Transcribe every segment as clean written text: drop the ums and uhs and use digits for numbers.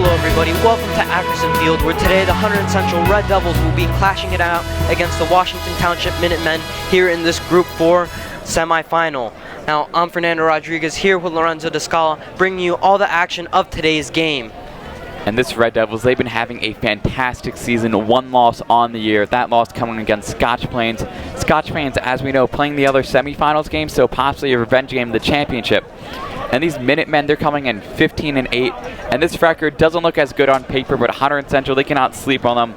Hello everybody, welcome to Ackerson Field, where today the Hunterdon Central Red Devils will be clashing it out against the Washington Township Minutemen here in this Group 4 semifinal. Now, I'm Fernando Rodriguez here with Lorenzo Descala, bringing you all the action of today's game. And this Red Devils, they've been having a fantastic season, one loss on the year. That loss coming against Scotch Plains. Scotch Plains, as we know, playing the other semifinals game, so possibly a revenge game of the championship. And these Minutemen, they're coming in 15-8, and this record doesn't look as good on paper, but Hunterdon Central, they cannot sleep on them.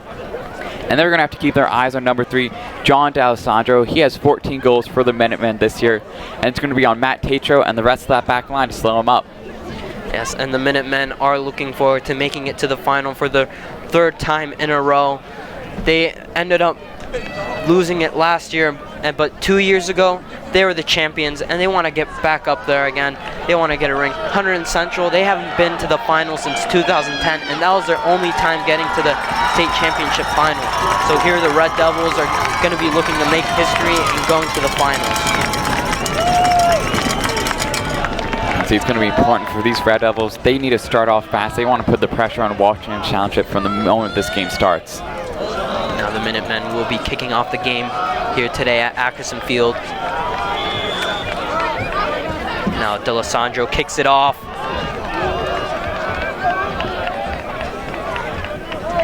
And they're going to have to keep their eyes on number 3, John D'Alessandro. He has 14 goals for the Minutemen this year, and it's going to be on Matt Tatro and the rest of that back line to slow him up. Yes, and the Minutemen are looking forward to making it to the final for the third time in a row. They ended up losing it last year, but 2 years ago, they were the champions, and they want to get back up there again. They want to get a ring. Hunterdon Central, they haven't been to the final since 2010, and that was their only time getting to the state championship final. So here the Red Devils are going to be looking to make history and going to the finals. So it's going to be important for these Red Devils. They need to start off fast. They want to put the pressure on Washington Township from the moment this game starts. Now the Minutemen will be kicking off the game here today at Ackerson Field. Now D'Alessandro kicks it off.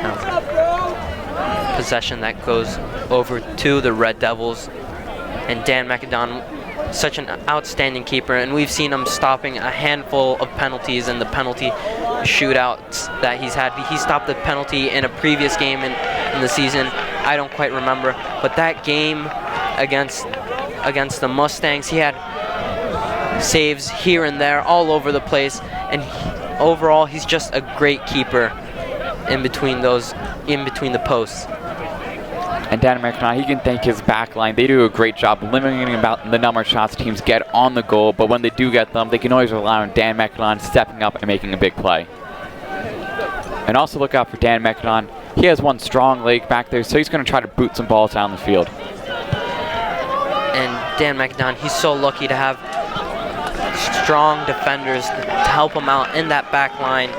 Now, possession that goes over to the Red Devils. And Dan McAdon, such an outstanding keeper, and we've seen him stopping a handful of penalties in the penalty shootouts that he's had. He stopped the penalty in a previous game in the season. I don't quite remember, but that game against the Mustangs, he had saves here and there all over the place, and overall he's just a great keeper in between the posts. And Dan McAdon, he can thank his back line. They do a great job limiting about the number of shots teams get on the goal, but when they do get them, they can always rely on Dan McAdon stepping up and making a big play. And also look out for Dan McAdon. He has one strong leg back there, so he's going to try to boot some balls down the field. And Dan McAdon, he's so lucky to have strong defenders to help him out in that back line.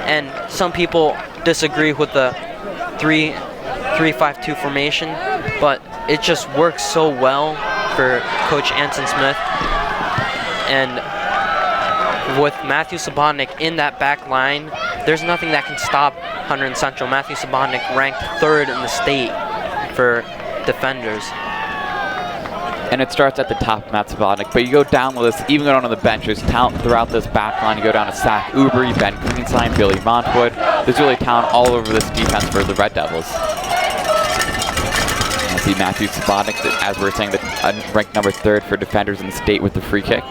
And some people disagree with the 3-5-2 formation, but it just works so well for Coach Anson Smith. And with Matthew Sabotnik in that back line, there's nothing that can stop Hunterdon Central. Matthew Sabotnik ranked 3rd in the state for defenders. And it starts at the top of Matt Sabotnik, but you go down with this, even going on the bench, there's talent throughout this back line. You go down to Zach Ubry, Ben Greenstein, Billy Montwood. There's really talent all over this defense for the Red Devils. You see Matthew Sabotnik, as we were saying, ranked number 3rd for defenders in the state with the free kick.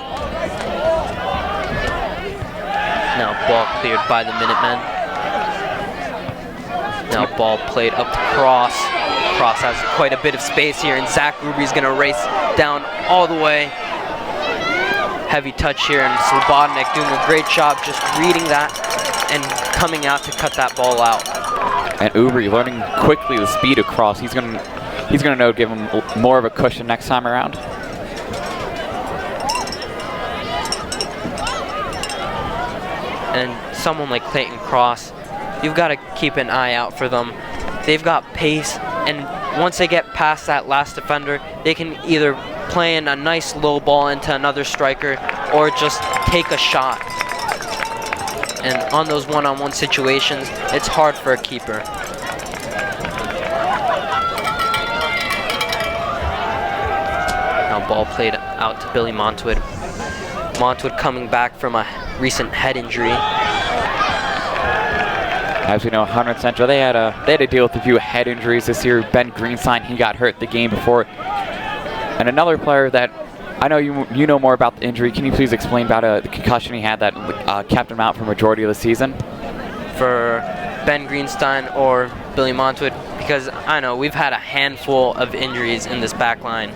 Now ball cleared by the Minutemen. Now ball played up to Cross. Cross has quite a bit of space here, and Zach Ruby's going to race down all the way. Heavy touch here, and Slobodnik doing a great job just reading that and coming out to cut that ball out. And Ubry learning quickly the speed of Cross. He's going to know to give him more of a cushion next time around. And someone like Clayton Cross, you've got to keep an eye out for them. They've got pace, and once they get past that last defender, they can either play in a nice low ball into another striker or just take a shot. And on those one-on-one situations, it's hard for a keeper. Now ball played out to Billy Montwood. Montwood coming back from a recent head injury. As we know, Hunterdon Central, they had to deal with a few head injuries this year. Ben Greenstein, he got hurt the game before. And another player that I know you know more about the injury. Can you please explain about the concussion he had that kept him out for a majority of the season? For Ben Greenstein or Billy Montwood, because I know we've had a handful of injuries in this back line.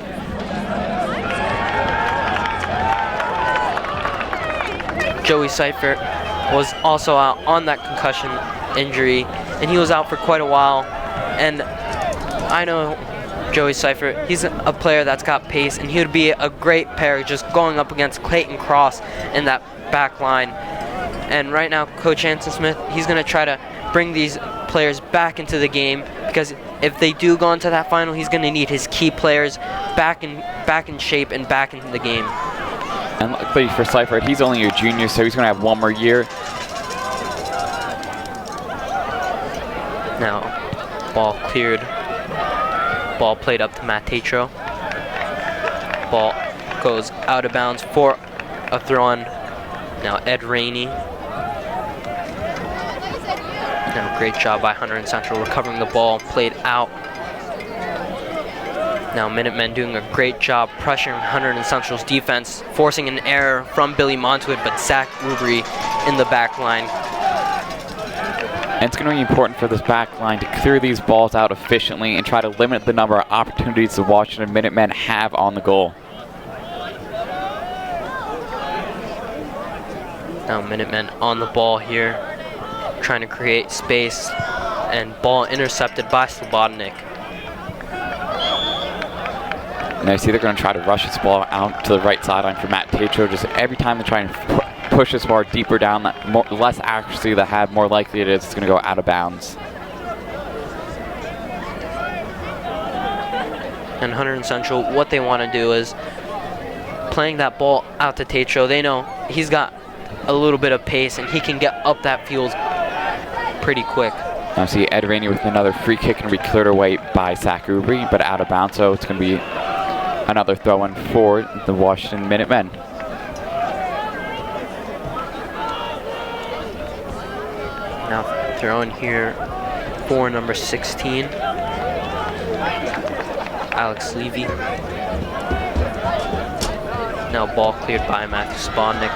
Joey Seifert was also out on that concussion injury, and he was out for quite a while. And I know Joey Seifert, he's a player that's got pace, and he would be a great pair just going up against Clayton Cross in that back line. And right now, Coach Anson Smith, he's going to try to bring these players back into the game, because if they do go into that final, he's going to need his key players back in shape and back into the game. And luckily for Seifert, he's only a junior, so he's going to have one more year. Now, ball cleared. Ball played up to Matt Tatro. Ball goes out of bounds for a throw-in. Now Ed Rainey. Now great job by Hunterdon Central recovering the ball, played out. Now Minutemen doing a great job pressuring Hunterdon Central's defense, forcing an error from Billy Montwood, but Zach Rubry in the back line. And it's going to be important for this back line to clear these balls out efficiently and try to limit the number of opportunities the Washington Minutemen have on the goal. Now Minutemen on the ball here, trying to create space, and ball intercepted by Slobodnik. And I see they're going to try to rush this ball out to the right sideline for Matt Tatro. Just every time they try and push this ball deeper down, less accuracy they have, more likely it is it's going to go out of bounds. And Hunterdon Central, what they want to do is playing that ball out to Tatro. They know he's got a little bit of pace and he can get up that field pretty quick. Now see Ed Rainey with another free kick and be cleared away by Zach Rubry, but out of bounds, so it's going to be another throw-in for the Washington Minutemen. Now throw in here for number 16, Alex Levy. Now ball cleared by Matthew Spodnik.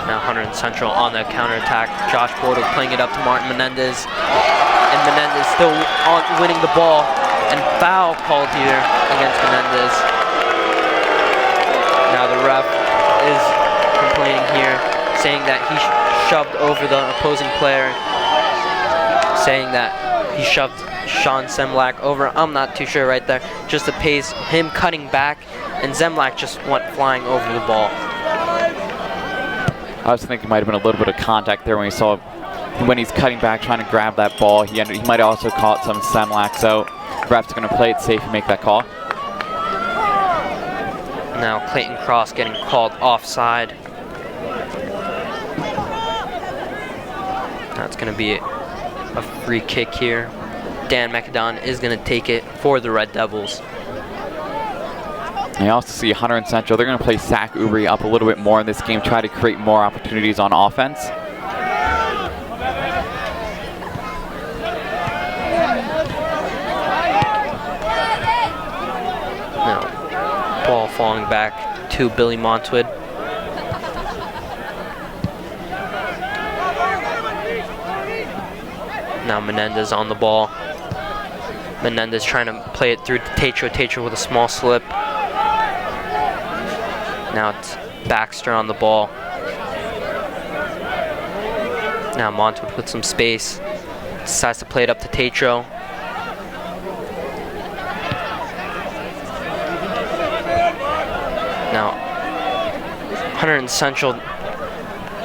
Now Hunterdon Central on the counterattack. Josh Bordeaux playing it up to Martin Menendez. And Menendez still winning the ball. And foul called here against Menendez. Now the ref is complaining here, saying that he shoved over the opposing player, saying that he shoved Sean Zemlak over. I'm not too sure right there. Just the pace, him cutting back, and Zemlak just went flying over the ball. I was thinking it might have been a little bit of contact there when he's cutting back, trying to grab that ball. He might have also caught some Zemlak, so ref's going to play it safe and make that call. Now Clayton Cross getting called offside. That's going to be a free kick here. Dan McAdon is going to take it for the Red Devils. And you also see Hunterdon Central, they're going to play Zach Ubry up a little bit more in this game, try to create more opportunities on offense. Now, ball falling back to Billy Montwood. Now Menendez on the ball. Menendez trying to play it through to Tatro. Tatro with a small slip. Now it's Baxter on the ball. Now Montwood with some space. Decides to play it up to Tatro. Now, Hunterdon Central,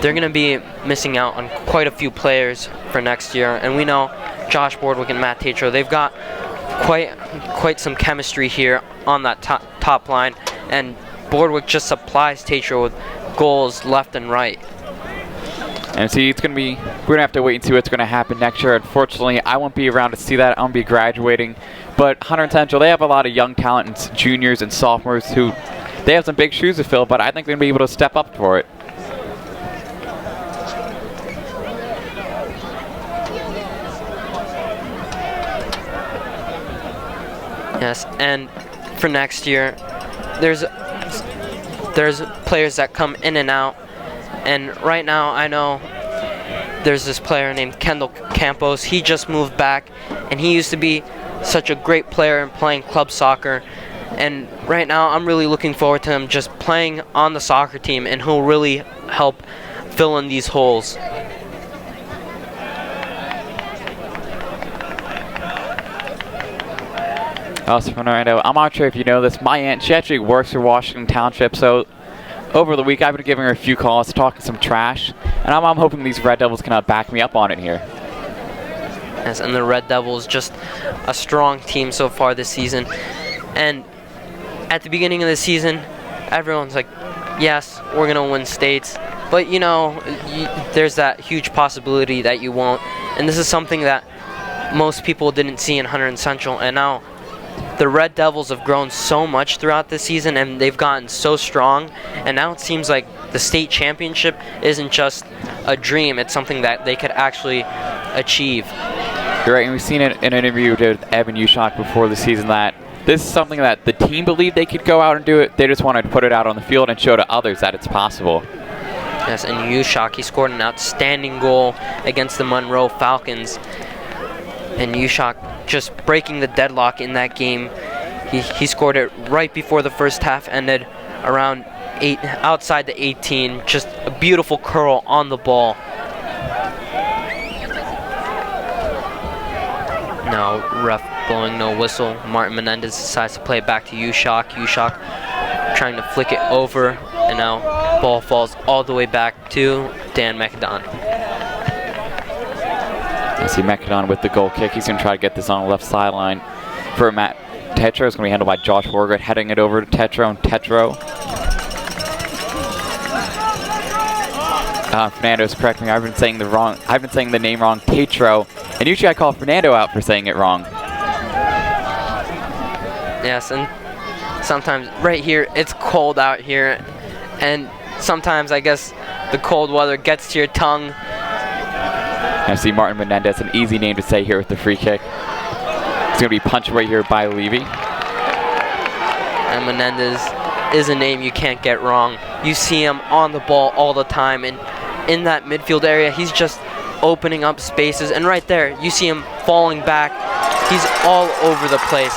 they're going to be missing out on quite a few players for next year. And we know Josh Boardwick and Matt Tatro, they've got quite some chemistry here on that top line. And Boardwick just supplies Tatro with goals left and right. And see, we're going to have to wait and see what's going to happen next year. Unfortunately, I won't be around to see that. I won't be graduating. But Hunterdon Central, they have a lot of young talent, and juniors and sophomores who they have some big shoes to fill, but I think they're going to be able to step up for it. Yes, and for next year, there's players that come in and out. And right now, I know there's this player named Kendall Campos. He just moved back, and he used to be such a great player and playing club soccer. And right now, I'm really looking forward to him just playing on the soccer team, and he'll really help fill in these holes. Also, Fernando, I'm not sure if you know this. My aunt, she actually works for Washington Township, so over the week I've been giving her a few calls, talking some trash, and I'm hoping these Red Devils can back me up on it here. Yes, and the Red Devils, just a strong team so far this season. And at the beginning of the season, everyone's like, yes, we're going to win states. But, you know, there's that huge possibility that you won't. And this is something that most people didn't see in Hunterdon Central. And now the Red Devils have grown so much throughout the season, and they've gotten so strong. And now it seems like the state championship isn't just a dream. It's something that they could actually achieve. You're right, and we've seen it in an interview with Evan Ushak before the season that this is something that the team believed they could go out and do it. They just wanted to put it out on the field and show to others that it's possible. Yes, and Ushak, he scored an outstanding goal against the Monroe Falcons. And Ushak just breaking the deadlock in that game. He scored it right before the first half ended, around outside the 18. Just a beautiful curl on the ball. Now ref blowing no whistle. Martin Menendez decides to play it back to Ushak. Ushak trying to flick it over, and now ball falls all the way back to Dan McAdon. You see McAdon with the goal kick. He's going to try to get this on the left sideline for Matt Tetro. It's going to be handled by Josh Wargard, heading it over to Tetro, and Tetro. Fernando's correct me. I've been saying the name wrong, Tetro, and usually I call Fernando out for saying it wrong. Yes, and sometimes right here it's cold out here, and sometimes I guess the cold weather gets to your tongue. I see Martin Menendez, an easy name to say here with the free kick. It's going to be punched right here by Levy. And Menendez is a name you can't get wrong. You see him on the ball all the time, and in that midfield area, he's just opening up spaces. And right there, you see him falling back. He's all over the place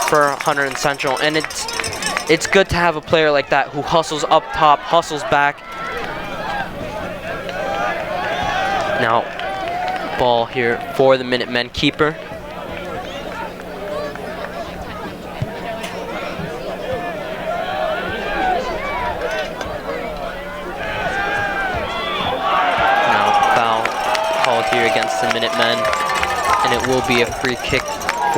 for Hunterdon Central, and it's good to have a player like that who hustles up top, hustles back. Now, ball here for the Minutemen keeper. Now, foul called here against the Minutemen, and it will be a free kick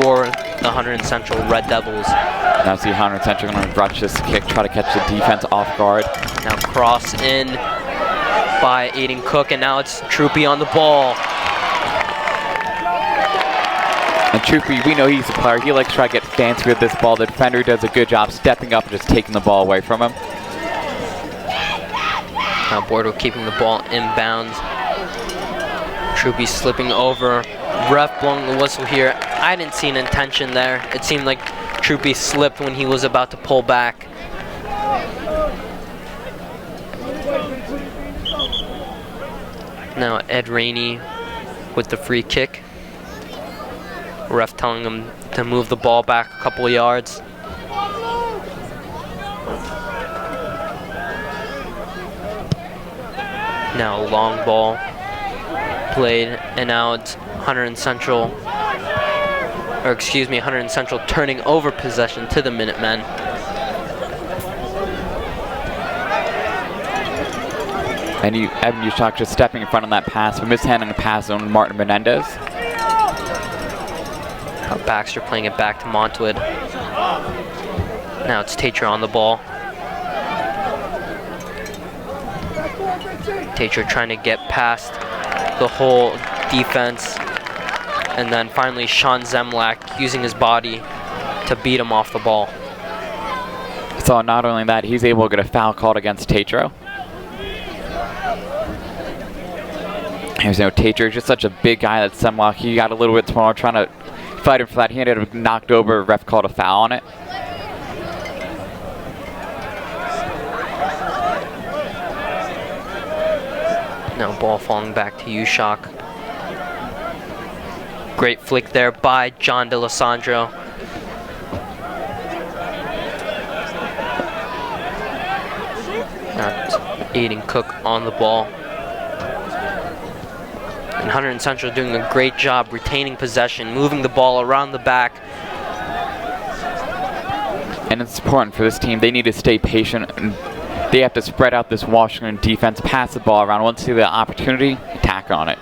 for the Hunterdon Central Red Devils. Now see Hunterdon Central going to rush this kick, try to catch the defense off guard. Now cross in by Aiden Cook, and now it's Troopy on the ball. And Troopy, we know he's a player. He likes to try to get fancy with this ball. The defender does a good job stepping up and just taking the ball away from him. Now Bordeaux keeping the ball inbounds. Troopy slipping over. Ref blowing the whistle here. I didn't see an intention there. It seemed like Troopy slipped when he was about to pull back. Now Ed Rainey with the free kick. Ref telling him to move the ball back a couple of yards. Now a long ball played, and now it's Hunterdon Central turning over possession to the Minutemen. And Evan Ushak just stepping in front on that pass, but mishandling the pass on Martin Menendez. Baxter playing it back to Montwood. Now it's Tatro on the ball. Tatro trying to get past the whole defense. And then finally Sean Zemlak using his body to beat him off the ball. So not only that, he's able to get a foul called against Tatro. There's no Tatro, just such a big guy that Zemlak, he got a little bit smaller trying to fight him for that. He ended up knocked over, ref called a foul on it. Now ball falling back to Ushak. Great flick there by John D'Alessandro. Now Aiden Cook on the ball. And Hunterdon Central doing a great job retaining possession, moving the ball around the back. And it's important for this team. They need to stay patient, and they have to spread out this Washington defense, pass the ball around. Once they see the opportunity, attack on it.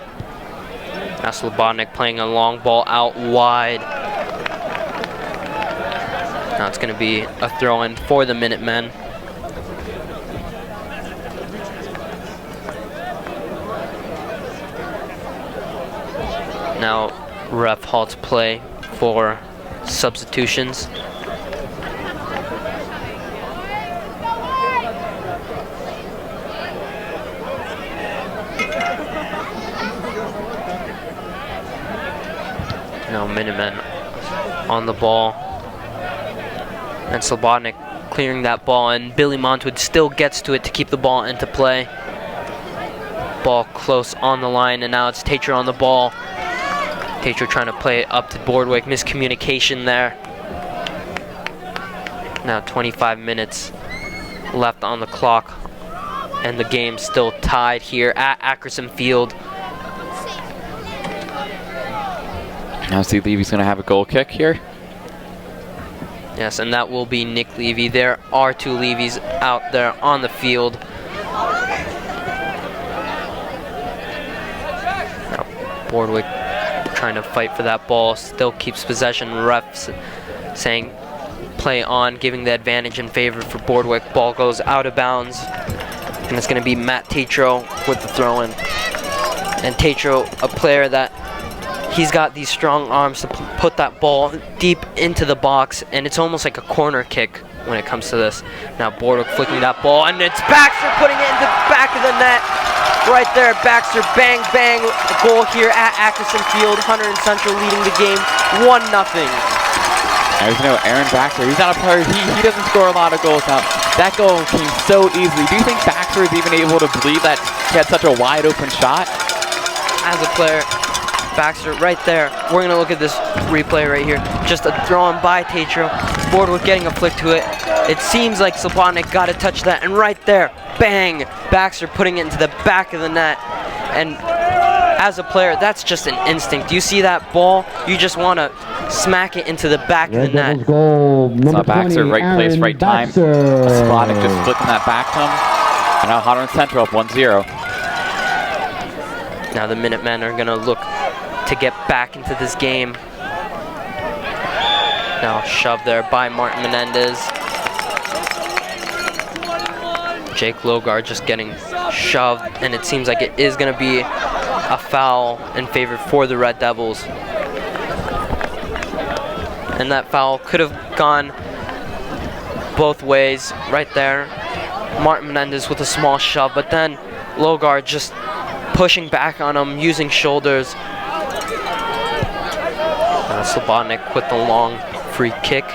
Now Slobodnik playing a long ball out wide. Now it's going to be a throw-in for the Minutemen. Now ref halts play for substitutions. Now Minutemen on the ball. And Slobodnik clearing that ball, and Billy Montwood still gets to it to keep the ball into play. Ball close on the line, and now it's Tatro on the ball. Tatro trying to play it up to Boardwick. Miscommunication there. Now 25 minutes left on the clock, and the game still tied here at Ackerson Field. Now see Levy's going to have a goal kick here. Yes, and that will be Nick Levy. There are two Levys out there on the field. Now Boardwick trying to fight for that ball, still keeps possession. Refs saying play on, giving the advantage in favor for Boardwick. Ball goes out of bounds, and it's going to be Matt Tatro with the throw-in. And Tatro, a player that he's got these strong arms to put that ball deep into the box, and it's almost like a corner kick when it comes to this. Now Boardwick flicking that ball, and it's Baxter putting it in the back of the net. Right there, Baxter, bang, bang, a goal here at Ackerson Field. Hunterdon Central leading the game 1-0. There's Aaron Baxter. He's not a player. He doesn't score a lot of goals now. That goal came so easily. Do you think Baxter is even able to believe that he had such a wide open shot? As a player, Baxter right there. We're going to look at this replay right here. Just a throw-in by Tatro. Boardwick getting a flick to it. It seems like Slobodnik got to touch that, and right there, bang, Baxter putting it into the back of the net. And as a player, that's just an instinct. You see that ball, you just want to smack it into the back of the net. So Baxter, right place, right time. Slobodnik just flicking that back to him. And now Hunterdon Central up 1-0. Now the Minutemen are going to look to get back into this game. Now shoved there by Martin Menendez. Jake Logar just getting shoved, and it seems like it is going to be a foul in favor for the Red Devils. And that foul could have gone both ways right there. Martin Menendez with a small shove, but then Logar just pushing back on him, using shoulders. Slobodnik with the long free kick.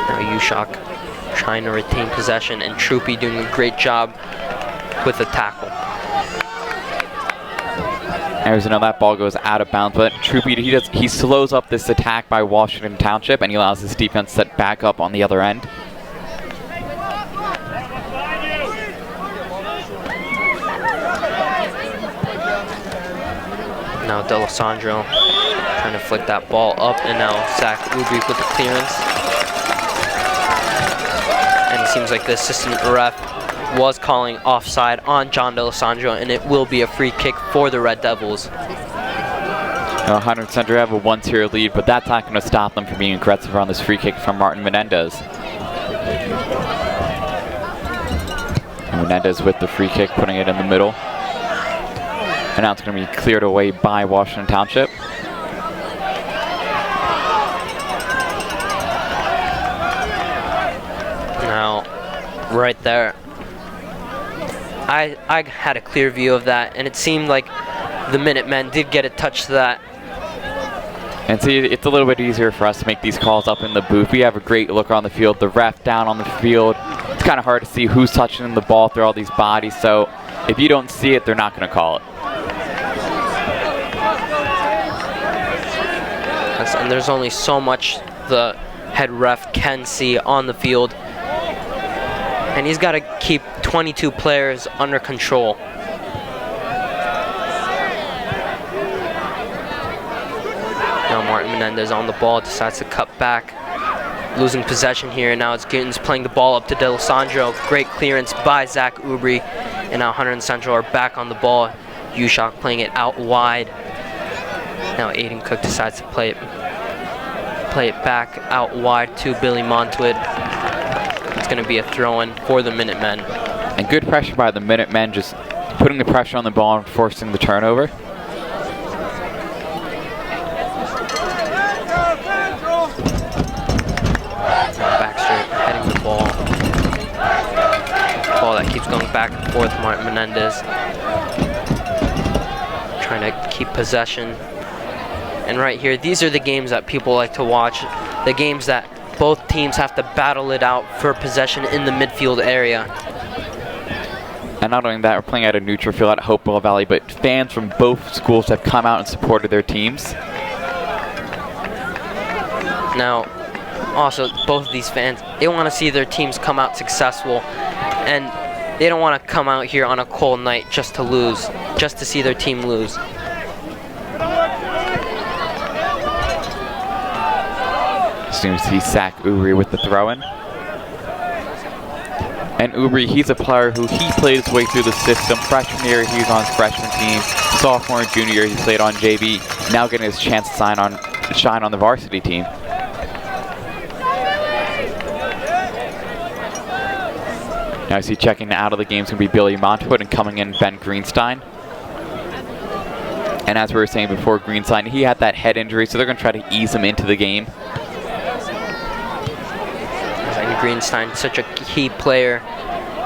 Now Ushak trying to retain possession, and Troopy doing a great job with the tackle. Arizona, that ball goes out of bounds, but Troopy, he slows up this attack by Washington Township, and he allows his defense to set back up on the other end. Now D'Alessandro trying to flick that ball up, and now Zach Udrich with the clearance. And it seems like the assistant ref was calling offside on John D'Alessandro, and it will be a free kick for the Red Devils. Hunterdon Central have a 1-0 lead, but that's not going to stop them from being aggressive on this free kick from Martin Menendez. And Menendez with the free kick, putting it in the middle. And now it's going to be cleared away by Washington Township. Now, right there, I had a clear view of that, and it seemed like the Minutemen did get a touch to that. And see, it's a little bit easier for us to make these calls up in the booth. We have a great look on the field, the ref down on the field. It's kind of hard to see who's touching the ball through all these bodies, so if you don't see it, they're not going to call it. And there's only so much the head ref can see on the field, and he's got to keep 22 players under control. Now Martin Menendez on the ball, decides to cut back. Losing possession here, now it's Gittins playing the ball up to D'Alessandro. Great clearance by Zach Ubri, and now Hunterdon Central are back on the ball. Ushok playing it out wide. Now Aiden Cook decides to play it back out wide to Billy Montoid. It's going to be a throw-in for the Minutemen. And good pressure by the Minutemen, just putting the pressure on the ball and forcing the turnover. Baxter heading the ball. Ball that keeps going back and forth. Martin Menendez trying to keep possession. And right here, these are the games that people like to watch. The games that both teams have to battle it out for possession in the midfield area. And not only that, we're playing at a neutral field at Hopewell Valley, but fans from both schools have come out and supported their teams. Now, also, both of these fans, they want to see their teams come out successful, and they don't want to come out here on a cold night just to lose, just to see their team lose. As soon as he Zach Ubri with the throw-in. And Ubri, he's a player who he played his way through the system. Freshman year, he was on his freshman team. Sophomore and junior year, he played on JV. Now getting his chance to shine on the varsity team. Now I see checking out of the game is going to be Billy Montoid, and coming in Ben Greenstein. And as we were saying before, Greenstein, he had that head injury, so they're going to try to ease him into the game. Greenstein, such a key player,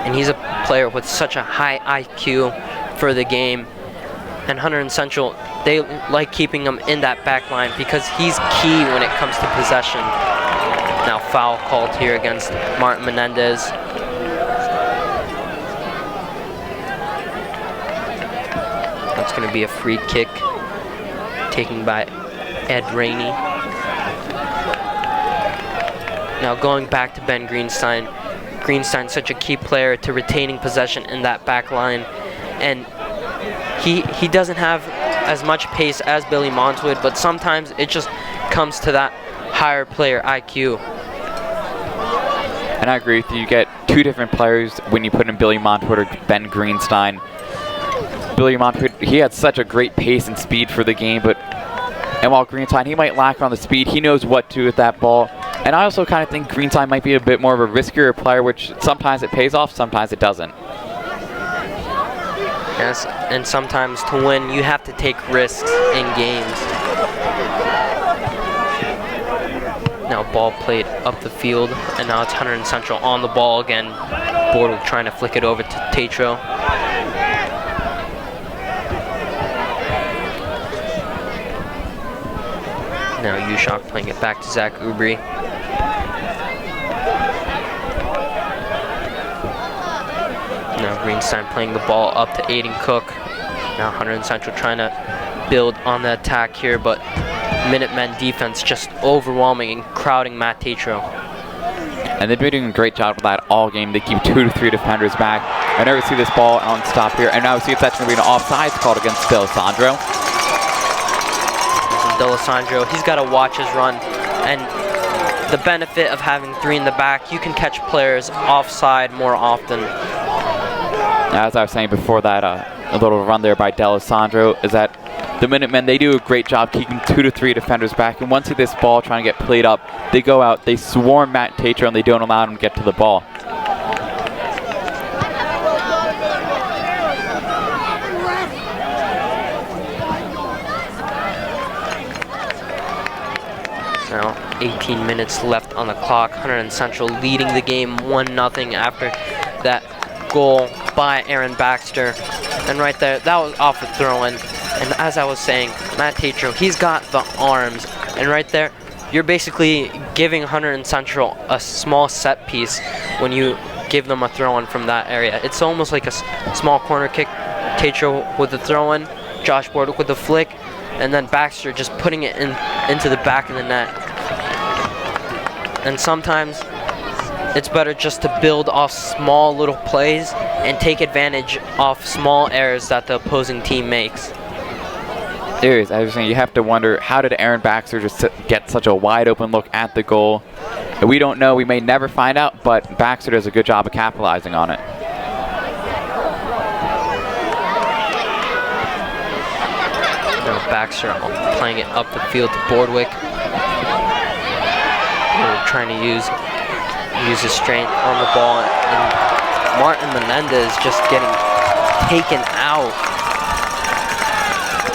and he's a player with such a high IQ for the game. And Hunterdon Central, they like keeping him in that back line because he's key when it comes to possession. Now foul called here against Martin Menendez. That's going to be a free kick taken by Ed Rainey. Now going back to Ben Greenstein. Greenstein's such a key player to retaining possession in that back line. And he doesn't have as much pace as Billy Montoid, but sometimes it just comes to that higher player IQ. And I agree with you. You get two different players when you put in Billy Montoid or Ben Greenstein. Billy Montoid, he had such a great pace and speed for the game, and while Greenstein, he might lack on the speed, he knows what to do with that ball. And I also kind of think Greenstein might be a bit more of a riskier player, which sometimes it pays off, sometimes it doesn't. Yes, and sometimes to win, you have to take risks in games. Now ball played up the field, and now it's Hunterdon Central on the ball again. Bortle trying to flick it over to Tatro. Now Ushok playing it back to Zach Ubri. Now Greenstein playing the ball up to Aiden Cook. Now Hunterdon Central trying to build on the attack here, but Minutemen defense just overwhelming and crowding Matt Tatro. And they've been doing a great job of that all game. They keep 2 to 3 defenders back. I never see this ball on stop here, and now see if that's going to be an offsides called against D'Alessandro. D'Alessandro, he's got to watch his run, and the benefit of having 3 in the back, you can catch players offside more often. As I was saying before that, a little run there by D'Alessandro is that the Minutemen, they do a great job keeping 2 to 3 defenders back, and once this ball trying to get played up, they go out, they swarm Matt Tatro, and they don't allow him to get to the ball. Now 18 minutes left on the clock. Hunterdon Central leading the game 1-0 after that goal by Aaron Baxter. And right there, that was off a throw-in. And as I was saying, Matt Tatro, he's got the arms. And right there, you're basically giving Hunterdon Central a small set piece when you give them a throw-in from that area. It's almost like a small corner kick. Tatro with the throw-in, Josh Bordick with the flick, and then Baxter just putting it into the back of the net. And sometimes it's better just to build off small little plays and take advantage of small errors that the opposing team makes. There is. I was saying, you have to wonder, how did Aaron Baxter just get such a wide open look at the goal? And we don't know. We may never find out, but Baxter does a good job of capitalizing on it. Now Baxter playing it up the field to Boardwick. Trying to use his strength on the ball, and Martin Menendez just getting taken out.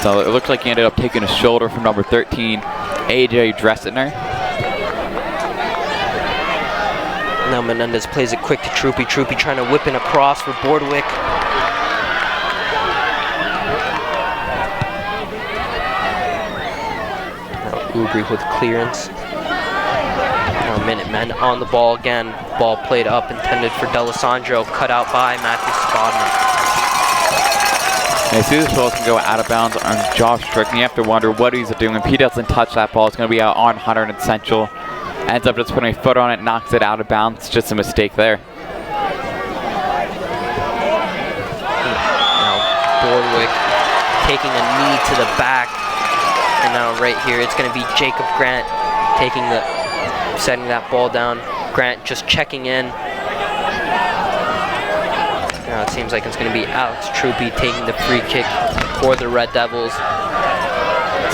So it looks like he ended up taking a shoulder from number 13, AJ Dressner. Now Menendez plays it quick to Troopy. Troopy trying to whip in across for Boardwick. Now Ubri with clearance. Now Minutemen on the ball again. Ball played up, intended for D'Alessandro, cut out by Matthew Spodnik. And as soon as this ball can go out of bounds on Josh Strickland, you have to wonder what he's doing. If he doesn't touch that ball, it's going to be out on Hunterdon Central. Ends up just putting a foot on it, knocks it out of bounds. Just a mistake there. Now Boardwick taking a knee to the back. And now right here, it's going to be Jacob Grant setting that ball down. Grant just checking in. Now it seems like it's going to be Alex Troopy taking the free kick for the Red Devils.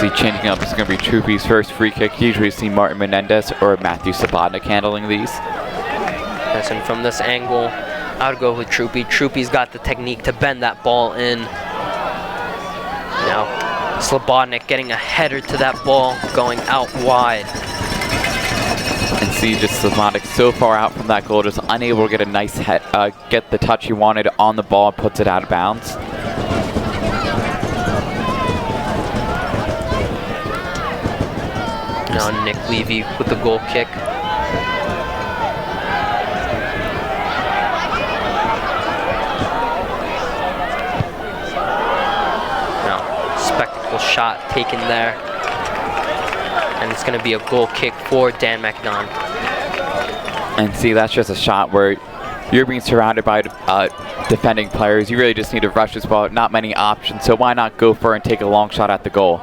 See, changing up, this is going to be Troopy's first free kick. Usually you see Martin Menendez or Matthew Sabotnik handling these. Yes, and from this angle, I would go with Troopy. Troopy's got the technique to bend that ball in. Now Slobodnik getting a header to that ball, going out wide. And see, just Slobodnik so far out from that goal, just unable to get a nice get the touch he wanted on the ball, and puts it out of bounds. Now Nick Levy with the goal kick. Now spectacle shot taken there. And it's going to be a goal kick for Dan McDonald. And see, that's just a shot where you're being surrounded by defending players. You really just need to rush this ball. Not many options, so why not go for it and take a long shot at the goal?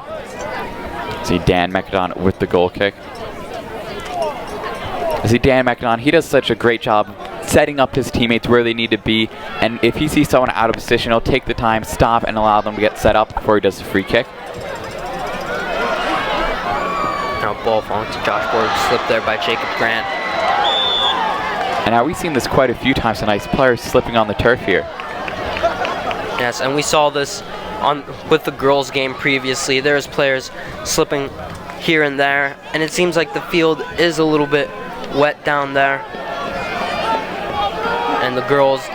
See Dan McDonald with the goal kick. See Dan McDonald, he does such a great job setting up his teammates where they need to be. And if he sees someone out of position, he'll take the time, stop, and allow them to get set up before he does the free kick. Now ball falling to Josh Boardwick, slipped there by Jacob Grant. And now we've seen this quite a few times tonight, players slipping on the turf here. Yes, and we saw this with the girls' game previously. There's players slipping here and there, and it seems like the field is a little bit wet down there. And the girls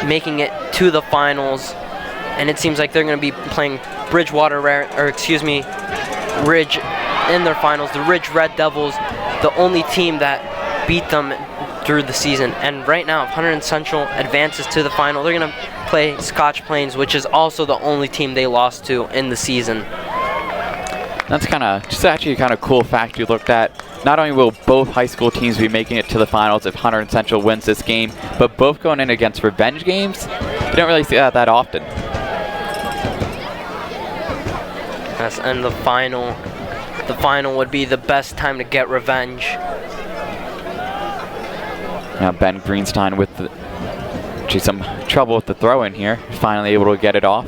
making it to the finals, and it seems like they're going to be playing Ridge in their finals. The Ridge Red Devils, the only team that beat them through the season. And right now, if Hunterdon Central advances to the final, they're going to play Scotch Plains, which is also the only team they lost to in the season. That's just actually a kind of cool fact you looked at. Not only will both high school teams be making it to the finals if Hunterdon Central wins this game, but both going in against revenge games. You don't really see that often. Yes, and the final would be the best time to get revenge. Now Ben Greenstein with some trouble with the throw in here. Finally able to get it off.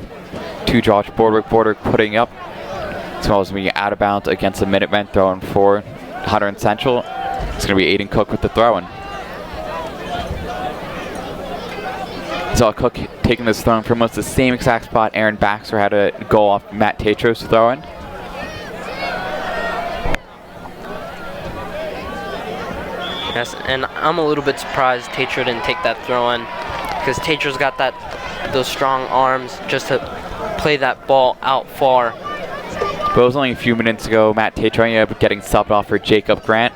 To Josh Boardwick. Boardwick putting up. As well as being out of bounds against the Minutemen, throwing for Hunterdon Central. It's going to be Aiden Cook with the throw-in. So Cook taking this throw-in from almost the same exact spot Aaron Baxter had a goal off Matt Tatro's throw-in. Yes, and I'm a little bit surprised Tatro didn't take that throw-in, because Tatro's got those strong arms just to play that ball out far. But it was only a few minutes ago, Matt Tatro ended up getting subbed off for Jacob Grant.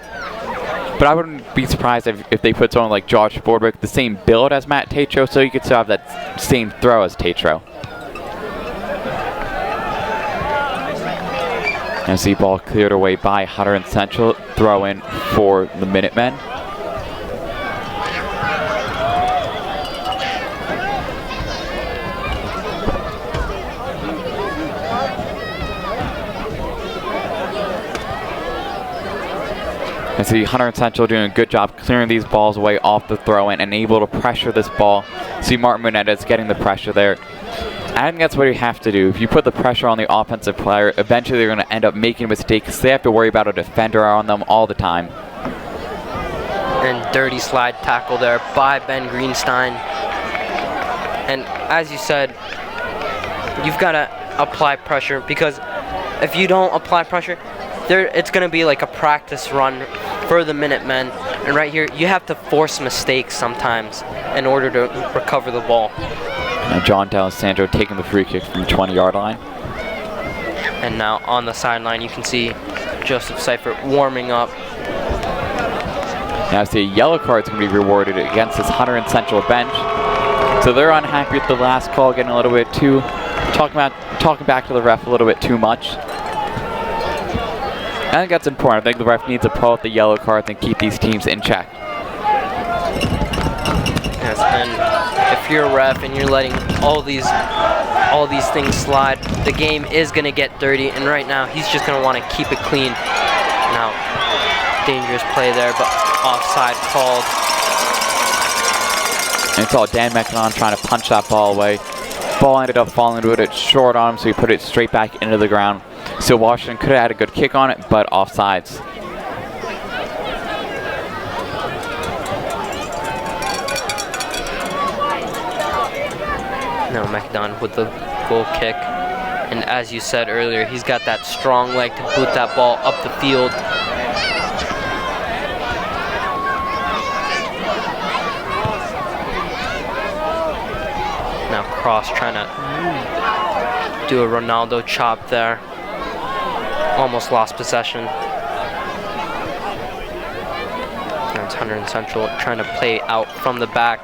But I wouldn't be surprised if they put someone like Josh Boardwick, the same build as Matt Tatro, so you could still have that same throw as Tatro. And see ball cleared away by Hunterdon Central, throw in for the Minutemen. I see Hunterdon Central doing a good job clearing these balls away off the throw-in and able to pressure this ball. See Martin Menendez getting the pressure there. I think that's what you have to do. If you put the pressure on the offensive player, eventually they're going to end up making a mistake because they have to worry about a defender on them all the time. And dirty slide tackle there by Ben Greenstein. And as you said, you've got to apply pressure, because if you don't apply pressure, it's going to be like a practice run for the Minutemen. And right here, you have to force mistakes sometimes in order to recover the ball. And John D'Alessandro taking the free kick from the 20-yard line. And now on the sideline, you can see Joseph Seifert warming up. Now see a yellow card is going to be rewarded against this Hunterdon Central bench. So they're unhappy with the last call, getting a little bit too, talking back to the ref a little bit too much. I think that's important. I think the ref needs to pull out the yellow cards and keep these teams in check. Yes, and if you're a ref and you're letting all these things slide, the game is going to get dirty. And right now, he's just going to want to keep it clean. Now, dangerous play there, but offside called. And it's all Dan McDonough trying to punch that ball away. Ball ended up falling with it short on him, so he put it straight back into the ground. So Washington could have had a good kick on it, but offsides. Now McDonough with the goal kick. And as you said earlier, he's got that strong leg to boot that ball up the field. Now Cross trying to do a Ronaldo chop there. Almost lost possession. That's Hunterdon Central trying to play out from the back.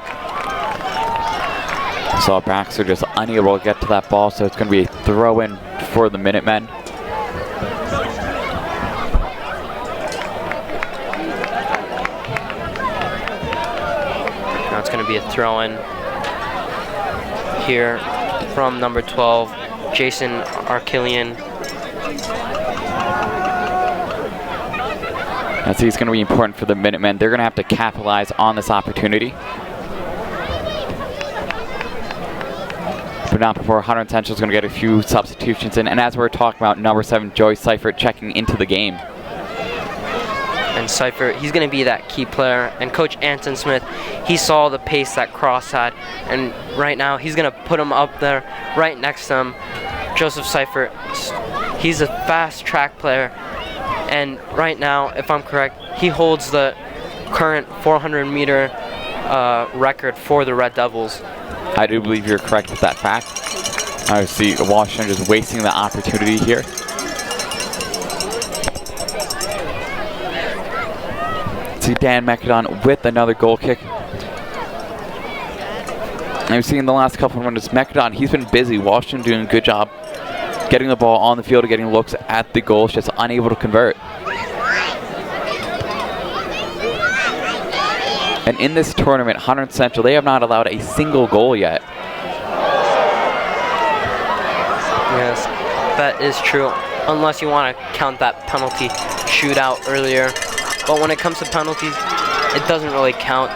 So Baxter just unable to get to that ball, so it's going to be a throw-in for the Minutemen. Now it's going to be a throw-in here from number 12, Jason Arkillian. I see it's going to be important for the Minutemen. They're going to have to capitalize on this opportunity. But not before Hunterdon Central is going to get a few substitutions in. And as we're talking about, number 7, Joey Seifert checking into the game. And Seifert, he's going to be that key player. And Coach Anton Smith, he saw the pace that Cross had. And right now, he's going to put him up there right next to him. Joseph Seifert, he's a fast track player. And right now, if I'm correct, he holds the current 400-meter record for the Red Devils. I do believe you're correct with that fact. I see Washington just wasting the opportunity here. See Dan McDonough with another goal kick. I've seen the last couple of runs, McDonough, he's been busy. Washington doing a good job getting the ball on the field, getting looks at the goals, just unable to convert. And in this tournament, Hunterdon Central, they have not allowed a single goal yet. Yes, that is true, unless you want to count that penalty shootout earlier. But when it comes to penalties, it doesn't really count.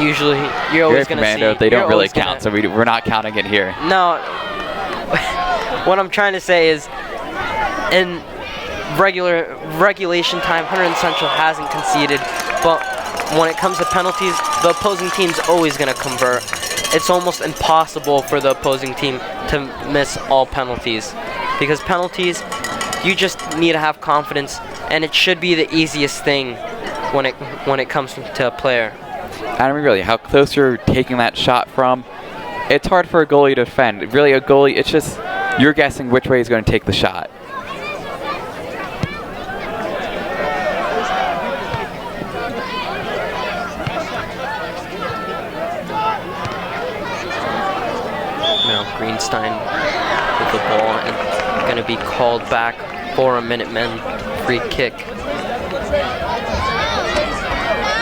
Usually, you're always going to see... They don't really count, so we're not counting it here. No. What I'm trying to say is, in regulation time, Hunterdon Central hasn't conceded, but when it comes to penalties, the opposing team's always going to convert. It's almost impossible for the opposing team to miss all penalties, because penalties, you just need to have confidence, and it should be the easiest thing when it comes to a player. I don't mean really how close you're taking that shot from. It's hard for a goalie to defend. Really, a goalie, it's just you're guessing which way he's going to take the shot. Now Greenstein with the ball and going to be called back for a Minutemen free kick.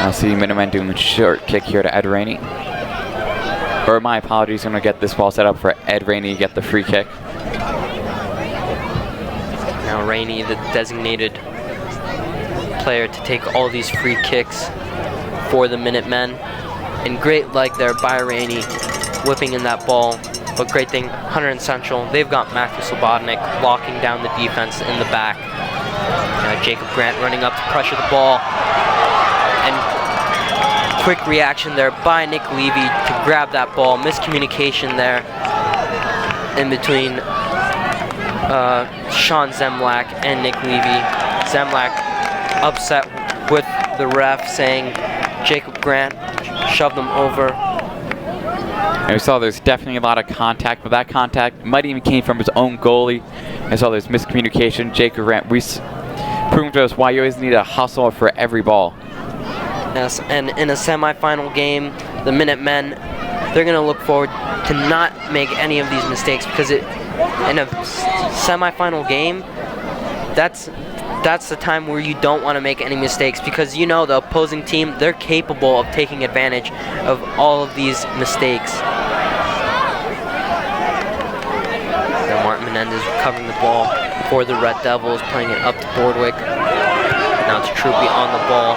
I'll see Minutemen doing a short kick here to Ed Rainey. Or my apologies, I'm going to get this ball set up for Ed Rainey to get the free kick. Now Rainey, the designated player to take all these free kicks for the Minutemen. And great leg there by Rainey, whipping in that ball. But great thing, Hunterdon Central, they've got Matthew Slobodnik locking down the defense in the back. Jacob Grant running up to pressure the ball. And quick reaction there by Nick Levy to grab that ball. Miscommunication there in between Sean Zemlak and Nick Levy. Zemlak upset with the ref, saying Jacob Grant shoved him over. And we saw there's definitely a lot of contact, but that contact might even came from his own goalie. I saw there's miscommunication. Jacob Grant proving to us why you always need a hustle for every ball. Yes, and in a semifinal game, the Minutemen, they're going to look forward to not make any of these mistakes, because in a semifinal game, that's the time where you don't want to make any mistakes, because you know the opposing team, they're capable of taking advantage of all of these mistakes. Then Martin Menendez recovering the ball for the Red Devils, playing it up to Boardwick. Now it's Troopy on the ball,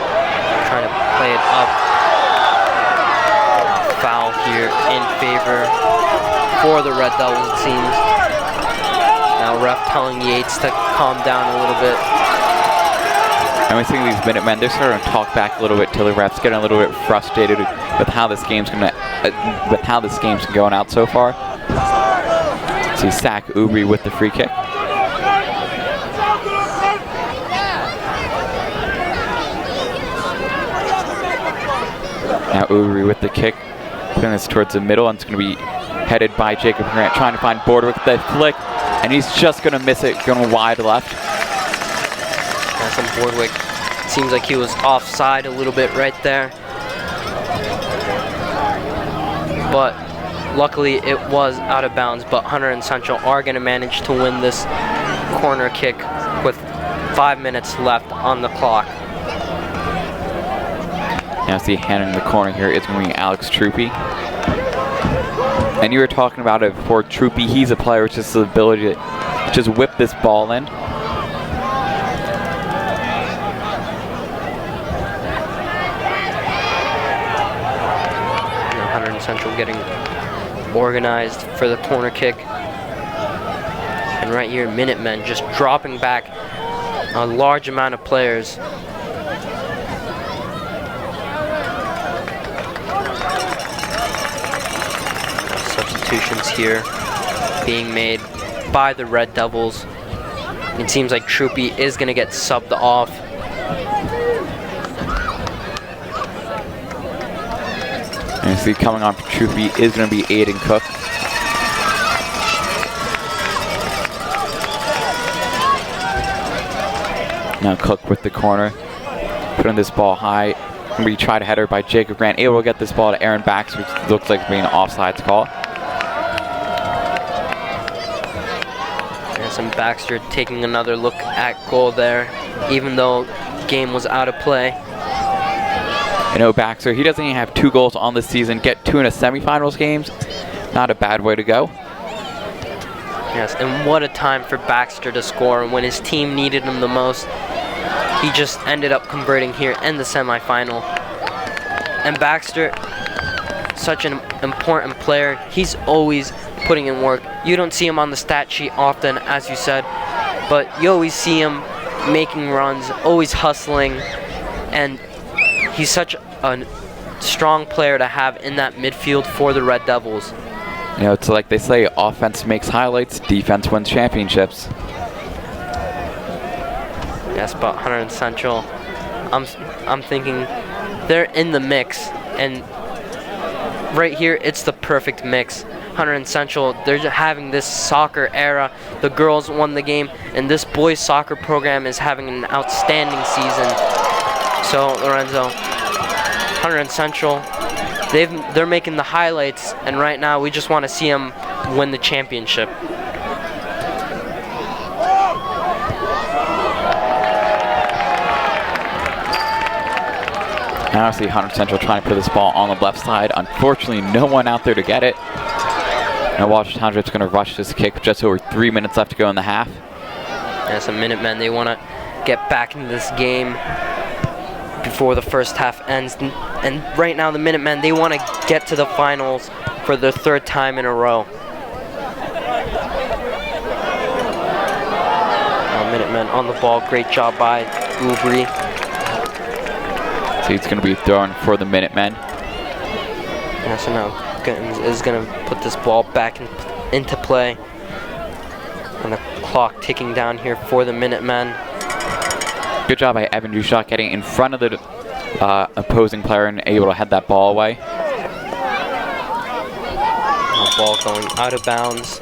trying to play it up. Foul here in favor for the Red Devils, it seems. Now ref telling Yates to calm down a little bit. And we see these Minutemen, they're starting to talk back a little bit to the refs, getting a little bit frustrated with how this game's going out so far. See Zach Ubri with the free kick. Now Ubri with the kick, putting this towards the middle, and it's going to be headed by Jacob Grant, trying to find Boardwick with that flick, and he's just going to miss it, going wide left. From Boardwick, seems like he was offside a little bit right there, but luckily it was out of bounds. But Hunterdon Central are going to manage to win this corner kick with 5 minutes left on the clock. Now see, handing the corner here is going to be Alex Troopy. And you were talking about it before, Troopy, he's a player with just the ability to just whip this ball in. Central getting organized for the corner kick. And right here, Minutemen just dropping back a large amount of players. Substitutions here being made by the Red Devils. It seems like Troopy is going to get subbed off. And you see coming on for Troopy is going to be Aiden Cook. Now Cook with the corner, putting this ball high. We tried a header by Jacob Grant, able to get this ball to Aaron Baxter, which looks like being an offsides call. And Baxter taking another look at goal there, even though game was out of play. You know, Baxter, he doesn't even have 2 goals on the season. Get 2 in a semifinals games, not a bad way to go. Yes, and what a time for Baxter to score when his team needed him the most. He just ended up converting here in the semifinal. And Baxter, such an important player. He's always putting in work. You don't see him on the stat sheet often, as you said, but you always see him making runs, always hustling, and he's such a strong player to have in that midfield for the Red Devils. You know, it's like they say, offense makes highlights, defense wins championships. Yes, but Hunterdon Central, I'm thinking they're in the mix, and right here, it's the perfect mix. Hunterdon Central, they're just having this soccer era. The girls won the game, and this boys soccer program is having an outstanding season. So, Lorenzo, Hunterdon Central, they're making the highlights, and right now we just want to see them win the championship. Now I see Hunterdon Central trying to put this ball on the left side. Unfortunately, no one out there to get it. Now watch Township's going to rush this kick. Just over 3 minutes left to go in the half. As a Minutemen, they want to get back into this game. before the first half ends. And right now the Minutemen, they want to get to the finals for their 3rd time in a row. Minutemen on the ball. Great job by Ubri. So it's going to be thrown for the Minutemen. Yeah, so now Guttins is going to put this ball back into play. And the clock ticking down here for the Minutemen. Good job by Evan Dushak getting in front of the opposing player and able to head that ball away. The ball going out of bounds.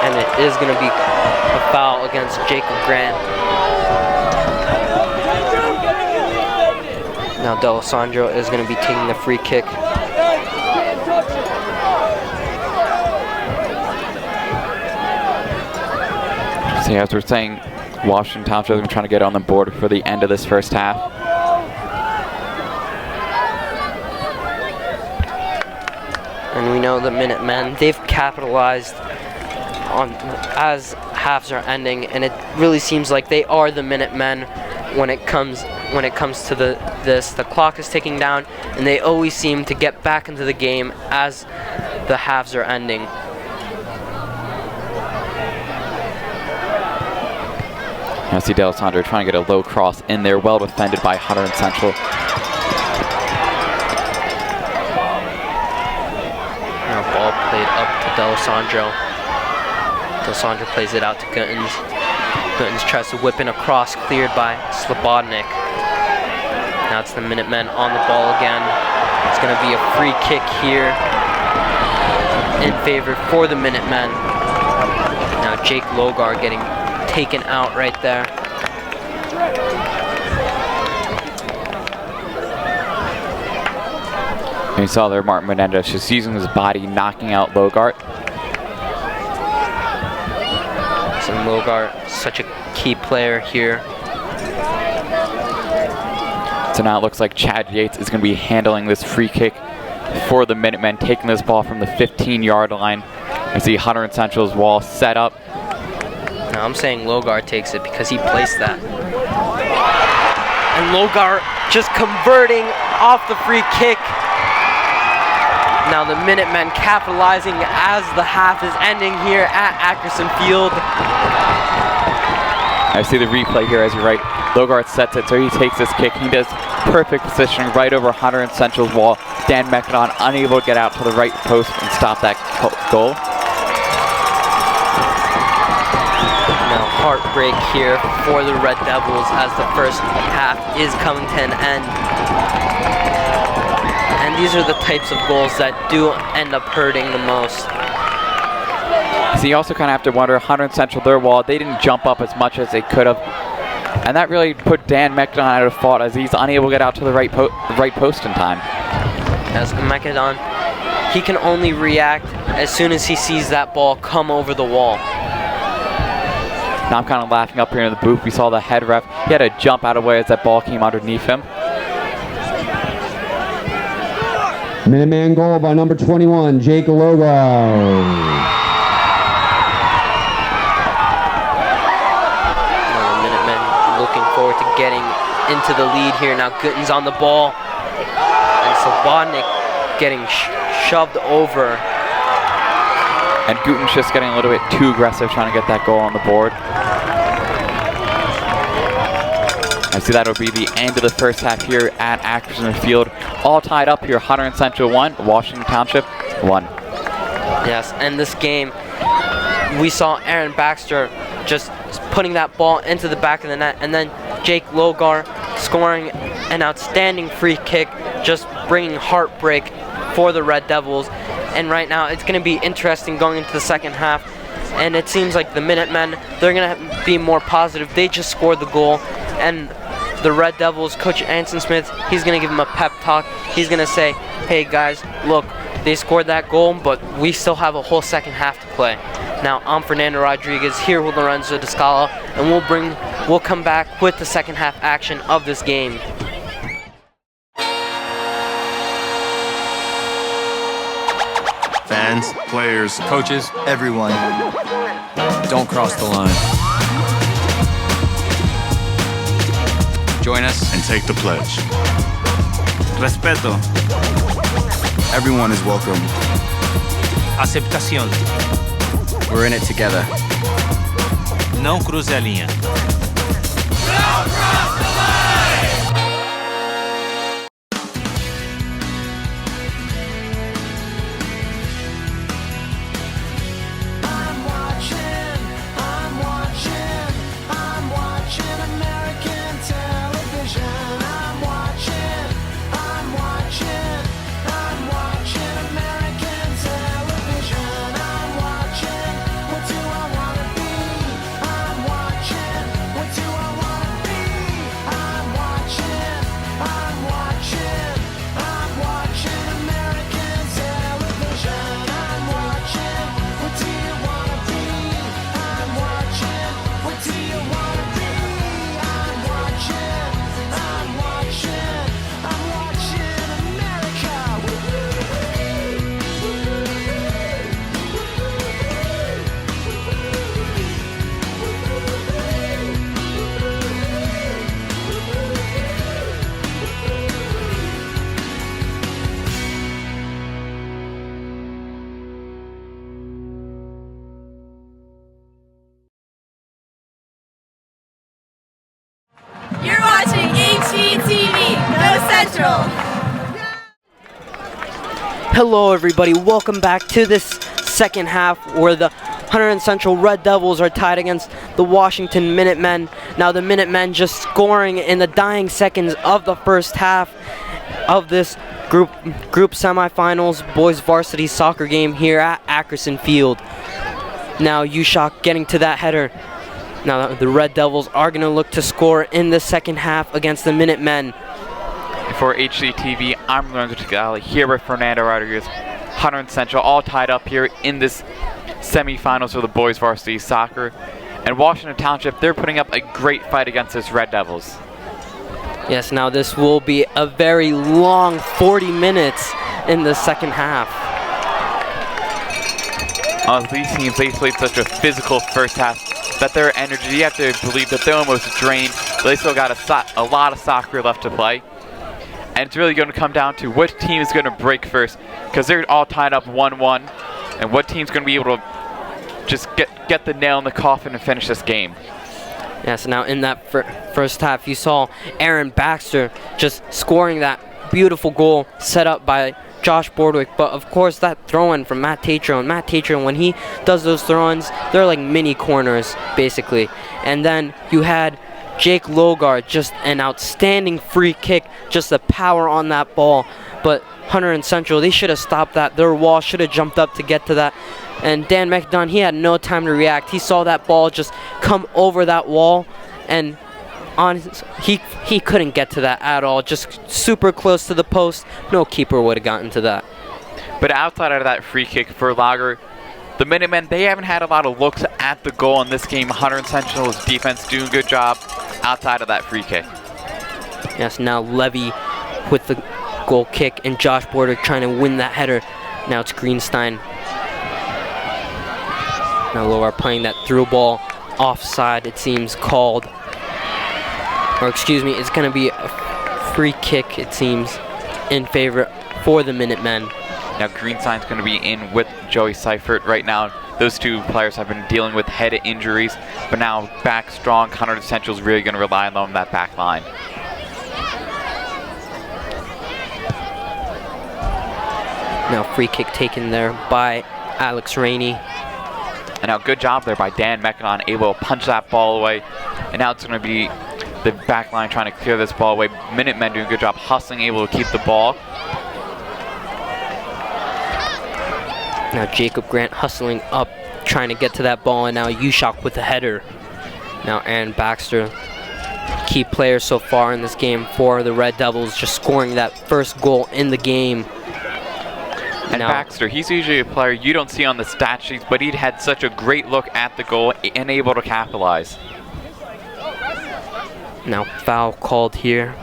And it is going to be a foul against Jacob Grant. Now D'Alessandro is going to be taking the free kick. See, as we're saying, Washington Township is trying to get on the board for the end of this first half. And we know the Minutemen, they've capitalized on as halves are ending, and it really seems like they are the Minutemen when it comes to this. The clock is ticking down, and they always seem to get back into the game as the halves are ending. I see D'Alessandro trying to get a low cross in there, well defended by Hunterdon Central. Now ball played up to D'Alessandro. D'Alessandro plays it out to Guttins. Guttins tries to whip in a cross, cleared by Slobodnik. Now it's the Minutemen on the ball again. It's going to be a free kick here in favor for the Minutemen. Now Jake Logar getting taken out right there. You saw there Martin Menendez just using his body, knocking out Logart. So Logart, such a key player here. So now it looks like Chad Yates is going to be handling this free kick for the Minutemen, taking this ball from the 15-yard line. I see Hunterdon Central's wall set up. Now I'm saying Logart takes it because he placed that. And Logart just converting off the free kick. Now the Minutemen capitalizing as the half is ending here at Ackerson Field. I see the replay here as you're right. Logart sets it, so he takes this kick. He does perfect positioning right over Hunterdon Central's wall. Dan McAdon unable to get out to the right post and stop that goal. Now heartbreak here for the Red Devils as the first half is coming to an end. And these are the types of goals that do end up hurting the most. So you also kind of have to wonder, Hunterdon Central, their wall, they didn't jump up as much as they could have. And that really put Dan McAdon out of fault as he's unable to get out to the right post in time. As McAdon, he can only react as soon as he sees that ball come over the wall. Now I'm kind of laughing up here in the booth. We saw the head ref. He had to jump out of the way as that ball came underneath him. Minuteman goal by number 21, Jake Logo. To getting into the lead here. Now Guttins on the ball, and Slobodnik getting shoved over. And Guttins just getting a little bit too aggressive trying to get that goal on the board. I see that'll be the end of the first half here at Ackerson Field. All tied up here, Hunterdon Central 1, Washington Township 1. Yes, and this game, we saw Aaron Baxter just putting that ball into the back of the net, and then Jake Logar scoring an outstanding free kick, just bringing heartbreak for the Red Devils. And right now it's going to be interesting going into the second half, and it seems like the Minutemen, they're going to be more positive. They just scored the goal, and the Red Devils, Coach Anson Smith, he's going to give them a pep talk. He's going to say, hey guys, look, they scored that goal, but we still have a whole second half to play. Now, I'm Fernando Rodriguez here with Lorenzo Descala, and we'll come back with the second half action of this game. Fans, players, coaches, everyone, don't cross the line. Join us and take the pledge. Respeto. Everyone is welcome. Aceptación. We're in it together. Não cruze a linha. You're watching HGTV, Go Central! Hello everybody, welcome back to this second half where the Hunterdon Central Red Devils are tied against the Washington Minutemen. Now the Minutemen just scoring in the dying seconds of the first half of this group semifinals boys varsity soccer game here at Ackerson Field. Now Ushak getting to that header. Now the Red Devils are going to look to score in the second half against the Minutemen. For HCTV, I'm Lorenzo Tagali here with Fernando Rodriguez. Hunterdon Central all tied up here in this semifinals for the boys varsity soccer. And Washington Township, they're putting up a great fight against this Red Devils. Yes, now this will be a very long 40 minutes in the second half. These teams, they played such a physical first half that their energy, you have to believe that they're almost drained. They still got a lot of soccer left to play. And it's really going to come down to which team is going to break first, because they're all tied up 1-1, and what team's going to be able to just get the nail in the coffin and finish this game. Yes, now in that first half, you saw Aaron Baxter just scoring that beautiful goal set up by Josh Bordwick, but of course that throw-in from Matt Tatro, and Matt Tatro, when he does those throw-ins, they're like mini corners, basically. And then you had Jake Logard, just an outstanding free kick, just the power on that ball. But Hunterdon Central, they should have stopped that. Their wall should have jumped up to get to that. And Dan McDonough, he had no time to react. He saw that ball just come over that wall, and he couldn't get to that at all. Just super close to the post. No keeper would have gotten to that. But outside of that free kick for Lager, the Minutemen, they haven't had a lot of looks at the goal in this game. Hunterdon Central's defense doing a good job outside of that free kick. Yes, now Levy with the goal kick, and Josh Border trying to win that header. Now it's Greenstein. Now Lower playing that through ball offside, it seems, called. Or excuse me, it's going to be a free kick, it seems, in favor for the Minutemen. Now Greenstein's going to be in with Joey Seifert right now. Those two players have been dealing with head injuries, but now back strong. Hunterdon Central's really going to rely on that back line. Now free kick taken there by Alex Rainey. And now good job there by Dan Mekanon, able to punch that ball away. And now it's going to be the back line trying to clear this ball away. Minutemen doing a good job hustling, able to keep the ball. Now Jacob Grant hustling up, trying to get to that ball, and now Ushak with the header. Now Aaron Baxter, key player so far in this game for the Red Devils, just scoring that first goal in the game. And now, Baxter, he's usually a player you don't see on the stat sheets, but he'd had such a great look at the goal and able to capitalize. Now foul called here.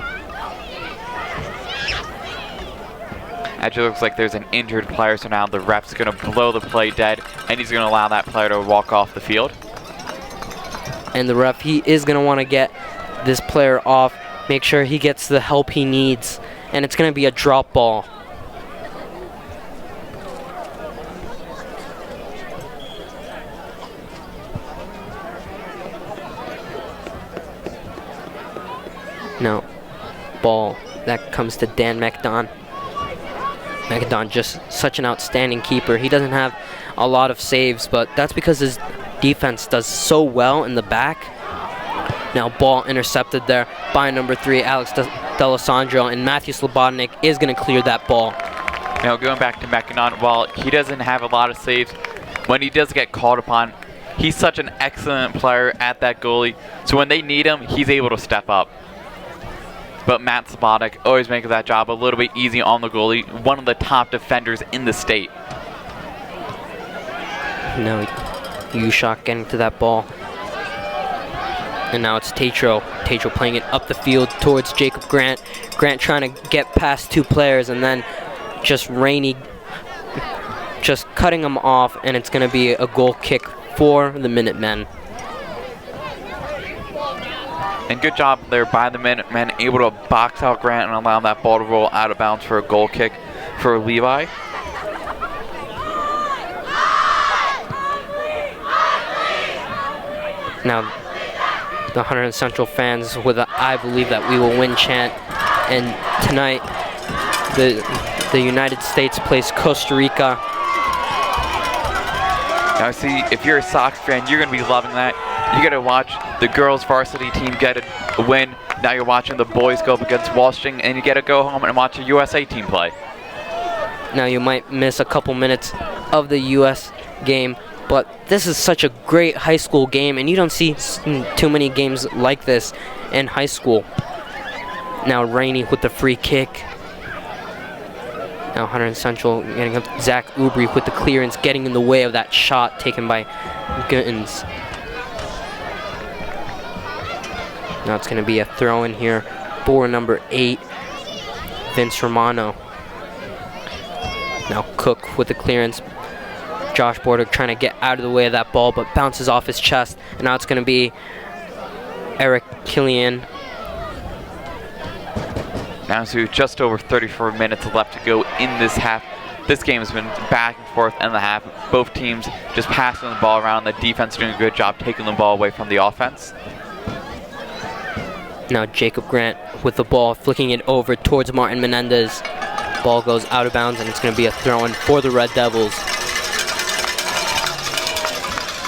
Actually looks like there's an injured player, so now the ref's going to blow the play dead, and he's going to allow that player to walk off the field. And the ref, he is going to want to get this player off make sure he gets the help he needs. And it's going to be a drop ball. No. Ball. That comes to Dan McDon. McDon, just such an outstanding keeper. He doesn't have a lot of saves, but that's because his defense does so well in the back. Now ball intercepted there by number 3, Alex D'Alessandro, and Matthew Slobodnik is going to clear that ball. Now going back to McDon, while he doesn't have a lot of saves, when he does get called upon, he's such an excellent player at that goalie. So when they need him, he's able to step up. But Matt Slobodnik always makes that job a little bit easy on the goalie, one of the top defenders in the state. Now Ushak getting to that ball. And now it's Tatro. Tatro playing it up the field towards Jacob Grant. Grant trying to get past 2 players, and then just Rainey just cutting him off, and it's going to be a goal kick for the Minutemen. And good job there by the Minutemen, able to box out Grant and allow that ball to roll out of bounds for a goal kick for Levi. Now, the Hunterdon Central fans with a "I believe that we will win" chant. And tonight, the United States plays Costa Rica. Now see, if you're a Sox fan, you're going to be loving that. You get to watch the girls varsity team get a win. Now you're watching the boys go up against Washington, and you get to go home and watch a USA team play. Now you might miss a couple minutes of the US game, but this is such a great high school game, and you don't see too many games like this in high school. Now Rainey with the free kick. Now Hunterdon Central getting up. Zach Ubry with the clearance, getting in the way of that shot taken by Guttens. Now it's going to be a throw in here for number 8, Vince Romano. Now Cook with the clearance. Josh Border trying to get out of the way of that ball, but bounces off his chest. And now it's going to be Eric Killian. Now to just over 34 minutes left to go in this half. This game has been back and forth in the half. Both teams just passing the ball around. The defense doing a good job taking the ball away from the offense. Now Jacob Grant with the ball, flicking it over towards Martin Menendez. Ball goes out of bounds, and it's going to be a throw-in for the Red Devils.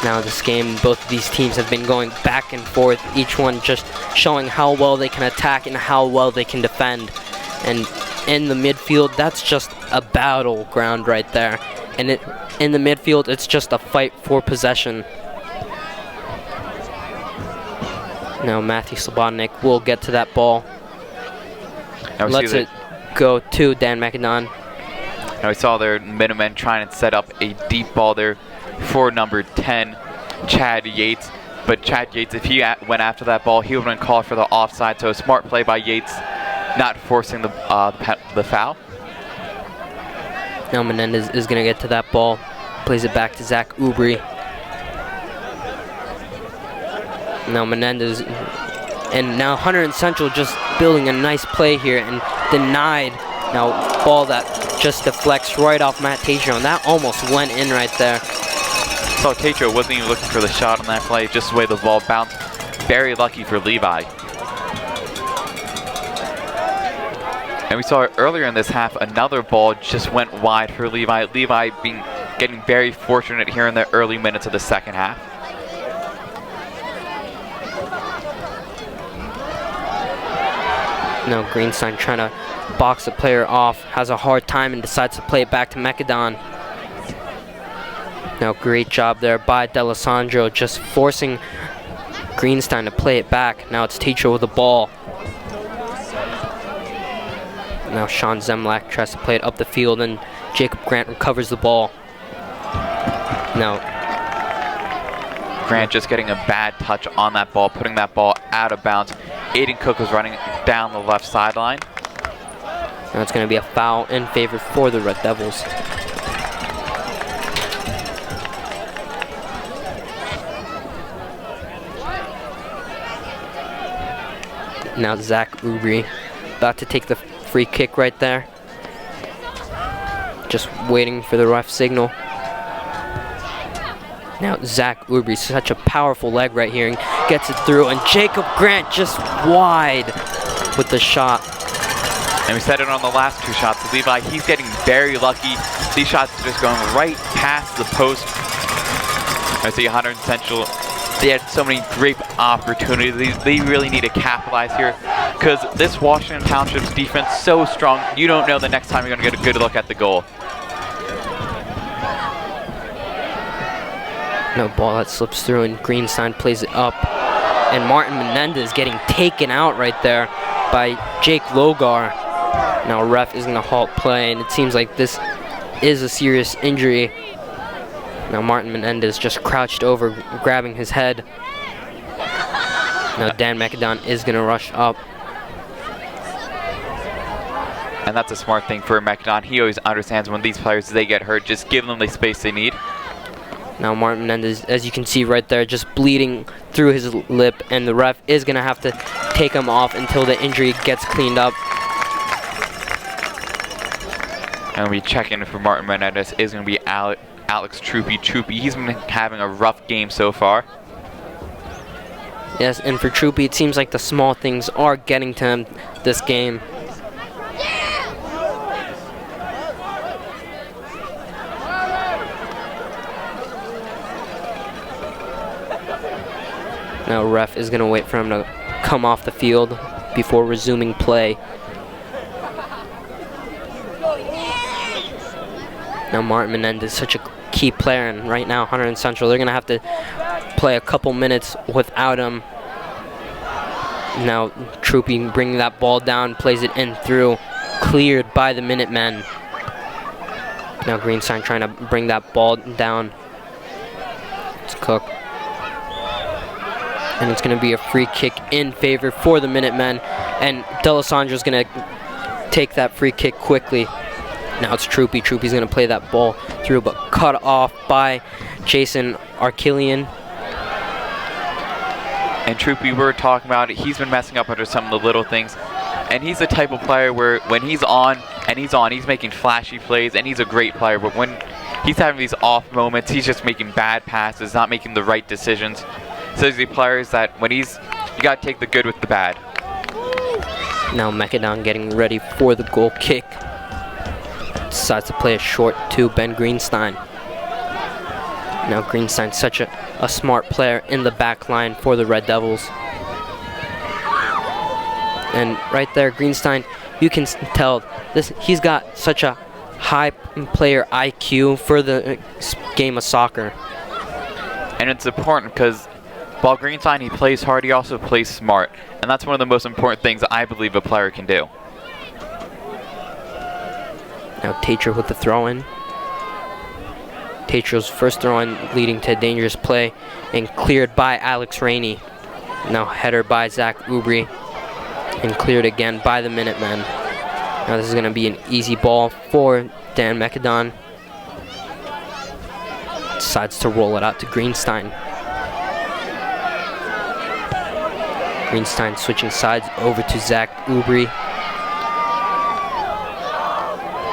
Now this game, both of these teams have been going back and forth, each one just showing how well they can attack and how well they can defend. And in the midfield, that's just a battleground right there. And in the midfield, it's just a fight for possession. Now Matthew Slobodnik will get to that ball. Lets it go to Dan McDon. Now we saw their Minutemen trying to set up a deep ball there for number 10, Chad Yates. But Chad Yates, if he went after that ball, he would have been called for the offside. So a smart play by Yates, not forcing the foul. Now Menendez is going to get to that ball. Plays it back to Zach Ubry. Now Menendez, and now Hunterdon Central just building a nice play here and denied. Now ball that just deflects right off Matt Tatro, and that almost went in right there. So Tatro wasn't even looking for the shot on that play, just the way the ball bounced. Very lucky for Levi. And we saw earlier in this half, another ball just went wide for Levi. Levi getting very fortunate here in the early minutes of the second half. Now Greenstein trying to box the player off, has a hard time and decides to play it back to McAdon. Now great job there by D'Alessandro, just forcing Greenstein to play it back. Now it's Tatro with the ball. Now Sean Zemlak tries to play it up the field, and Jacob Grant recovers the ball. Now Grant just getting a bad touch on that ball, putting that ball out of bounds. Aiden Cook was running down the left sideline. Now it's going to be a foul in favor for the Red Devils. Now Zach Ubri about to take the free kick right there. Just waiting for the ref signal. Now Zach Ubri, such a powerful leg right here, and gets it through, and Jacob Grant just wide with the shot. And we said it on the last two shots. Levi, he's getting very lucky. These shots are just going right past the post. I see Hunterdon Central. They had so many great opportunities. They really need to capitalize here because this Washington Township's defense is so strong. You don't know the next time you're going to get a good look at the goal. No, ball that slips through, and Greenstein plays it up. And Martin Menendez getting taken out right there by Jake Logar. Now ref is going to halt play, and it seems like this is a serious injury. Now Martin Menendez just crouched over, grabbing his head. Now Dan McAdon is going to rush up. And that's a smart thing for McAdon. He always understands when these players, they get hurt, just give them the space they need. Now Martin Menendez, as you can see right there, just bleeding through his lip, and the ref is going to have to take him off until the injury gets cleaned up. And we check in for Martin Menendez is going to be Alex Troopy. He's been having a rough game so far. Yes, and for Troopy, it seems like the small things are getting to him this game. Now ref is going to wait for him to come off the field before resuming play. Now Martin Menendez is such a key player, and right now Hunterdon Central, they're going to have to play a couple minutes without him. Now Troopy bringing that ball down, plays it in through, cleared by the Minutemen. Now Greenstein trying to bring that ball down. It's Cook. And it's going to be a free kick in favor for the Minutemen, and D'Alessandro's going to take that free kick quickly. Now it's Troopy. Troopy's going to play that ball through, but cut off by Jason Arkillian. And Troopy, we're talking about it, he's been messing up under some of the little things. And he's the type of player where when he's on, he's making flashy plays, and he's a great player. But when he's having these off moments, he's just making bad passes, not making the right decisions. So there's the players that when you got to take the good with the bad. Now McAdon getting ready for the goal kick. Decides to play it short to Ben Greenstein. Now Greenstein's such a smart player in the back line for the Red Devils. And right there, Greenstein, you can tell he's got such a high player IQ for the game of soccer. And it's important because while Greenstein, he plays hard, he also plays smart. And that's one of the most important things I believe a player can do. Now Tatro with the throw-in. Tatro's first throw-in leading to a dangerous play, and cleared by Alex Rainey. Now header by Zach Ubri, and cleared again by the Minutemen. Now this is going to be an easy ball for Dan McAdon. Decides to roll it out to Greenstein. Greenstein switching sides over to Zach Ubri.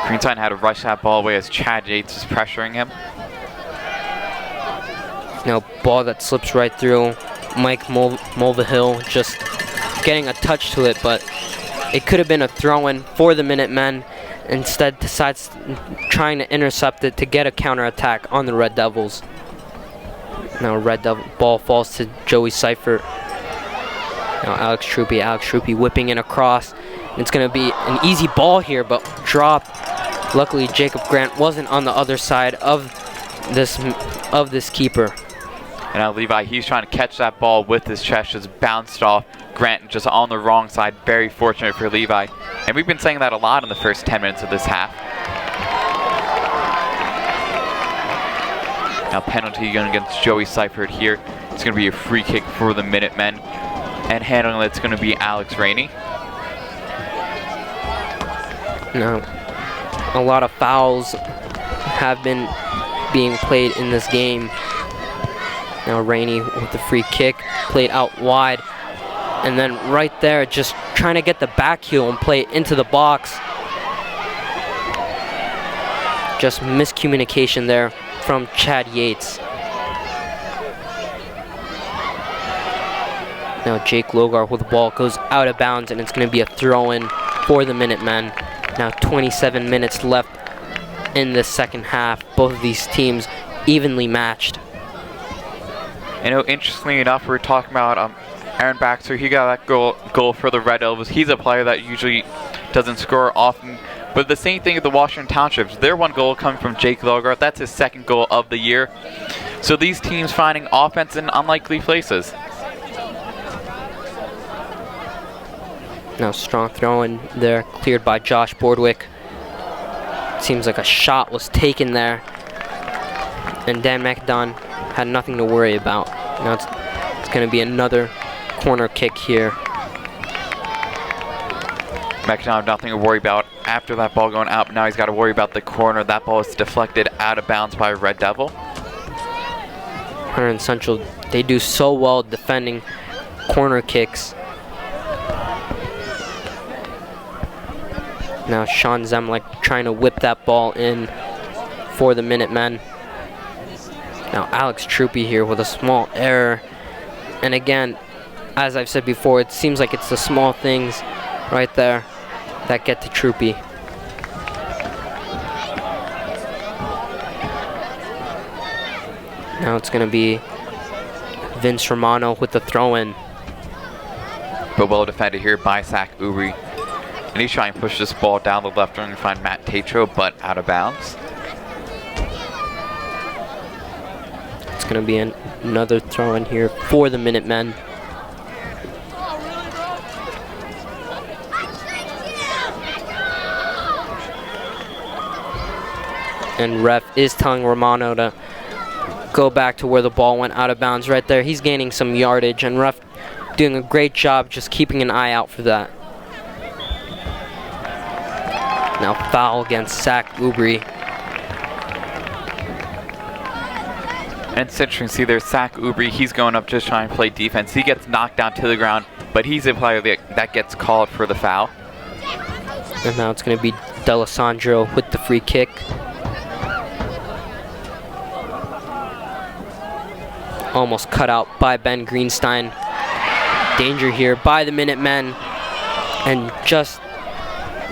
Greenstein had to rush that ball away as Chad Yates was pressuring him. Now ball that slips right through. Mike Mulvihill just getting a touch to it, but it could have been a throw-in for the Minutemen. Instead decides trying to intercept it to get a counterattack on the Red Devils. Now Red Devil ball falls to Joey Seifert. Now Alex Troopy whipping in across. It's going to be an easy ball here, but dropped. Luckily, Jacob Grant wasn't on the other side of this keeper. And now Levi, he's trying to catch that ball with his chest, just bounced off. Grant just on the wrong side. Very fortunate for Levi. And we've been saying that a lot in the first 10 minutes of this half. Now penalty going against Joey Seifert here. It's going to be a free kick for the Minutemen. And handling it's going to be Alex Rainey. Now, a lot of fouls have been being played in this game. Now Rainey with the free kick, played out wide, And then right there, just trying to get the back heel and play it into the box. Just miscommunication there from Chad Yates. Now Jake Logar with the ball goes out of bounds, and it's going to be a throw-in for the Minutemen. Now 27 minutes left in the second half. Both of these teams evenly matched. You know, interestingly enough, we're talking about Aaron Baxter. He got that goal for the Red Devils. He's a player that usually doesn't score often. But the same thing with the Washington Townships. Their one goal coming from Jake Logar. That's his second goal of the year. So these teams finding offense in unlikely places. Now strong throw in there, cleared by Josh Bordwick. Seems like a shot was taken there. And Dan McAdon had nothing to worry about. Now it's going to be another corner kick here. McAdon nothing to worry about after that ball going out. Now he's got to worry about the corner. That ball is deflected out of bounds by Red Devil. Hunterdon Central, they do so well defending corner kicks. Now Sean Zemlik trying to whip that ball in for the Minutemen. Now Alex Troopy here with a small error. And again, as I've said before, it seems like it's the small things right there that get to Troopy. Now it's going to be Vince Romano with the throw-in. But well defended here by Zach Ubri. And he's trying to push this ball down the left wing and find Matt Tatro, but out of bounds. It's going to be another throw-in here for the Minutemen. And ref is telling Romano to go back to where the ball went out of bounds right there. He's gaining some yardage, and ref doing a great job just keeping an eye out for that. Now foul against Zach Ubri. And it's interesting to see there's Zach Ubri. He's going up just trying to play defense. He gets knocked down to the ground, but he's a player that gets called for the foul. And now it's going to be D'Alessandro with the free kick. Almost cut out by Ben Greenstein. Danger here by the Minutemen. And just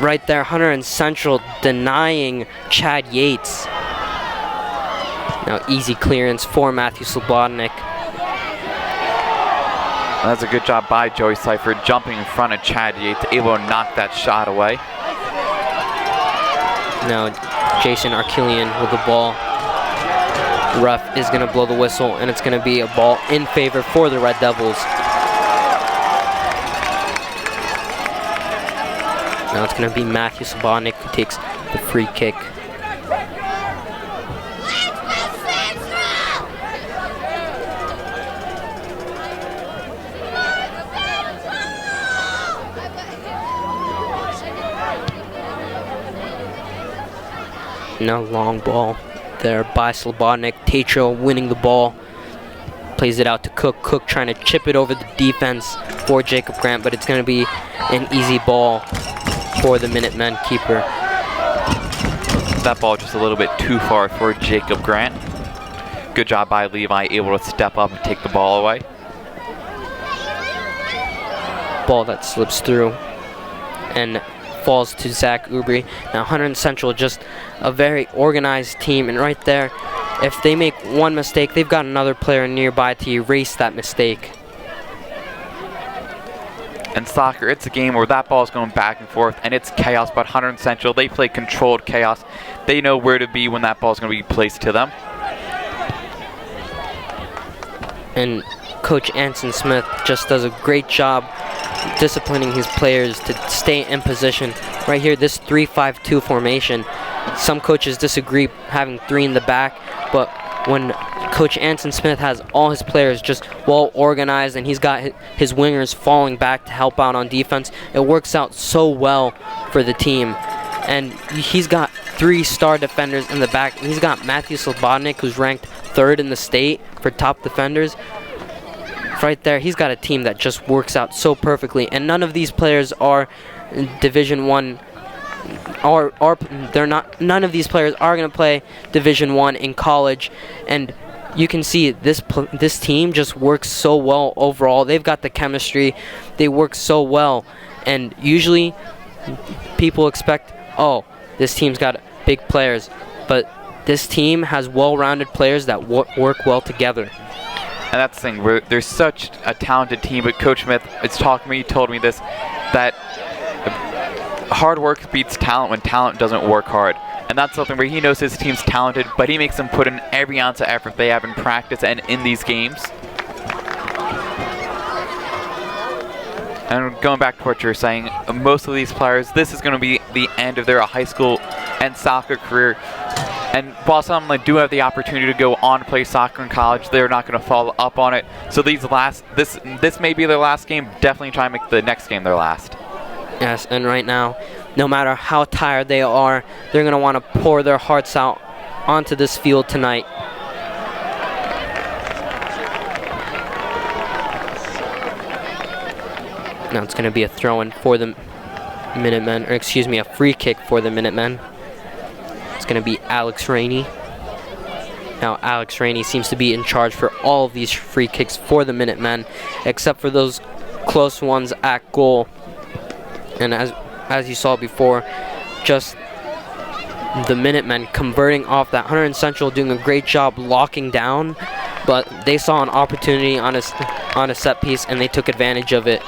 right there, Hunterdon Central denying Chad Yates. Now easy clearance for Matthew Slobodnik. That's a good job by Joey Seifert, jumping in front of Chad Yates, able to knock that shot away. Now Jason Arkelian with the ball. Ref is going to blow the whistle, and it's going to be a ball in favor for the Red Devils. Now it's going to be Matthew Slobodnik who takes the free kick. Now long ball there by Slobodnik. Tatro winning the ball. Plays it out to Cook. Cook trying to chip it over the defense for Jacob Grant, but it's going to be an easy ball for the Minutemen keeper. That ball just a little bit too far for Jacob Grant. Good job by Levi, able to step up and take the ball away. Ball that slips through and falls to Zach Ubri. Now Hunterdon Central, just a very organized team, and right there, if they make one mistake, they've got another player nearby to erase that mistake. In soccer, it's a game where that ball is going back and forth, and it's chaos, but Hunterdon Central, they play controlled chaos. They know where to be when that ball is going to be placed to them. And Coach Anson Smith just does a great job disciplining his players to stay in position. Right here, this 3-5-2 formation, some coaches disagree having three in the back, but when Coach Anson Smith has all his players just well organized and he's got his wingers falling back to help out on defense, it works out so well for the team. And he's got 3 star defenders in the back. He's got Matthew Slobodnik, who's ranked 3rd in the state for top defenders. right there, he's got a team that just works out so perfectly, and none of these players are Division One. None of these players are going to play Division One in college, and you can see this team just works so well overall. They've got the chemistry, they work so well, and usually people expect, oh, this team's got big players, but this team has well-rounded players that work well together. And that's the thing, there's such a talented team, but Coach Smith told me this, that hard work beats talent when talent doesn't work hard. And that's something where he knows his team's talented, but he makes them put in every ounce of effort they have in practice and in these games. And going back to what you're saying, most of these players, this is going to be the end of their high school and soccer career. And while some do have the opportunity to go on to play soccer in college, they're not going to follow up on it. So this may be their last game. Definitely try and make the next game their last. Yes, and right now, no matter how tired they are, they're going to want to pour their hearts out onto this field tonight. Now it's going to be a throw-in for the Minutemen, or excuse me, a free kick for the Minutemen. It's going to be Alex Rainey. Now Alex Rainey seems to be in charge for all of these free kicks for the Minutemen, except for those close ones at goal. And as you saw before, just the Minutemen converting off that. Hunterdon Central doing a great job locking down, but they saw an opportunity on a set piece and they took advantage of it.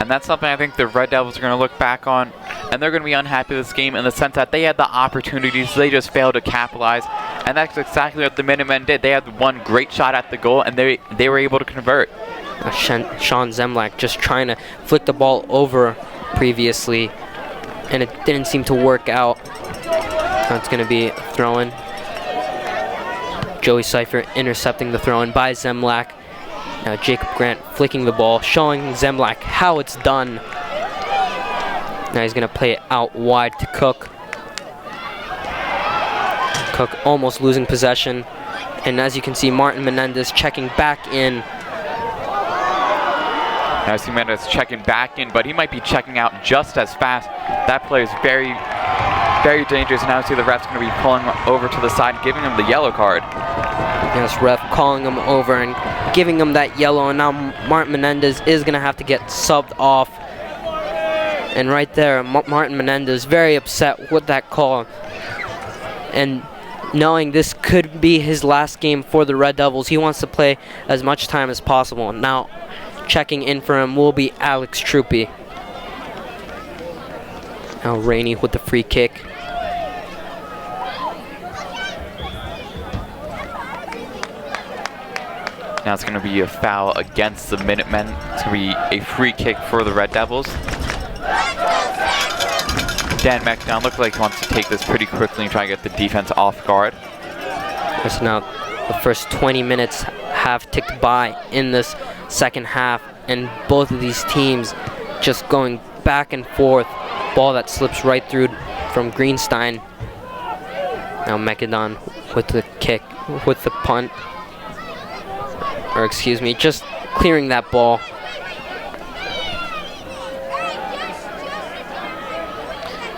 And that's something I think the Red Devils are going to look back on, and they're going to be unhappy with this game in the sense that they had the opportunities, they just failed to capitalize. And that's exactly what the Minutemen did. They had one great shot at the goal, and they were able to convert. Sean Zemlak just trying to flick the ball over previously, and it didn't seem to work out. That's going to be a throw-in. Joey Seifer intercepting the throw-in by Zemlak. Now Jacob Grant flicking the ball, showing Zemlak how it's done. Now he's going to play it out wide to Cook. Cook almost losing possession. And as you can see, Martin Menendez checking back in. Now I see Menendez checking back in, but he might be checking out just as fast. That play is very, very dangerous. Now I see the ref's going to be pulling him over to the side, giving him the yellow card. Yes, ref calling him over and giving him that yellow, and now Martin Menendez is going to have to get subbed off. And right there, Martin Menendez very upset with that call. And knowing this could be his last game for the Red Devils, he wants to play as much time as possible. Now, checking in for him will be Alex Troopy. Now Rainey with the free kick. Now it's going to be a foul against the Minutemen. It's going to be a free kick for the Red Devils. Dan McDown looked like he wants to take this pretty quickly and try to get the defense off guard. So now the first 20 minutes have ticked by in this second half, and both of these teams just going back and forth. Ball that slips right through from Greenstein. Now McDown with the kick, with the punt. Or excuse me, just clearing that ball.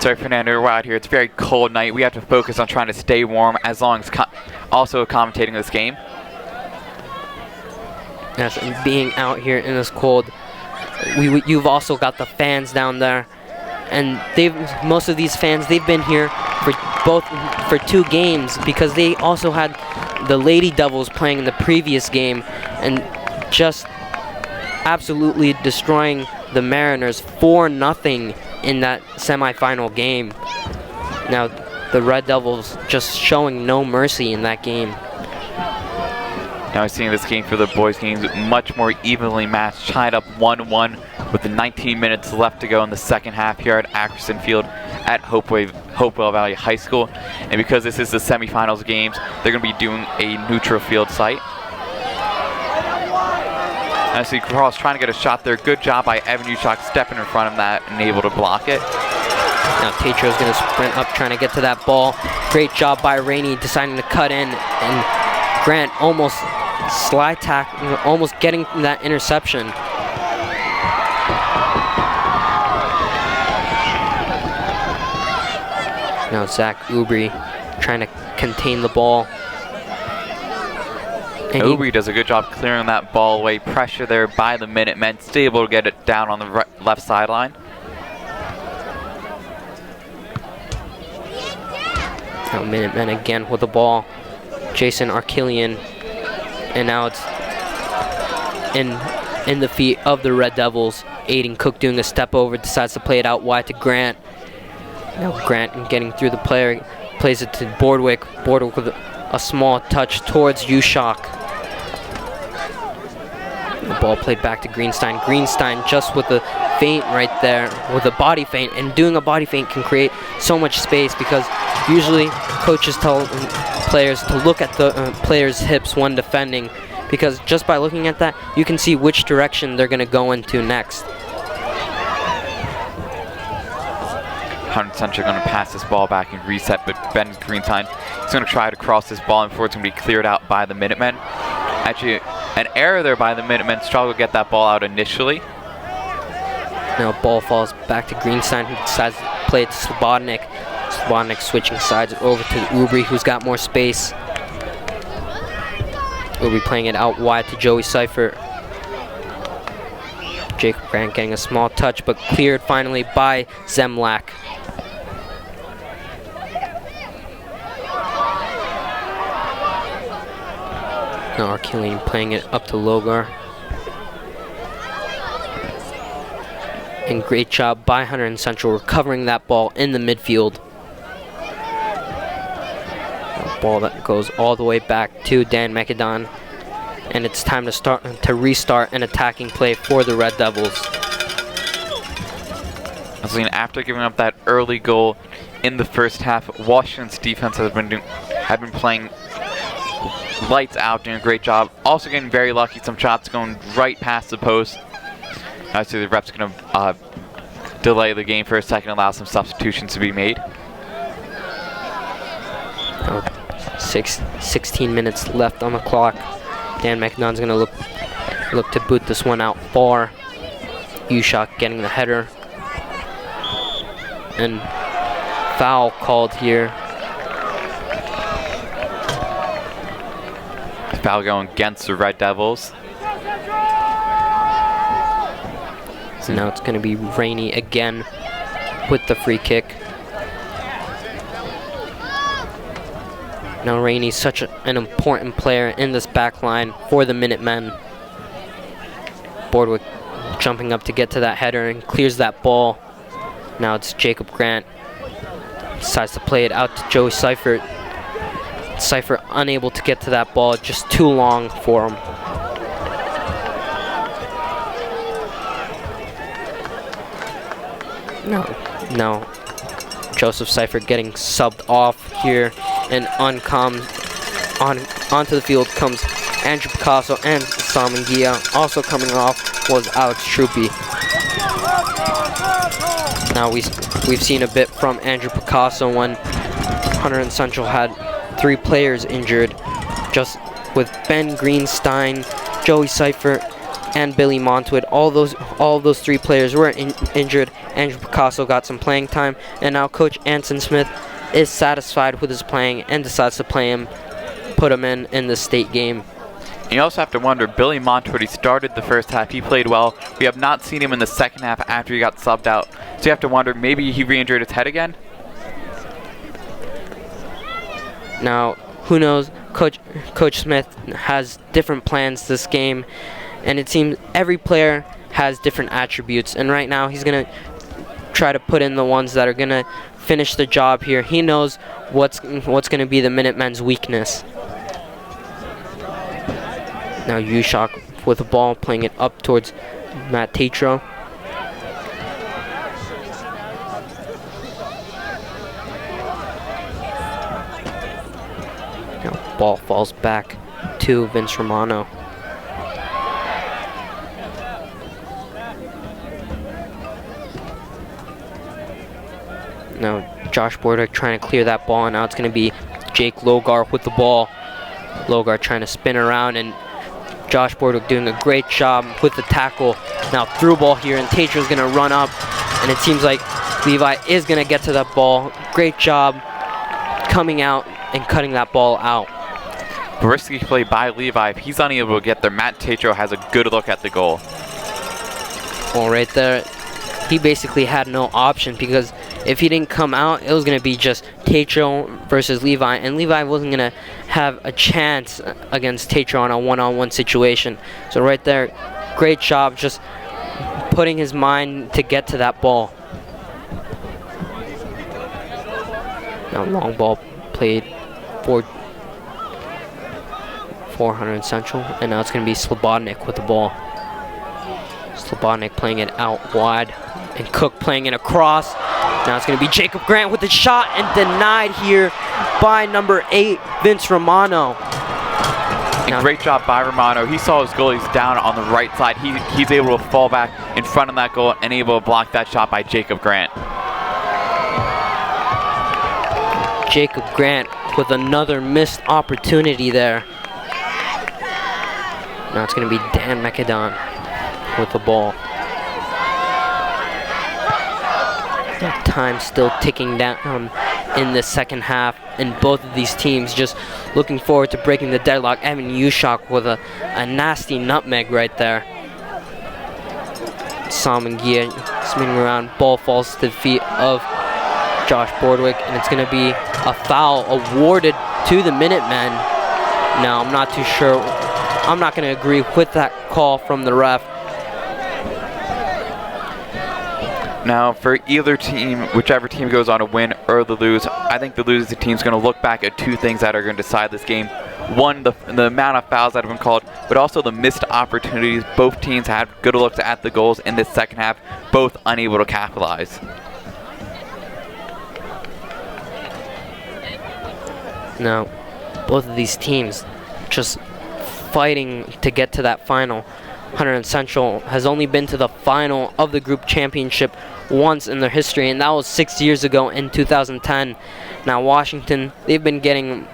Sorry, Fernando, we're out here. It's a very cold night. We have to focus on trying to stay warm as long as also commentating this game. Yes, and being out here in this cold, you've also got the fans down there, and most of these fans, they've been here for 2 games because they also had the Lady Devils playing in the previous game and just absolutely destroying the Mariners 4-0 in that semifinal game. Now the Red Devils just showing no mercy in that game. Now we're seeing this game for the boys' games much more evenly matched, tied up 1-1 with the 19 minutes left to go in the second half here at Ackerson Field at Hopewell Valley High School. And because this is the semifinals games, they're going to be doing a neutral field site. I see Cross trying to get a shot there. Good job by Evan Ushak stepping in front of that and able to block it. Now Tatro's going to sprint up trying to get to that ball. Great job by Rainey deciding to cut in, and Grant almost slide tackle, almost getting that interception. Now Zach Ubry trying to contain the ball. Ubry does a good job clearing that ball away. Pressure there by the Minutemen. Still able to get it down on the left sideline. Now Minutemen again with the ball. Jason Arkillian. And now it's in the feet of the Red Devils. Aiden Cook doing a step over, decides to play it out wide to Grant. Now Grant getting through the player, plays it to Bordwick. Bordwick with a small touch towards Ushak. The ball played back to Greenstein. Greenstein just with the feint right there, with a body feint. And doing a body feint can create so much space because usually coaches tell players to look at the player's hips when defending, because just by looking at that, you can see which direction they're going to go into next. Hunterdon going to pass this ball back and reset, but Ben Greenstein is going to try to cross this ball, and before it's going to be cleared out by the Minutemen. Actually, an error there by the Minutemen. Struggle to get that ball out initially. Now ball falls back to Greenstein, who decides to play it to Slobodnik. Slobodnik switching sides over to Ubry, who's got more space. Ubry playing it out wide to Joey Seifert. Jacob Grant getting a small touch, but cleared finally by Zemlak. Now Arkillian playing it up to Logar. And great job by Hunterdon Central recovering that ball in the midfield. A ball that goes all the way back to Dan Macedon. And it's time to restart an attacking play for the Red Devils. After giving up that early goal in the first half, Washington's defense have been playing lights out, doing a great job. Also getting very lucky, some shots going right past the post. Obviously the ref's going to delay the game for a second, allow some substitutions to be made. 16 minutes left on the clock. Dan Macedon's going to look to boot this one out far. Ushak getting the header. And foul called here. Foul going against the Red Devils. So now it's going to be Rainey again with the free kick. Now Rainey's such an important player in this back line for the Minutemen. Bordwick jumping up to get to that header and clears that ball. Now it's Jacob Grant. Decides to play it out to Joey Seifert. Seifert unable to get to that ball, just too long for him. No. Joseph Seifert getting subbed off here, and onto the field comes Andrew Picasso and Salman Gia. Also coming off was Alex Truppi. Now we've seen a bit from Andrew Picasso when Hunterdon Central had 3 players injured, just with Ben Greenstein, Joey Seifert, and Billy Montwood. All those 3 players were injured. Andrew Picasso got some playing time, and now Coach Anson Smith is satisfied with his playing and decides to put him in the state game. And you also have to wonder, Billy Montwood, he started the first half, he played well. We have not seen him in the second half after he got subbed out. So you have to wonder, maybe he re-injured his head again? Now, who knows? Coach Smith has different plans this game, and it seems every player has different attributes. And right now, he's going to try to put in the ones that are going to finish the job here. He knows what's going to be the Minutemen's weakness. Now Ushak with the ball, playing it up towards Matt Tatro. Now ball falls back to Vince Romano. Now Josh Bordick trying to clear that ball, and now it's going to be Jake Logar with the ball. Logar trying to spin around, and Josh Bordeaux doing a great job with the tackle. Now through ball here, and Tatro's gonna run up, and it seems like Levi is gonna get to that ball. Great job coming out and cutting that ball out. Risky play by Levi. If he's unable to get there, Matt Tatro has a good look at the goal. Well, right there, he basically had no option, because if he didn't come out, it was going to be just Tatro versus Levi, and Levi wasn't going to have a chance against Tatro on a one-on-one situation. So right there, great job just putting his mind to get to that ball. Now long ball played for Hunterdon Central, and now it's going to be Slobodnik with the ball. Slobodnik playing it out wide, and Cook playing it across. Now it's going to be Jacob Grant with the shot, and denied here by number 8, Vince Romano. And great job by Romano. He saw his goalies down on the right side. He's able to fall back in front of that goal and able to block that shot by Jacob Grant. Jacob Grant with another missed opportunity there. Now it's going to be Dan McAdon with the ball. Time still ticking down in the second half, and both of these teams just looking forward to breaking the deadlock. Evan Ushak with a nasty nutmeg right there. Salmon Gia spinning around, ball falls to the feet of Josh Bordwick, and it's going to be a foul awarded to the Minutemen. Now, I'm not too sure. I'm not going to agree with that call from the ref. Now, for either team, whichever team goes on to win or to lose, I think the losing team is going to look back at two things that are going to decide this game. One, the amount of fouls that have been called, but also the missed opportunities. Both teams had good looks at the goals in this second half, both unable to capitalize. Now, both of these teams just fighting to get to that final. Hunterdon Central has only been to the final of the group championship once in their history, and that was 6 years ago in 2010. Now Washington, they've been getting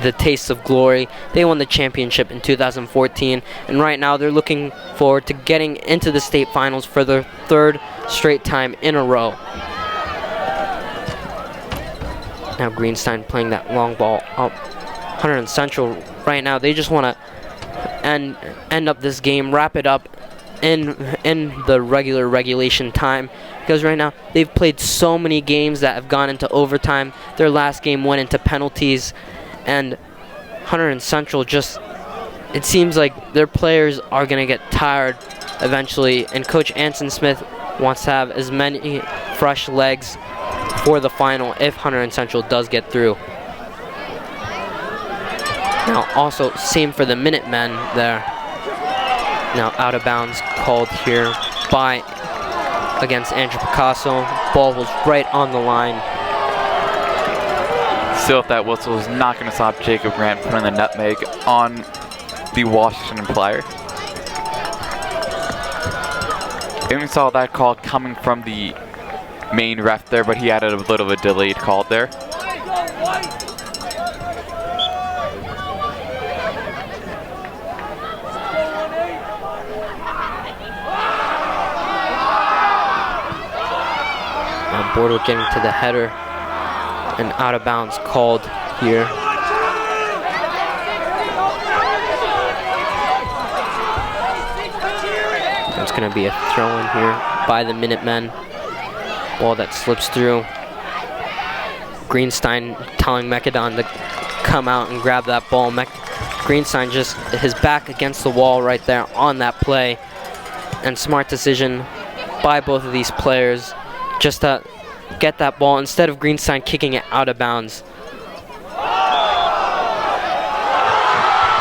the taste of glory. They won the championship in 2014, and right now they're looking forward to getting into the state finals for their third straight time in a row. Now Greenstein playing that long ball up. Hunterdon Central right now, they just want to end up this game, wrap it up in the regulation time, because right now they've played so many games that have gone into overtime. Their last game went into penalties, and Hunterdon Central just, it seems like their players are going to get tired eventually, and Coach Anson Smith wants to have as many fresh legs for the final if Hunterdon Central does get through. Now also same for the Minutemen there. Now out of bounds called here by against Andrew Picasso. Ball was right on the line. Still, if that whistle is not going to stop Jacob Grant putting the nutmeg on the Washington player. And we saw that call coming from the main ref there, but he had a little bit of a delayed call there. Bordeaux getting to the header, and out of bounds called here. It's going to be a throw in here by the Minutemen. Ball that slips through. Greenstein telling McAdon to come out and grab that ball. Greenstein just his back against the wall right there on that play, and smart decision by both of these players just to get that ball instead of Greenstein kicking it out of bounds.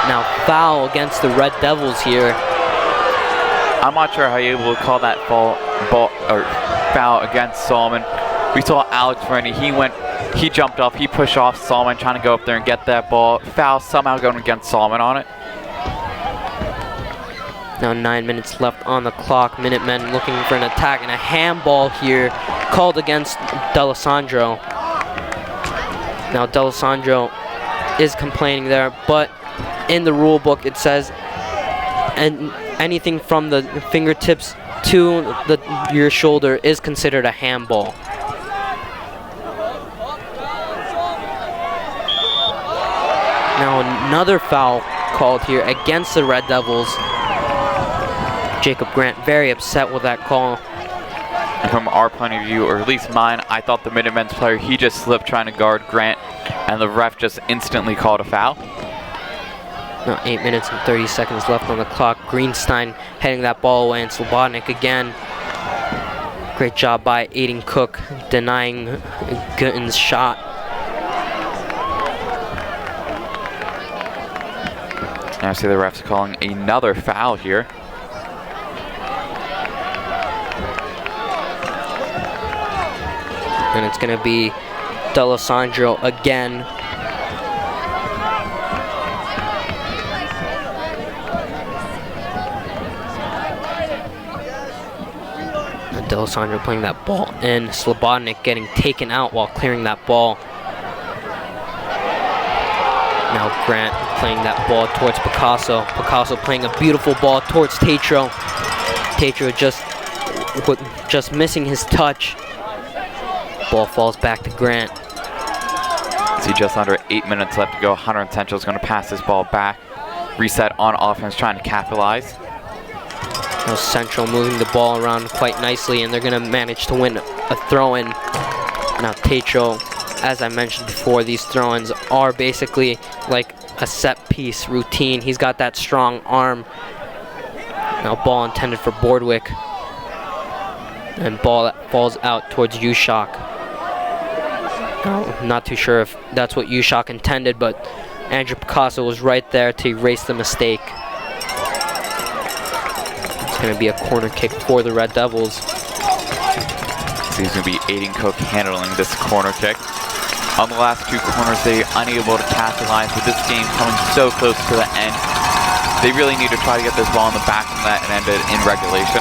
Now foul against the Red Devils here. I'm not sure how you're able to call that foul against Solomon. We saw Alex Rennie. He jumped off. He pushed off Solomon, trying to go up there and get that ball. Foul somehow going against Solomon on it. Now 9 minutes left on the clock. Minutemen looking for an attack, and a handball here called against D'Alessandro. Now D'Alessandro is complaining there, but in the rule book it says and anything from the fingertips to your shoulder is considered a handball. Now another foul called here against the Red Devils. Jacob Grant very upset with that call. And from our point of view, or at least mine, I thought the Minutemen's player, he just slipped trying to guard Grant, and the ref just instantly called a foul. Now 8 minutes and 30 seconds left on the clock. Greenstein heading that ball away, and Slobodnik again. Great job by Aiden Cook denying Gutten's shot. Now I see the refs calling another foul here. And it's going to be D'Alessandro again. And D'Alessandro playing that ball in. Slobodnik getting taken out while clearing that ball. Now Grant playing that ball towards Picasso. Picasso playing a beautiful ball towards Tatro. Tatro just missing his touch. Ball falls back to Grant. See, just under 8 minutes left to go. Hunterdon Central is going to pass this ball back. Reset on offense, trying to capitalize. Now Central moving the ball around quite nicely, and they're going to manage to win a throw-in. Now Tatro, as I mentioned before, these throw-ins are basically like a set-piece routine. He's got that strong arm. Now ball intended for Bordwick. And ball that falls out towards Ushak. Not too sure if that's what Ushak intended, but Andrew Picasso was right there to erase the mistake. It's going to be a corner kick for the Red Devils. So he's going to be Aiden Cook handling this corner kick. On the last two corners, they're unable to capitalize, with this game coming so close to the end. They really need to try to get this ball in the back of the net and end it in regulation.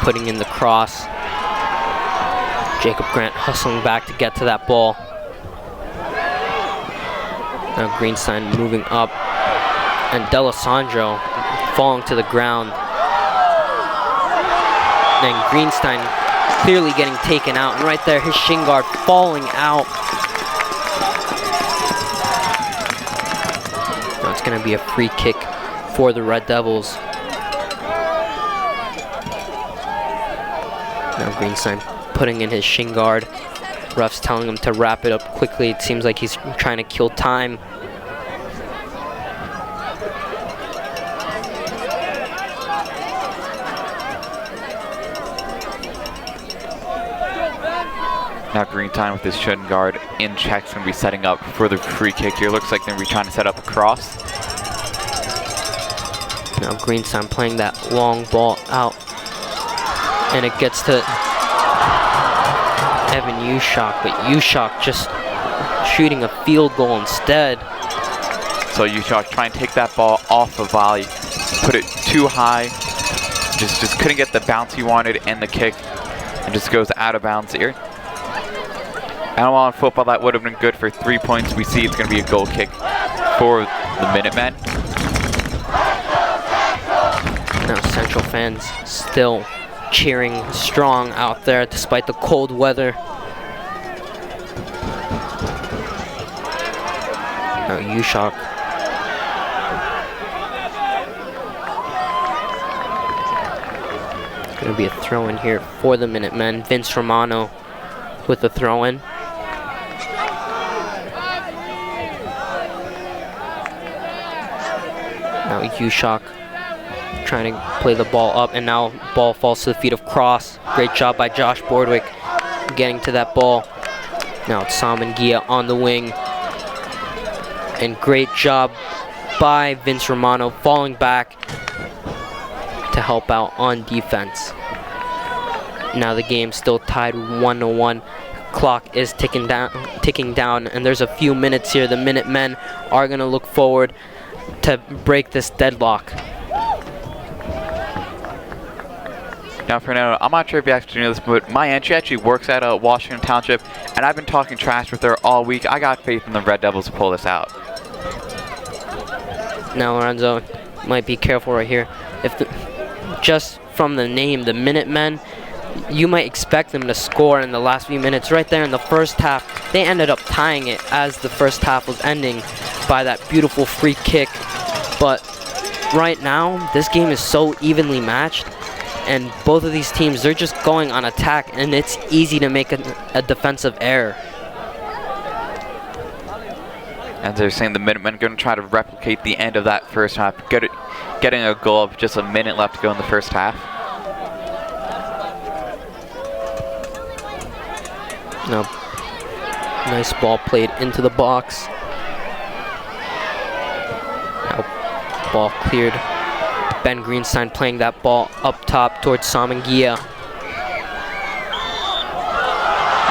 Putting in the cross. Jacob Grant hustling back to get to that ball. Now Greenstein moving up. And D'Alessandro falling to the ground. Then Greenstein clearly getting taken out. And right there, his shin guard falling out. Now it's going to be a free kick for the Red Devils. Now Greenstein putting in his shin guard. Ref's telling him to wrap it up quickly. It seems like he's trying to kill time. Now Greenstein with his shin guard in check is going to be setting up for the free kick here. Looks like they're going to be trying to set up a cross. Now Greenstein playing that long ball out. And it gets to Evan Ushak, but Ushak just shooting a field goal instead. So Ushak trying to take that ball off the volley, put it too high, just couldn't get the bounce he wanted and the kick, and just goes out of bounds here. And while in football that would have been good for 3 points, we see it's going to be a goal kick for the Minutemen. Now Central fans still cheering strong out there despite the cold weather. Now Ushak. Going to be a throw-in here for the Minutemen. Vince Romano with the throw-in. Now Ushak trying to play the ball up, and now ball falls to the feet of Cross. Great job by Josh Bordwick getting to that ball. Now it's Salman Gia on the wing. And great job by Vince Romano falling back to help out on defense. Now the game's still tied 1-1. Clock is ticking down, and there's a few minutes here. The Minutemen are going to look forward to break this deadlock. Now, Fernando, I'm not sure if you actually know this, but my aunt, she actually works at Washington Township, and I've been talking trash with her all week. I got faith in the Red Devils to pull this out. Now, Lorenzo, might be careful right here. Just from the name, the Minutemen, you might expect them to score in the last few minutes. Right there in the first half, they ended up tying it as the first half was ending by that beautiful free kick. But right now, this game is so evenly matched, and both of these teams, they're just going on attack, and it's easy to make a defensive error. And they're saying the Minutemen are going to try to replicate the end of that first half, getting a goal of just a minute left to go in the first half. Now, nice ball played into the box. Now, ball cleared. Ben Greenstein playing that ball up top towards Samangia.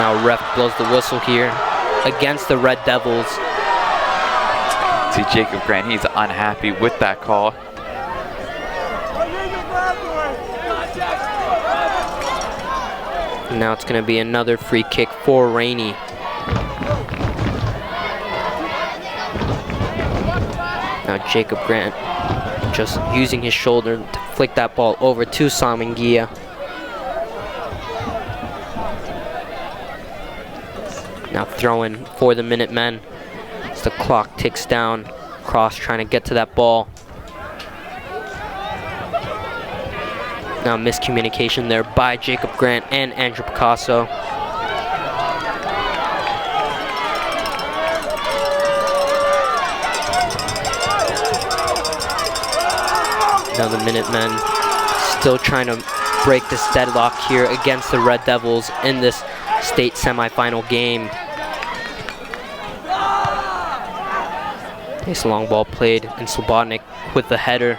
Now ref blows the whistle here against the Red Devils. See Jacob Grant, he's unhappy with that call. Now it's going to be another free kick for Rainey. Now Jacob Grant just using his shoulder to flick that ball over to Samangia. Now throw-in for the Minutemen as the clock ticks down. Cross trying to get to that ball. Now miscommunication there by Jacob Grant and Andrew Picasso. Now the Minutemen still trying to break this deadlock here against the Red Devils in this state semifinal game. Nice long ball played, and Slobodnik with the header.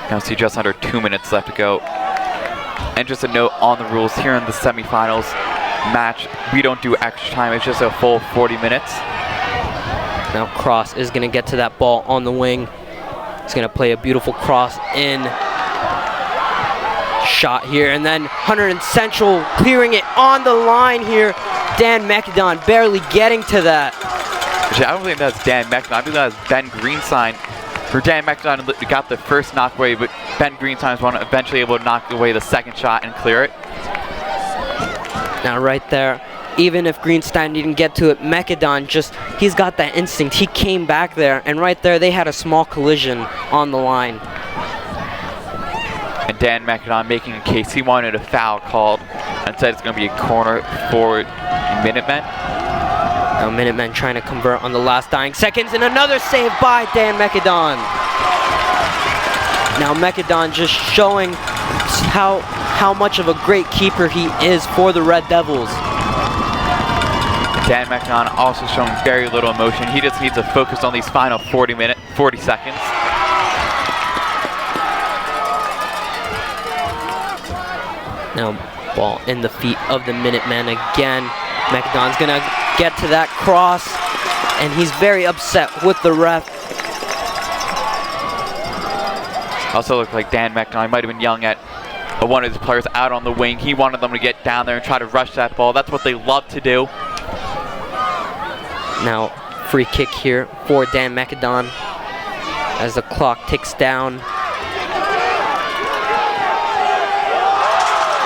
Now see just under 2 minutes left to go. And just a note on the rules here in the semifinals match, we don't do extra time, it's just a full 40 minutes. Now Cross is going to get to that ball on the wing. He's going to play a beautiful cross in. Shot here, and then Hunterdon Central clearing it on the line here. Dan McAdon barely getting to that. Actually, I don't think that's Dan McAdon, I believe that's Ben Greenstein. For Dan McAdon got the first knock away, but Ben Greenstein was eventually able to knock away the second shot and clear it. Now right there, even if Greenstein didn't get to it, McAdon he's got that instinct. He came back there, and right there they had a small collision on the line. And Dan McAdon making a case. He wanted a foul called and said it's going to be a corner for Minutemen. Now Minutemen trying to convert on the last dying seconds, and another save by Dan McAdon. Now McAdon just showing how much of a great keeper he is for the Red Devils. Dan McAdon also showing very little emotion. He just needs to focus on these final 40 seconds. Now ball in the feet of the Minutemen again. McAdon's gonna get to that cross, and he's very upset with the ref. Also looked like Dan McAdon might have been yelling at one of his players out on the wing. He wanted them to get down there and try to rush that ball. That's what they love to do. Now Free kick here for Dan McAdon as the clock ticks down.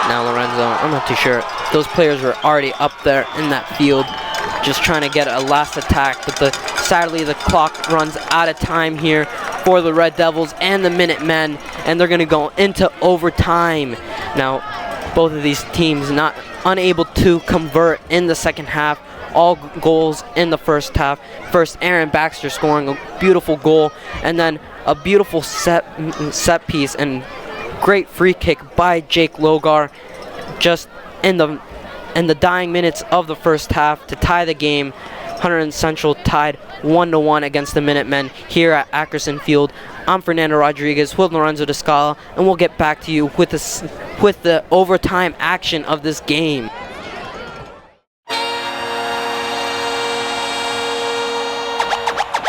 Now Lorenzo, I'm not too sure. Those players were already up there in that field just trying to get a last attack, but sadly the clock runs out of time here for the Red Devils and the Minutemen, and they're going to go into overtime. Now, both of these teams unable to convert in the second half. All goals in the first half. First, Aaron Baxter scoring a beautiful goal, and then a beautiful set piece and great free kick by Jake Logar just in the dying minutes of the first half to tie the game. Hunterdon Central tied 1-1 against the Minutemen here at Ackerson Field. I'm Fernando Rodriguez with Lorenzo Descala, and we'll get back to you with the overtime action of this game.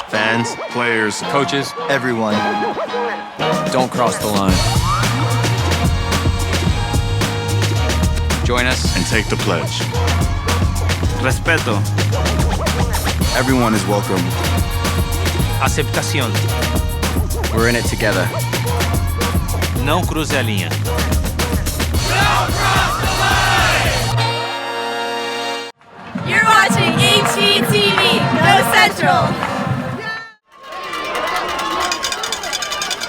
Fans, players, Coaches, everyone. don't cross the line. Join us and take the pledge. Respeto. Everyone is welcome. Aceptación. We're in it together. Não cruze a linha. You're watching HGTV. Go Central.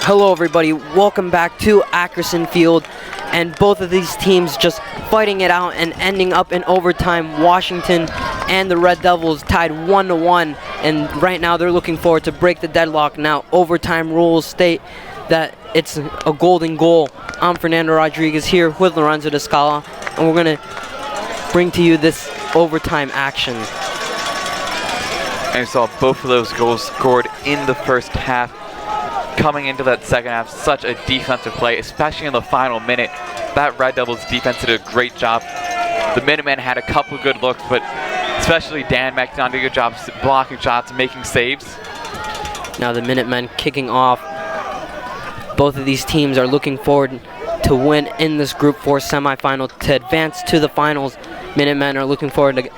Hello everybody, welcome back to Ackerson Field, and both of these teams just fighting it out and ending up in overtime. Washington and the Red Devils tied 1-1, and right now they're looking forward to break the deadlock. Now overtime rules state that it's a golden goal. I'm Fernando Rodriguez here with Lorenzo De Scala, and we're going to bring to you this overtime action. And we saw both of those goals scored in the first half. Coming into that second half, such a defensive play, especially in the final minute. That Red Devils defense did a great job. The Minutemen had a couple good looks, but especially Dan McDonough did a good job blocking shots and making saves. Now the Minutemen kicking off. Both of these teams are looking forward to win in this Group 4 semifinal to advance to the finals. Minutemen are looking forward to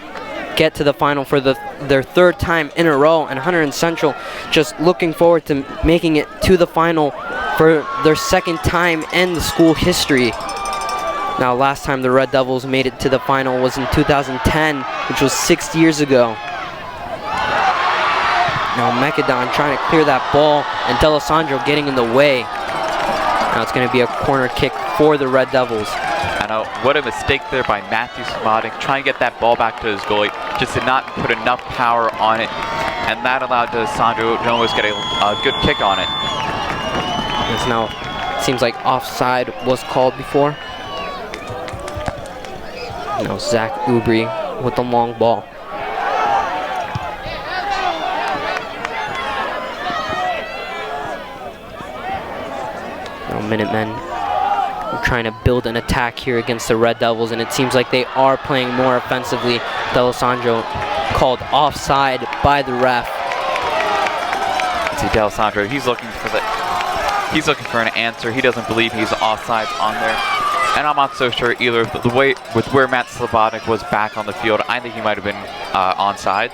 get to the final for their third time in a row, and Hunterdon Central just looking forward to making it to the final for their second time in the school history. Now last time the Red Devils made it to the final was in 2010, which was 6 years ago. Now Macedon trying to clear that ball, and D'Alessandro getting in the way. Now it's going to be a corner kick for the Red Devils. I know, what a mistake there by Matthew Smotic, trying to get that ball back to his goalie, just did not put enough power on it, and that allowed D'Alessandro to almost get a good kick on it. It's now, seems like offside was called before. Now Zach Ubry with the long ball. Now Minutemen trying to build an attack here against the Red Devils, and it seems like they are playing more offensively. D'Alessandro called offside by the ref. See D'Alessandro, he's looking for an answer. He doesn't believe he's offside on there. And I'm not so sure either the way with where Matt Slobodnik was back on the field. I think he might have been onside.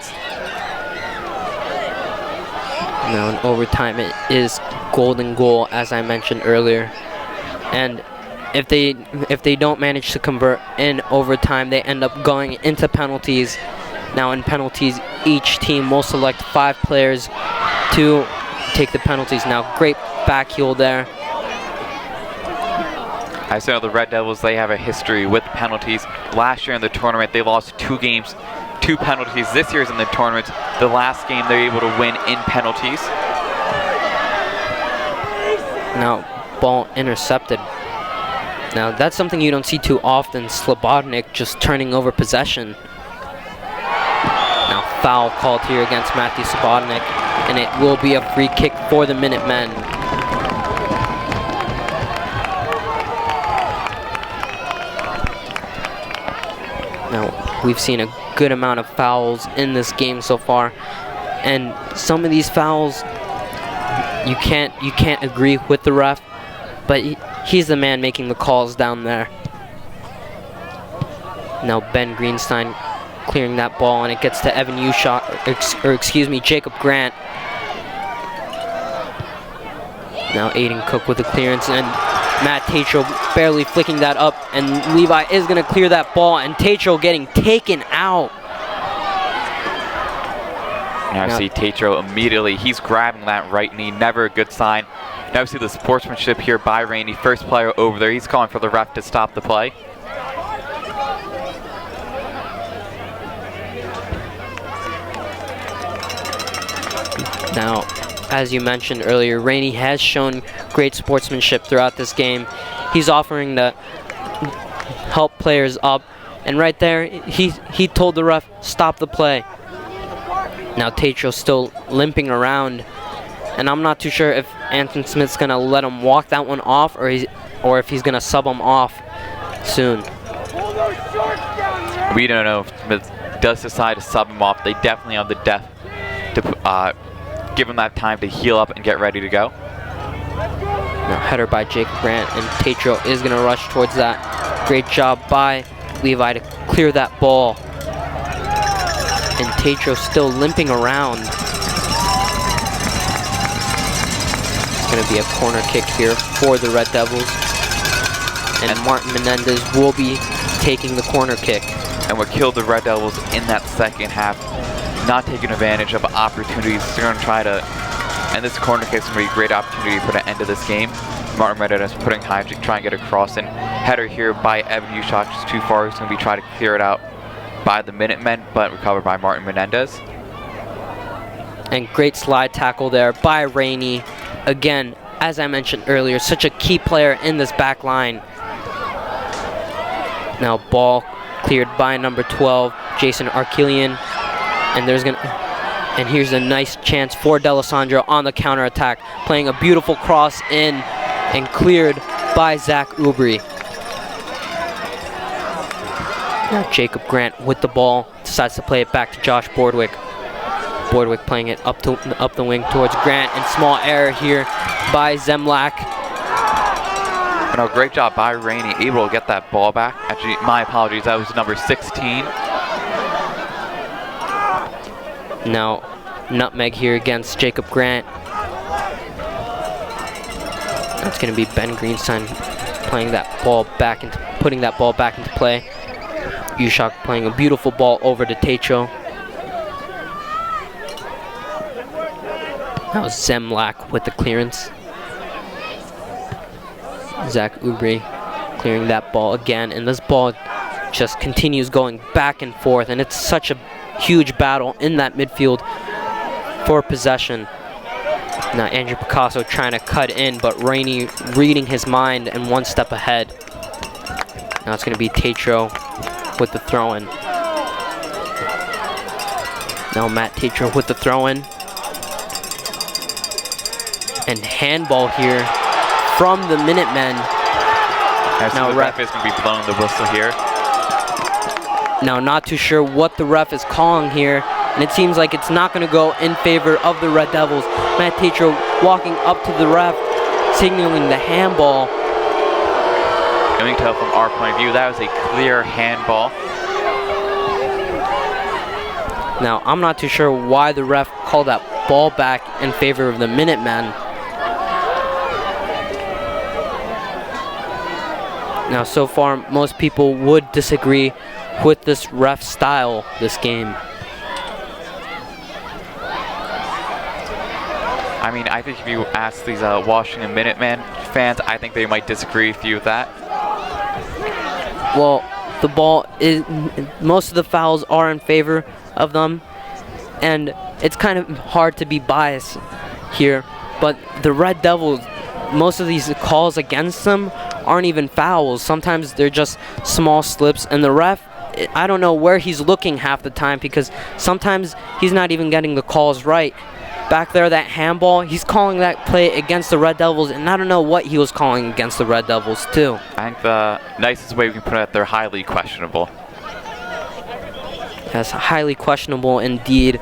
Now in overtime it is golden goal, as I mentioned earlier. And if they don't manage to convert in overtime, they end up going into penalties. Now in penalties, each team will select 5 players to take the penalties. Now great back heel there. I know the Red Devils, they have a history with penalties. Last year in the tournament, they lost 2 games, 2 penalties. This year's in the tournament, the last game they're able to win in penalties. Now ball intercepted. Now that's something you don't see too often, Slobodnik just turning over possession. Now foul called here against Matthew Slobodnik, and it will be a free kick for the Minutemen. Now we've seen a good amount of fouls in this game so far, and some of these fouls you can't agree with the ref, but he's the man making the calls down there. Now Ben Greenstein clearing that ball, and it gets to Evan Jacob Grant. Now Aiden Cook with the clearance, and Matt Tatro barely flicking that up, and Levi is going to clear that ball, and Tatro getting taken out. Now see Tatro immediately, he's grabbing that right knee, never a good sign. Now we see the sportsmanship here by Rainey, first player over there. He's calling for the ref to stop the play. Now, as you mentioned earlier, Rainey has shown great sportsmanship throughout this game. He's offering to help players up, and right there, he told the ref, stop the play. Now Tatro's still limping around, and I'm not too sure if Anthony Smith's gonna let him walk that one off, or if he's gonna sub him off soon. We don't know if Smith does decide to sub him off. They definitely have the depth to give him that time to heal up and get ready to go. Now header by Jacob Grant, and Tatro is gonna rush towards that. Great job by Levi to clear that ball. And Tatro still limping around. It's going to be a corner kick here for the Red Devils. And Martin Menendez will be taking the corner kick. And what killed the Red Devils in that second half, not taking advantage of opportunities. They're going to try to, and this corner kick is going to be a great opportunity for the end of this game. Martin Menendez putting high to try and get across, and header here by Evan Ushak just too far. He's going to be trying to clear it out by the Minutemen, but recovered by Martin Menendez. And great slide tackle there by Rainey. Again, as I mentioned earlier, such a key player in this back line. Now ball cleared by number 12, Jason Arkelian. And here's a nice chance for D'Alessandro on the counterattack, playing a beautiful cross in and cleared by Zach Ubry. Now Jacob Grant with the ball decides to play it back to Josh Bordwick. Bordwick playing it up the wing towards Grant, and small error here by Zemlak. No, great job by Rainey, able to get that ball back. Actually, my apologies, that was number 16. Now, nutmeg here against Jacob Grant. That's going to be Ben Greenstein playing that ball back into, putting that ball back into play. Ushak playing a beautiful ball over to Techo. That was Zemlak with the clearance. Zach Ubry clearing that ball again, and this ball just continues going back and forth, and it's such a huge battle in that midfield for possession. Now Andrew Picasso trying to cut in, but Rainey reading his mind and one step ahead. Now it's going to be Tatro with the throw-in. Now Matt Tatro with the throw-in. And handball here from the Minutemen. Now the ref is going to be blowing the whistle here. Now not too sure what the ref is calling here, and it seems like it's not going to go in favor of the Red Devils. Matt Tatro walking up to the ref, signaling the handball. And we can tell from our point of view, that was a clear handball. Now I'm not too sure why the ref called that ball back in favor of the Minutemen. Now, so far, most people would disagree with this ref style this game. I mean, I think if you ask these Washington Minutemen fans, I think they might disagree with you with that. Well, the ball is, most of the fouls are in favor of them, and it's kind of hard to be biased here, but the Red Devils, most of these calls against them aren't even fouls. Sometimes they're just small slips, and the ref, I don't know where he's looking half the time, because sometimes he's not even getting the calls right. Back there, that handball, he's calling that play against the Red Devils, and I don't know what he was calling against the Red Devils too. I think the nicest way we can put it, they're highly questionable. That's highly questionable indeed.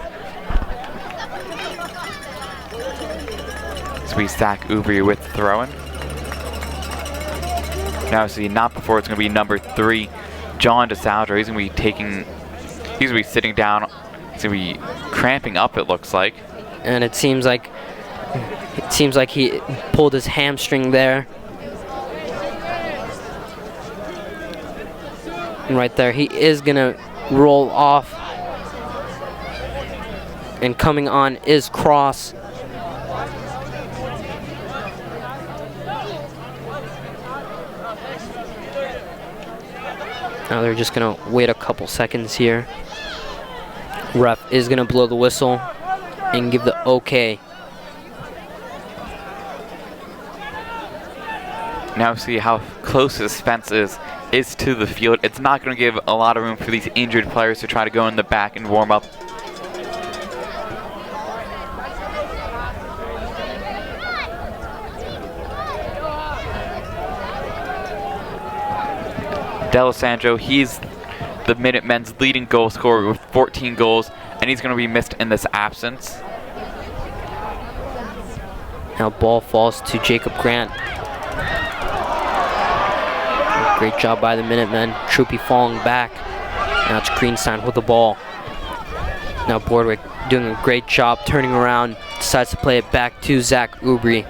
So we Zach Ubry with the throw-in. Now see, not before, it's going to be number 3, John DeSaldro. He's going to be sitting down. He's going to be cramping up, it looks like. And it seems like he pulled his hamstring there. And right there, he is going to roll off. And coming on is Cross. Now they're just going to wait a couple seconds here. Ref is going to blow the whistle and give the okay. Now see how close this fence is to the field. It's not going to give a lot of room for these injured players to try to go in the back and warm up. D'Alessandro, he's the Minutemen's leading goal scorer with 14 goals, and he's going to be missed in this absence. Now ball falls to Jacob Grant. Great job by the Minutemen. Troopy falling back. Now it's Greenstein with the ball. Now Boardwick doing a great job turning around. Decides to play it back to Zach Ubri.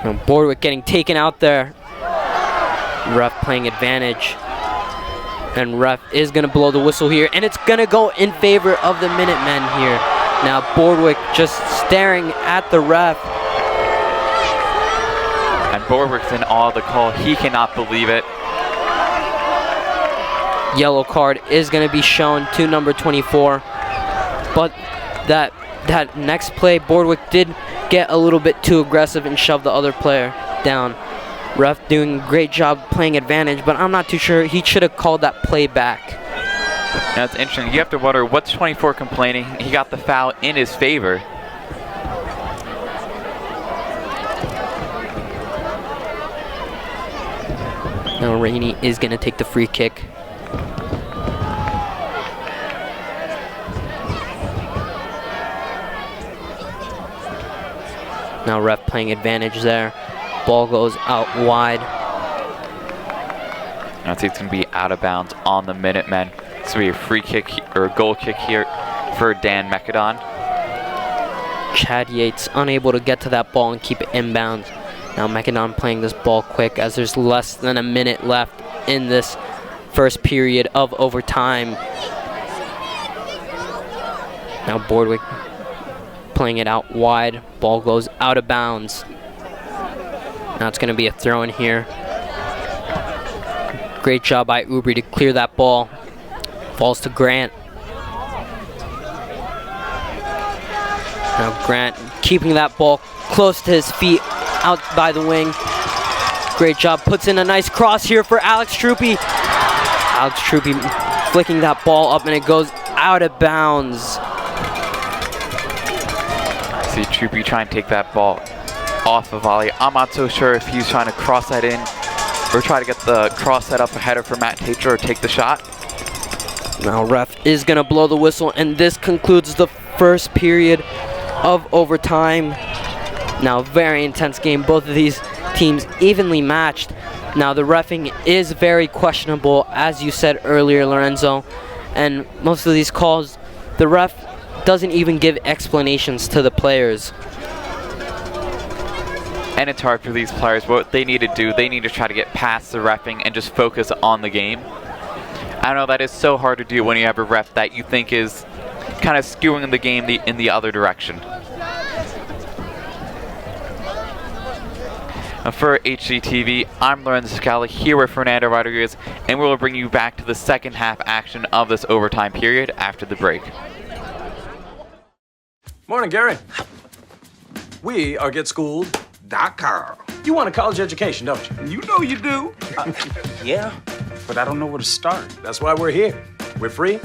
Now Boardwick getting taken out there. Ref playing advantage. And ref is going to blow the whistle here. And it's going to go in favor of the Minutemen here. Now Boardwick just staring at the ref. And Boardwick's in awe of the call. He cannot believe it. Yellow card is going to be shown to number 24. But that next play, Boardwick did get a little bit too aggressive and shove the other player down. Ref doing a great job playing advantage, but I'm not too sure. He should have called that play back. Now it's interesting. You have to wonder, what's 24 complaining? He got the foul in his favor. Now Rainey is going to take the free kick. Now ref playing advantage there. Ball goes out wide. I think it's going to be out of bounds on the Minutemen. It's going to be a free kick or a goal kick here for Dan Macadon. Chad Yates unable to get to that ball and keep it inbounds. Now Macadon playing this ball quick as there's less than a minute left in this first period of overtime. Now Boardwick playing it out wide. Ball goes out of bounds. Now it's going to be a throw in here. Great job by Ubri to clear that ball. Falls to Grant. Now Grant keeping that ball close to his feet out by the wing. Great job. Puts in a nice cross here for Alex Troopy. Alex Troopy flicking that ball up and it goes out of bounds. See Troopy trying to take that ball off a volley. I'm not so sure if he's trying to cross that in or try to get the cross set up a header for Matt Tatcher or take the shot. Now ref is going to blow the whistle and this concludes the first period of overtime. Now very intense game. Both of these teams evenly matched. Now the reffing is very questionable, as you said earlier, Lorenzo. And most of these calls, the ref doesn't even give explanations to the players. And it's hard for these players. What they need to do, they need to try to get past the reffing and just focus on the game. I know that is so hard to do when you have a ref that you think is kind of skewing the game in the other direction. For HGTV, I'm Lorenzo Scala here with Fernando Rodriguez, and we will bring you back to the second half action of this overtime period after the break. Morning, Gary. We are GetSchooled.com. You want a college education, don't you? You know you do. Yeah, but I don't know where to start. That's why we're here. We're free,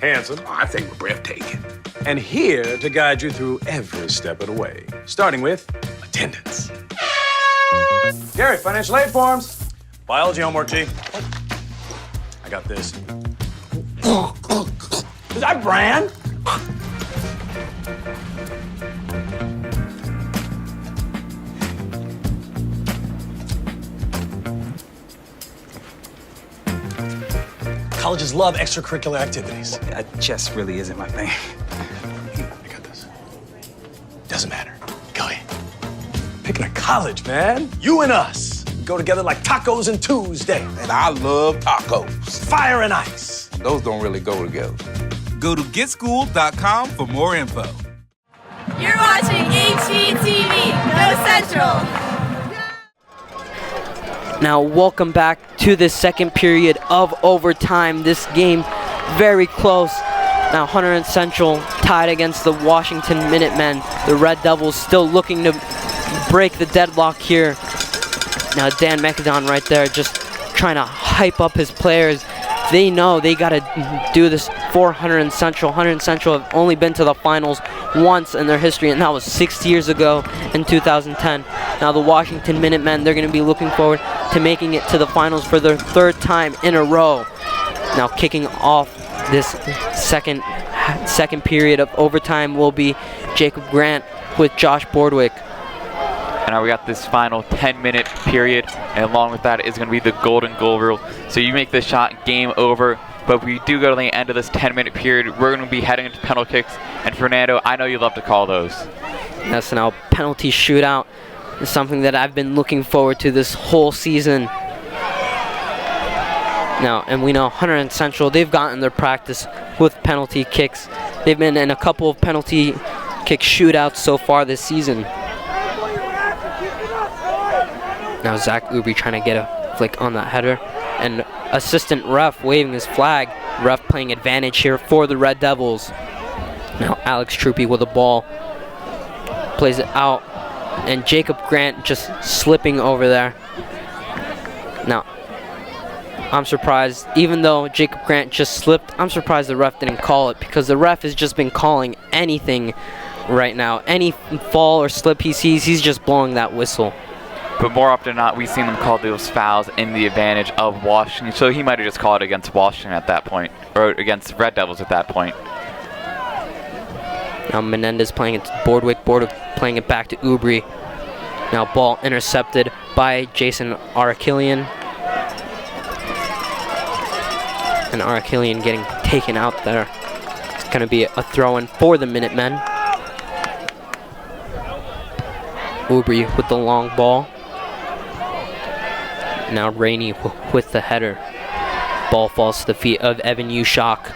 handsome, I think we're breathtaking. and here to guide you through every step of the way, starting with attendance. Gary, financial aid forms. Biology homework, G. I got this. Is that brand? Colleges love extracurricular activities. Chess really isn't my thing. I got this. Doesn't matter. Go ahead. Picking a college, man. You and us go together like tacos and Tuesday. And I love tacos. Fire and ice. Those don't really go together. Go to GetSchooled.com for more info. You're watching HGTV, Go Central. Now welcome back to the second period of overtime. This game very close. Now Hunterdon Central tied against the Washington Minutemen. The Red Devils still looking to break the deadlock here. Now Dan Macadon right there just trying to hype up his players. They know they got to do this for Hunterdon Central. Hunterdon Central have only been to the finals once in their history, and that was 6 years ago in 2010. Now the Washington Minutemen, they're going to be looking forward to making it to the finals for their third time in a row. Now kicking off this second period of overtime will be Jacob Grant with Josh Boardwick. And now we got this final 10-minute period, and along with that is going to be the golden goal rule. So you make this shot, game over. But if we do go to the end of this 10-minute period, we're going to be heading into penalty kicks. And Fernando, I know you love to call those. Yes, now penalty shootout is something that I've been looking forward to this whole season. Now, and we know Hunterdon Central, they've gotten their practice with penalty kicks. They've been in a couple of penalty kick shootouts so far this season. Now Zach Ubri trying to get a flick on that header. And assistant ref waving his flag. Ref playing advantage here for the Red Devils. Now Alex Troopy with the ball. Plays it out. And Jacob Grant just slipping over there. Now, I'm surprised, even though Jacob Grant just slipped, I'm surprised the ref didn't call it, because the ref has just been calling anything right now. Any fall or slip he sees, he's just blowing that whistle. But more often than not, we've seen them call those fouls in the advantage of Washington, so he might have just called it against Washington at that point, or against Red Devils at that point. Now Menendez playing it to Bordwick, Bordwick playing it back to Ubri. Now ball intercepted by Jason Arakilian. And Arakilian getting taken out there. It's going to be a throw-in for the Minutemen. Ubri with the long ball. Now Rainey with the header. Ball falls to the feet of Evan Ushak.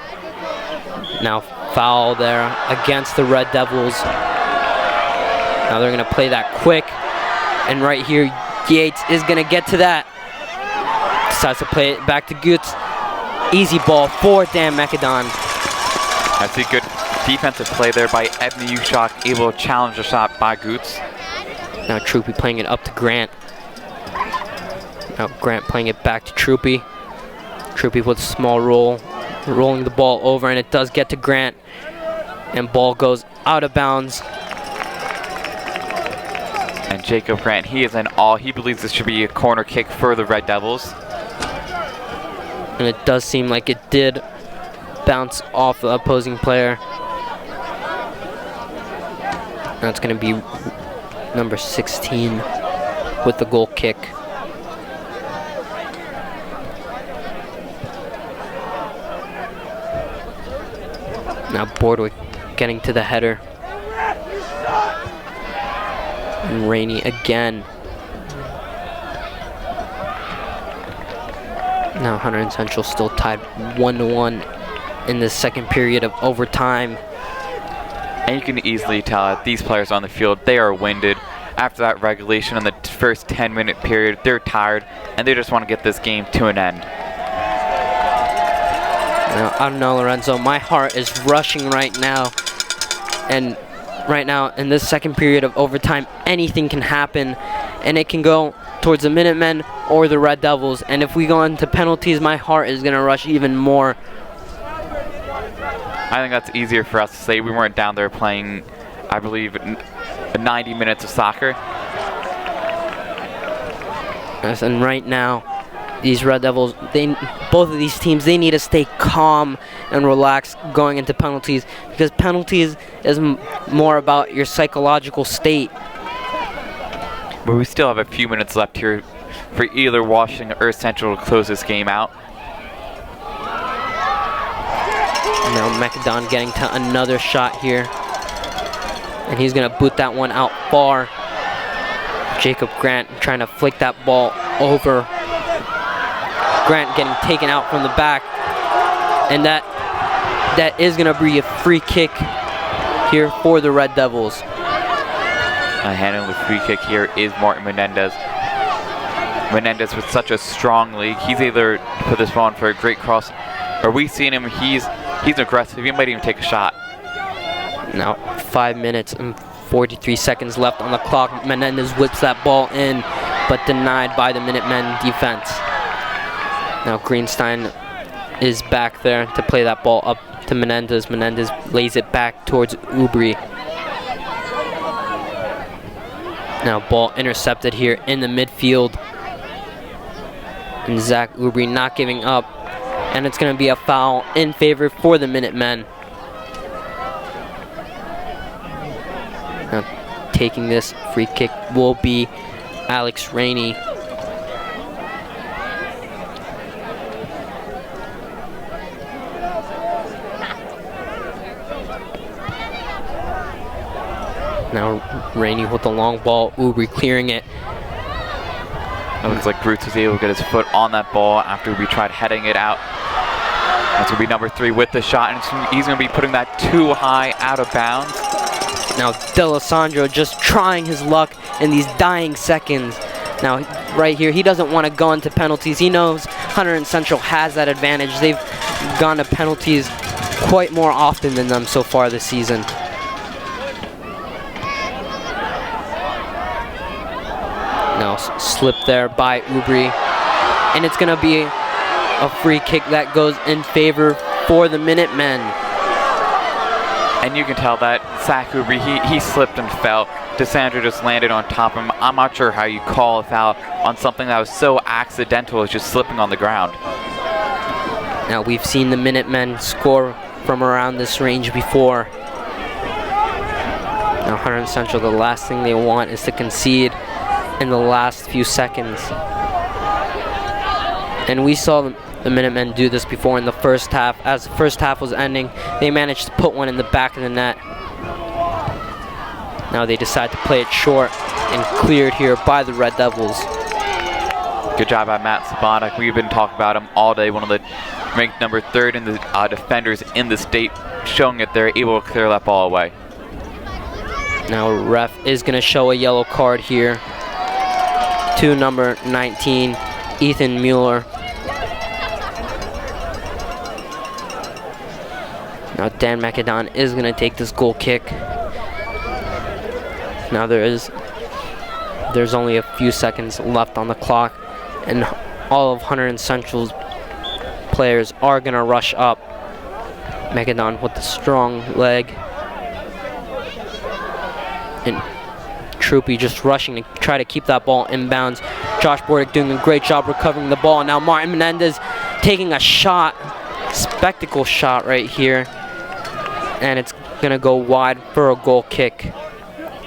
Now foul there against the Red Devils. Now they're going to play that quick. And right here, Yates is going to get to that. Decides to play it back to Goots. Easy ball for Dan McAdon. That's a good defensive play there by Evan Ushak, able to challenge the shot by Goots. Now Troopy playing it up to Grant. Now Grant playing it back to Troopy. Troopy with a small roll, rolling the ball over, and it does get to Grant. And ball goes out of bounds. And Jacob Grant, he is in awe. He believes this should be a corner kick for the Red Devils. And it does seem like it did bounce off the opposing player. That's going to be number 16 with the goal kick. Now Bordwick getting to the header. And Rainey again. Now Hunterdon Central still tied 1-1 in the second period of overtime. And you can easily tell that these players on the field, they are winded. After that regulation in the first 10-minute period, they're tired, and they just want to get this game to an end. Now, I don't know, Lorenzo, my heart is rushing right now. And right now, in this second period of overtime, anything can happen. And it can go towards the Minutemen or the Red Devils. And if we go into penalties, my heart is going to rush even more. I think that's easier for us to say. We weren't down there playing, I believe, 90 minutes of soccer. Yes, and right now, these Red Devils, both of these teams, they need to stay calm and relaxed going into penalties, because penalties is more about your psychological state. But we still have a few minutes left here for either Washington or Central to close this game out. Now McAdon getting to another shot here. And he's going to boot that one out far. Jacob Grant trying to flick that ball over. Grant getting taken out from the back. And that is going to be a free kick here for the Red Devils. Handling the free kick here is Martin Menendez. Menendez with such a strong leg. He's either put this ball in for a great cross, or we've seen him, he's aggressive. He might even take a shot. Now 5 minutes and 43 seconds left on the clock. Menendez whips that ball in, but denied by the Minutemen defense. Now Greenstein is back there to play that ball up to Menendez. Menendez lays it back towards Ubri. Now ball intercepted here in the midfield. And Zach Ubri not giving up. And it's going to be a foul in favor for the Minutemen. Now taking this free kick will be Alex Rainey. Now Rainey with the long ball, Ubri clearing it. It looks like Brutes was able to get his foot on that ball after we tried heading it out. That's going to be number 3 with the shot, and he's going to be putting that too high out of bounds. Now D'Alessandro just trying his luck in these dying seconds. Now right here, he doesn't want to go into penalties. He knows Hunterdon Central has that advantage. They've gone to penalties quite more often than them so far this season. Now slip there by Ubri, and it's going to be a free kick that goes in favor for the Minutemen. And you can tell that Zach Ubri, he slipped and fell. DeSandro just landed on top of him. I'm not sure how you call a foul on something that was so accidental as just slipping on the ground. Now we've seen the Minutemen score from around this range before. Now Hunterdon Central, the last thing they want is to concede in the last few seconds. And we saw the Minutemen do this before in the first half. As the first half was ending, they managed to put one in the back of the net. Now they decide to play it short and cleared here by the Red Devils. Good job by Matt Sabanek. We've been talking about him all day. One of the ranked number 3rd in the defenders in the state, showing that they're able to clear that ball away. Now ref is going to show a yellow card here to number 19, Ethan Mueller. Now Dan McAdon is going to take this goal kick. Now there's only a few seconds left on the clock, and all of Hunterdon Central's players are going to rush up. McAdon with the strong leg, and Troopy just rushing to try to keep that ball inbounds. Josh Bordick doing a great job recovering the ball. Now Martin Menendez taking a shot, spectacle shot right here, and it's going to go wide for a goal kick.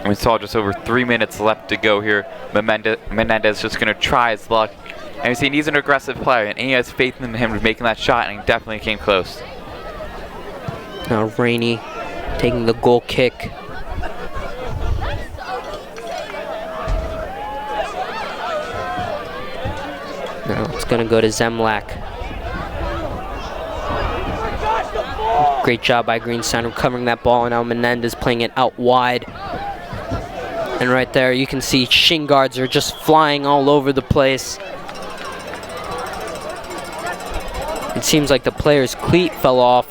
We saw just over 3 minutes left to go here. Menendez just going to try his luck. And we see he's an aggressive player, and he has faith in him making that shot, and he definitely came close. Now Rainey taking the goal kick. Now it's going to go to Zemlak. Great job by Greenstein recovering that ball, and now Menendez playing it out wide. And right there you can see shin guards are just flying all over the place. It seems like the player's cleat fell off.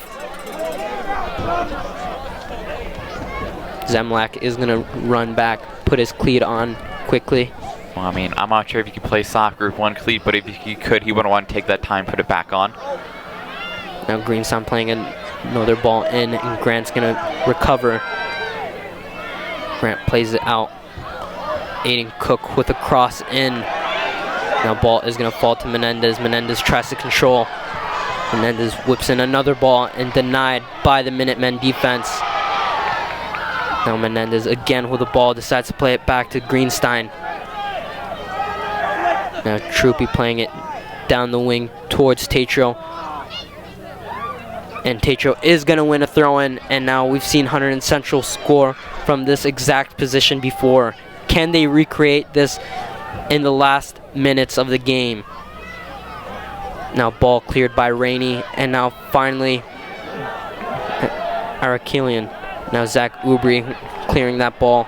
Zemlak is going to run back, put his cleat on quickly. Well, I mean, I'm not sure if you could play soft group 1 cleat, but if he could, he wouldn't want to take that time, put it back on. Now Greenstein playing another ball in, and Grant's going to recover. Grant plays it out. Aiden Cook with a cross in. Now ball is going to fall to Menendez. Menendez tries to control. Menendez whips in another ball and denied by the Minutemen defense. Now Menendez again with the ball decides to play it back to Greenstein. Now Troopy playing it down the wing towards Tatro. And Tatro is going to win a throw-in, and now we've seen Hunterdon Central score from this exact position before. Can they recreate this in the last minutes of the game? Now ball cleared by Rainey, and now finally Arakelian. Now Zach Ubri clearing that ball.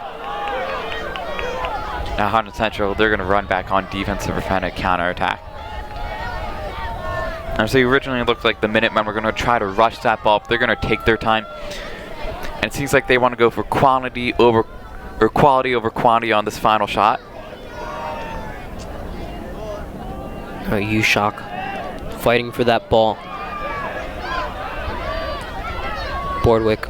Now Hunterdon Central, they're going to run back on defense to prevent a counterattack. And so originally it looked like the Minutemen were going to try to rush that ball, but they're going to take their time. And it seems like they want to go for quality over quantity on this final shot. Ushak fighting for that ball. Bordwick.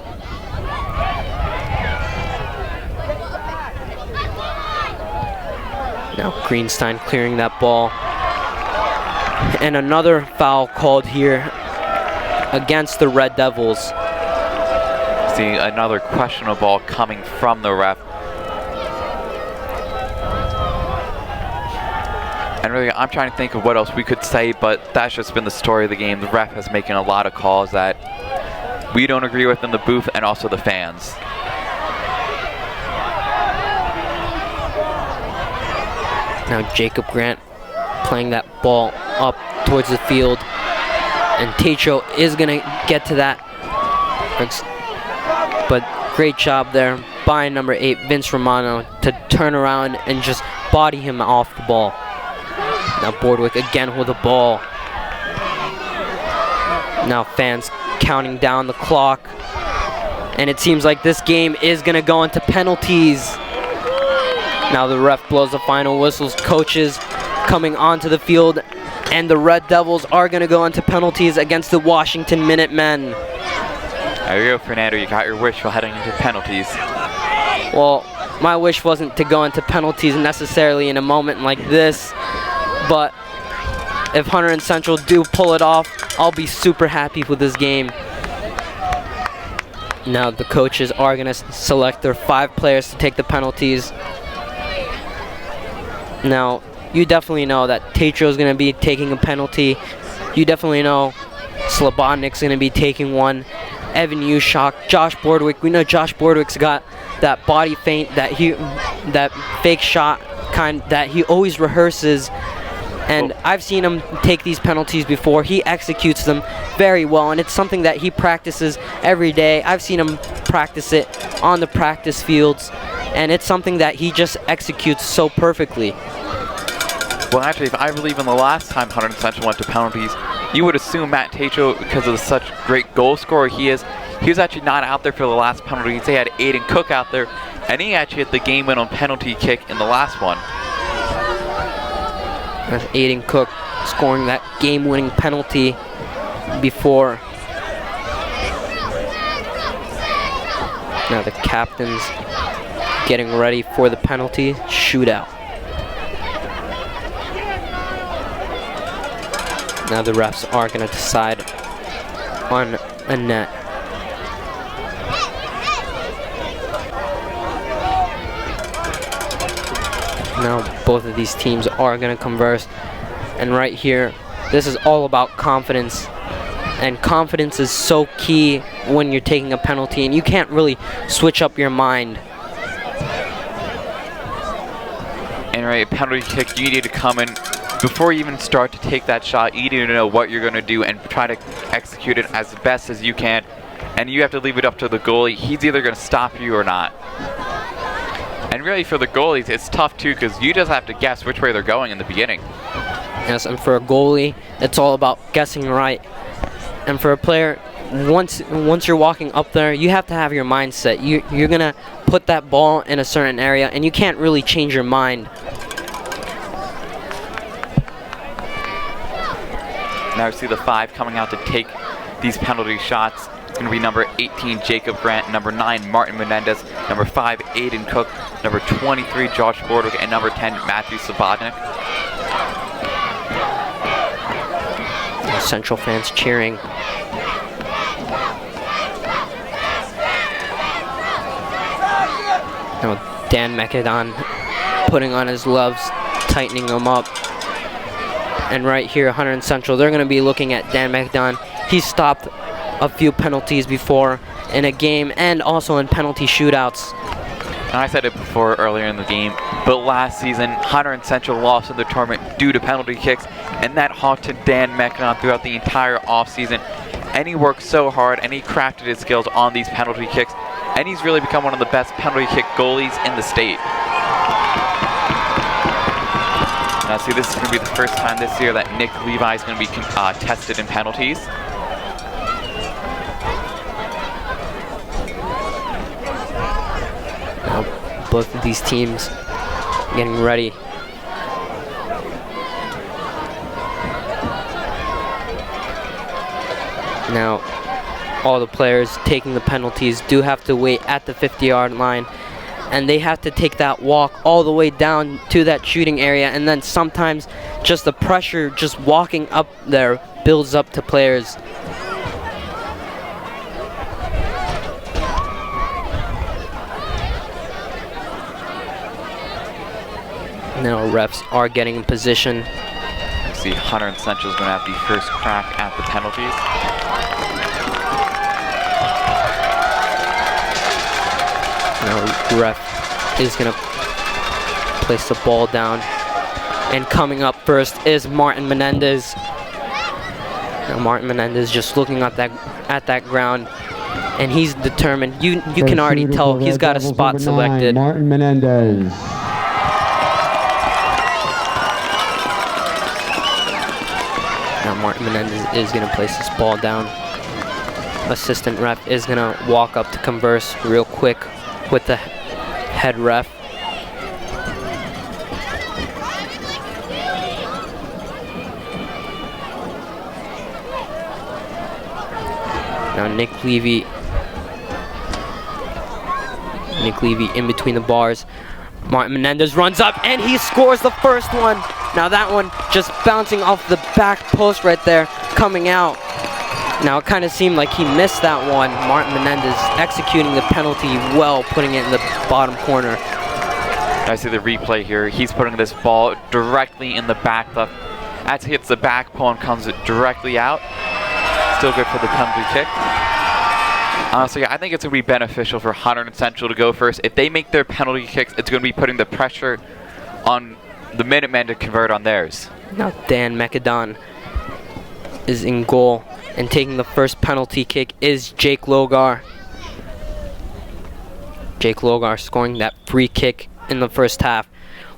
Now Greenstein clearing that ball. And another foul called here against the Red Devils. See another questionable ball coming from the ref. And really, I'm trying to think of what else we could say, but that's just been the story of the game. The ref has making a lot of calls that we don't agree with in the booth, and also the fans. Now Jacob Grant playing that ball up towards the field, and Techo is gonna get to that. But great job there by number 8, Vince Romano, to turn around and just body him off the ball. Now Boardwick again with the ball. Now fans counting down the clock. And it seems like this game is gonna go into penalties. Now the ref blows the final whistles. Coaches coming onto the field, and the Red Devils are gonna go into penalties against the Washington Minutemen. There you go, Fernando. You got your wish for heading into penalties. Well, my wish wasn't to go into penalties necessarily in a moment like this, but if Hunter and Central do pull it off, I'll be super happy with this game. Now the coaches are going to select their 5 players to take the penalties. Now, you definitely know that Techo is going to be taking a penalty. You definitely know Slobodnik's going to be taking one. Evan Ushak, Josh Boardwick. We know Josh Boardwick's got that body feint, that fake shot kind that he always rehearses. And I've seen him take these penalties before. He executes them very well, and it's something that he practices every day. I've seen him practice it on the practice fields, and it's something that he just executes so perfectly. Well, actually, I believe in the last time Hunter and Central went to penalties, you would assume Matt Techo, because of such great goal scorer he is, he was actually not out there for the last penalty. They had Aiden Cook out there, and he actually hit the game-winning penalty kick in the last one. That's Aiden Cook scoring that game-winning penalty before. Now the captain's getting ready for the penalty shootout. Now the refs are going to decide on a net. Now both of these teams are going to converse, and right here, this is all about confidence, and confidence is so key when you're taking a penalty, and you can't really switch up your mind. And right, penalty kick, you need to come in before you even start to take that shot. You need to know what you're going to do and try to execute it as best as you can, and you have to leave it up to the goalie. He's either going to stop you or not. And really, for the goalies, it's tough too, because you just have to guess which way they're going in the beginning. Yes, and for a goalie, it's all about guessing right. And for a player, once you're walking up there, you have to have your mindset. You're gonna put that ball in a certain area, and you can't really change your mind. Now we see the 5 coming out to take these penalty shots. It's going to be number 18, Jacob Grant, number 9, Martin Menendez, number 5, Aiden Cook, number 23, Josh Boardwick, and number 10, Matthew Slobodnik. Central fans cheering. Now Dan Macedon putting on his gloves, tightening them up. And right here, Hunter and Central, they're going to be looking at Dan Macedon. He stopped a few penalties before in a game, and also in penalty shootouts. And I said it before earlier in the game, but last season, Hunter and Central lost in the tournament due to penalty kicks, and that haunted Dan Macedon throughout the entire offseason. And he worked so hard, and he crafted his skills on these penalty kicks, and he's really become one of the best penalty kick goalies in the state. Now see, this is going to be the first time this year that Nick Levi is going to be tested in penalties. Now both of these teams getting ready. Now all the players taking the penalties do have to wait at the 50-yard line, and they have to take that walk all the way down to that shooting area, and then sometimes just the pressure just walking up there builds up to players. Now refs are getting in position. See, Hunterdon Central is going to have the first crack at the penalties. Now ref is going to place the ball down. And coming up first is Martin Menendez. Now Martin Menendez just looking at that ground, and he's determined. You can already tell he's got a spot selected. Martin Menendez. Now Martin Menendez is going to place this ball down. Assistant ref is going to walk up to converse real quick with the head ref. Now Nick Levy in between the bars. Martin Menendez runs up and he scores the first one. Now that one just bouncing off the back post right there, coming out. Now it kind of seemed like he missed that one. Martin Menendez executing the penalty well, putting it in the bottom corner. I see the replay here. He's putting this ball directly in the back left. As he hits the back pole and comes directly out. Still good for the penalty kick. Honestly, I think it's going to be beneficial for Hunterdon Central to go first. If they make their penalty kicks, it's going to be putting the pressure on the Minutemen to convert on theirs. Now Dan McAdon is in goal, and taking the first penalty kick is Jake Logar. Jake Logar scoring that free kick in the first half.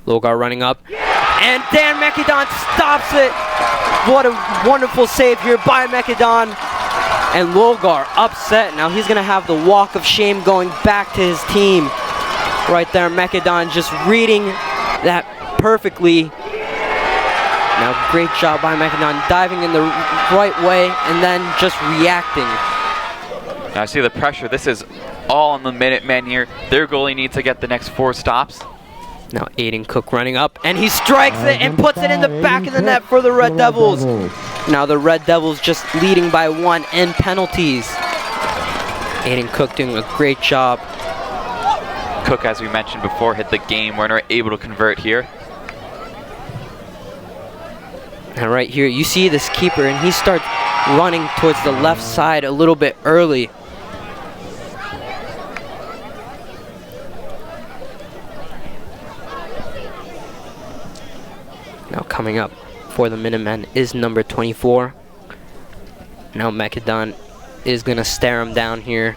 Logar running up, and Dan McAdon stops it. What a wonderful save here by McAdon. And Logar upset. Now he's going to have the walk of shame going back to his team. Right there, McAdon just reading that perfectly. Now great job by McAdon, diving in the right way and then just reacting. Now I see the pressure. This is all on the Minutemen here. Their goalie needs to get the next 4 stops. Now Aiden Cook running up, and he strikes it and puts it in the back of the net for the Red Devils. Now the Red Devils just leading by 1 in penalties. Aiden Cook doing a great job. Cook, as we mentioned before, hit the game winner, able to convert here. And right here, you see this keeper, and he starts running towards the left side a little bit early. Now coming up for the Minutemen is number 24. Now McAdon is going to stare him down here.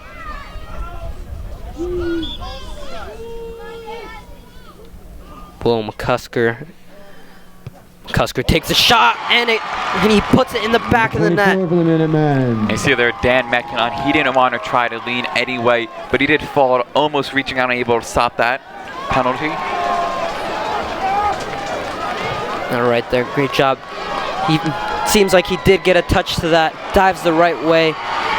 Will McCusker. McCusker takes a shot, and he puts it in the back of the net. You see there, Dan McAdon, he didn't want to try to lean anyway, but he did fall, almost reaching out and able to stop that penalty. All right there, great job. He seems like he did get a touch to that, dives the right way,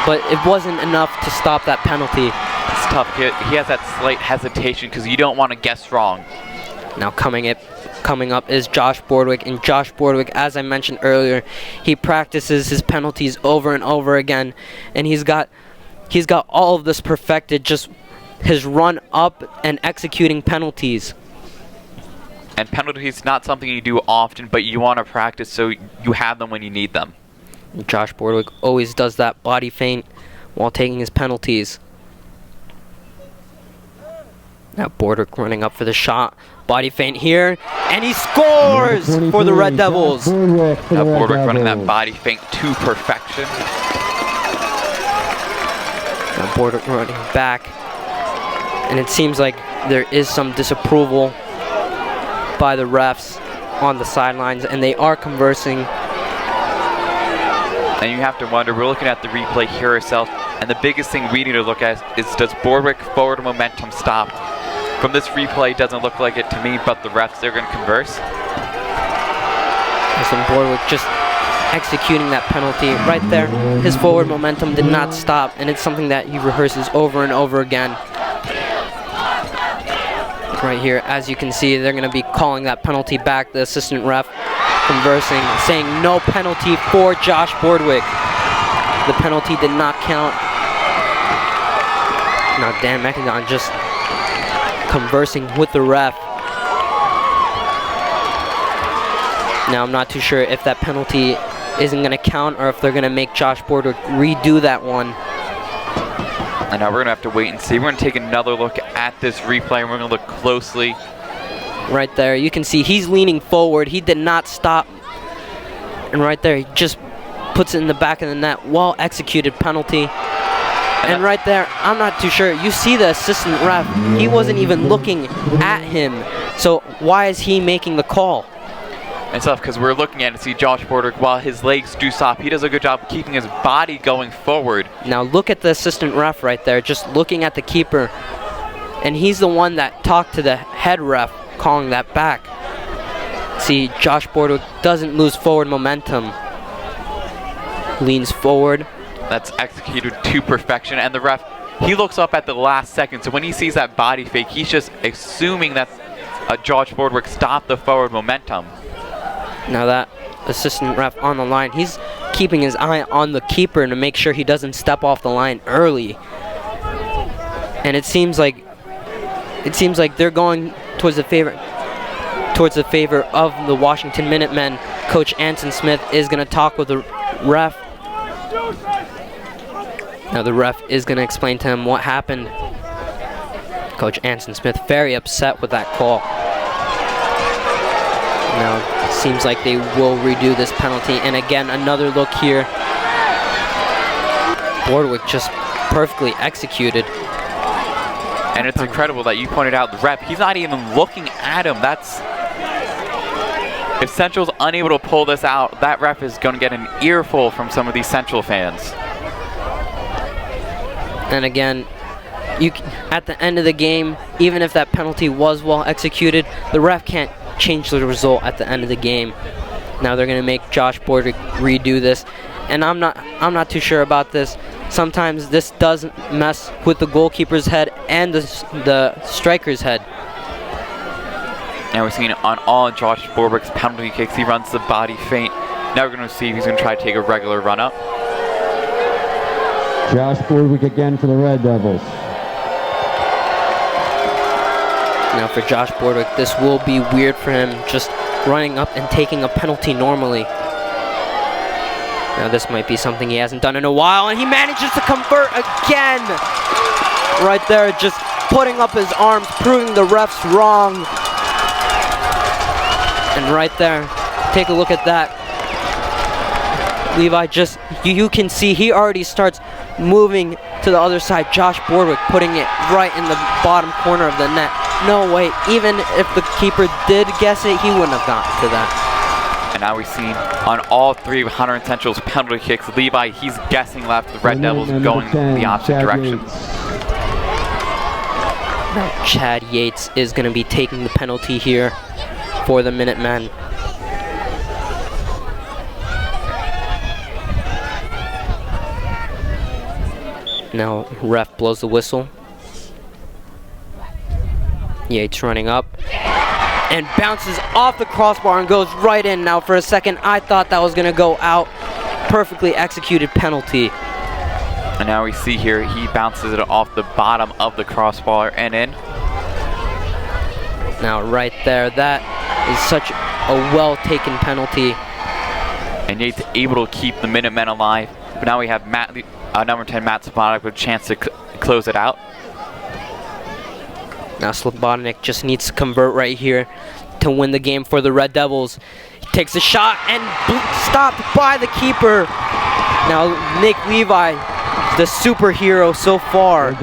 but it wasn't enough to stop that penalty. It's tough. He has that slight hesitation because you don't want to guess wrong. Now coming up is Josh Bordwick, and Josh Bordwick, as I mentioned earlier, he practices his penalties over and over again, and he's got all of this perfected, just his run up and executing penalties. And penalties, not something you do often, but you want to practice so you have them when you need them. Josh Bordwick always does that body feint while taking his penalties. Now Bordwick running up for the shot. Body feint here, and he scores for the Red Devils. Now Bordwick running that body feint to perfection. Now Bordwick running back, and it seems like there is some disapproval by the refs on the sidelines, and they are conversing. And you have to wonder, we're looking at the replay here ourselves, and the biggest thing we need to look at is, does Bordwick forward momentum stop? From this replay, it doesn't look like it to me, but the refs, they're going to converse. So Bordwick just executing that penalty right there. His forward momentum did not stop, and it's something that he rehearses over and over again. Right here, as you can see, they're going to be calling that penalty back. The assistant ref conversing, saying no penalty for Josh Bordwick. The penalty did not count. Now Dan McAdon just conversing with the ref. Now I'm not too sure if that penalty isn't going to count or if they're going to make Josh Border redo that one. And now we're going to have to wait and see. We're going to take another look at this replay, and we're going to look closely. Right there, you can see he's leaning forward. He did not stop. And right there, he just puts it in the back of the net. Well executed penalty. And right there, I'm not too sure. You see the assistant ref. He wasn't even looking at him. So why is he making the call? And stuff, because we're looking at it, see Josh Border, while his legs do stop, he does a good job keeping his body going forward. Now look at the assistant ref right there, just looking at the keeper. And he's the one that talked to the head ref, calling that back. See, Josh Border doesn't lose forward momentum. Leans forward. That's executed to perfection, and the ref, he looks up at the last second, so when he sees that body fake, he's just assuming that Josh Bordwick stopped the forward momentum. Now that assistant ref on the line, he's keeping his eye on the keeper to make sure he doesn't step off the line early. And it seems like they're going towards the favor of the Washington Minutemen. Coach Anson Smith is going to talk with the ref. Now the ref is going to explain to him what happened. Coach Anson Smith very upset with that call. Now it seems like they will redo this penalty. And again, another look here. Bordwick just perfectly executed. And it's incredible that you pointed out the ref, he's not even looking at him. That's, if Central's unable to pull this out, that ref is going to get an earful from some of these Central fans. And again, at the end of the game, even if that penalty was well executed, the ref can't change the result at the end of the game. Now they're going to make Josh Border redo this, and I'm not too sure about this. Sometimes this does mess with the goalkeeper's head and the striker's head. Now we're seeing on all Josh Borwick's penalty kicks, he runs the body feint. Now we're going to see if he's going to try to take a regular run up. Josh Bordwick again for the Red Devils. Now for Josh Bordwick, this will be weird for him, just running up and taking a penalty normally. Now this might be something he hasn't done in a while, and he manages to convert again. Right there, just putting up his arms, proving the refs wrong. And right there, take a look at that. Levi just, you can see he already starts moving to the other side. Josh Bordwick putting it right in the bottom corner of the net. No way, even if the keeper did guess it, he wouldn't have gotten to that. And now we've seen on all three of Hunter and Central's penalty kicks, Levi, he's guessing left, the Red Devils going the opposite direction. Now Chad Yates is going to be taking the penalty here for the Minutemen. Now ref blows the whistle. Yates running up and bounces off the crossbar and goes right in. Now for a second I thought that was going to go out. Perfectly executed penalty. And now we see here he bounces it off the bottom of the crossbar and in. Now right there, that is such a well taken penalty. And Yates able to keep the Minutemen alive. But now we have number 10 Matt Slobodnik with a chance to close it out. Now Slobodnik just needs to convert right here to win the game for the Red Devils. He takes a shot and stopped by the keeper. Now Nick Levi, the superhero so far,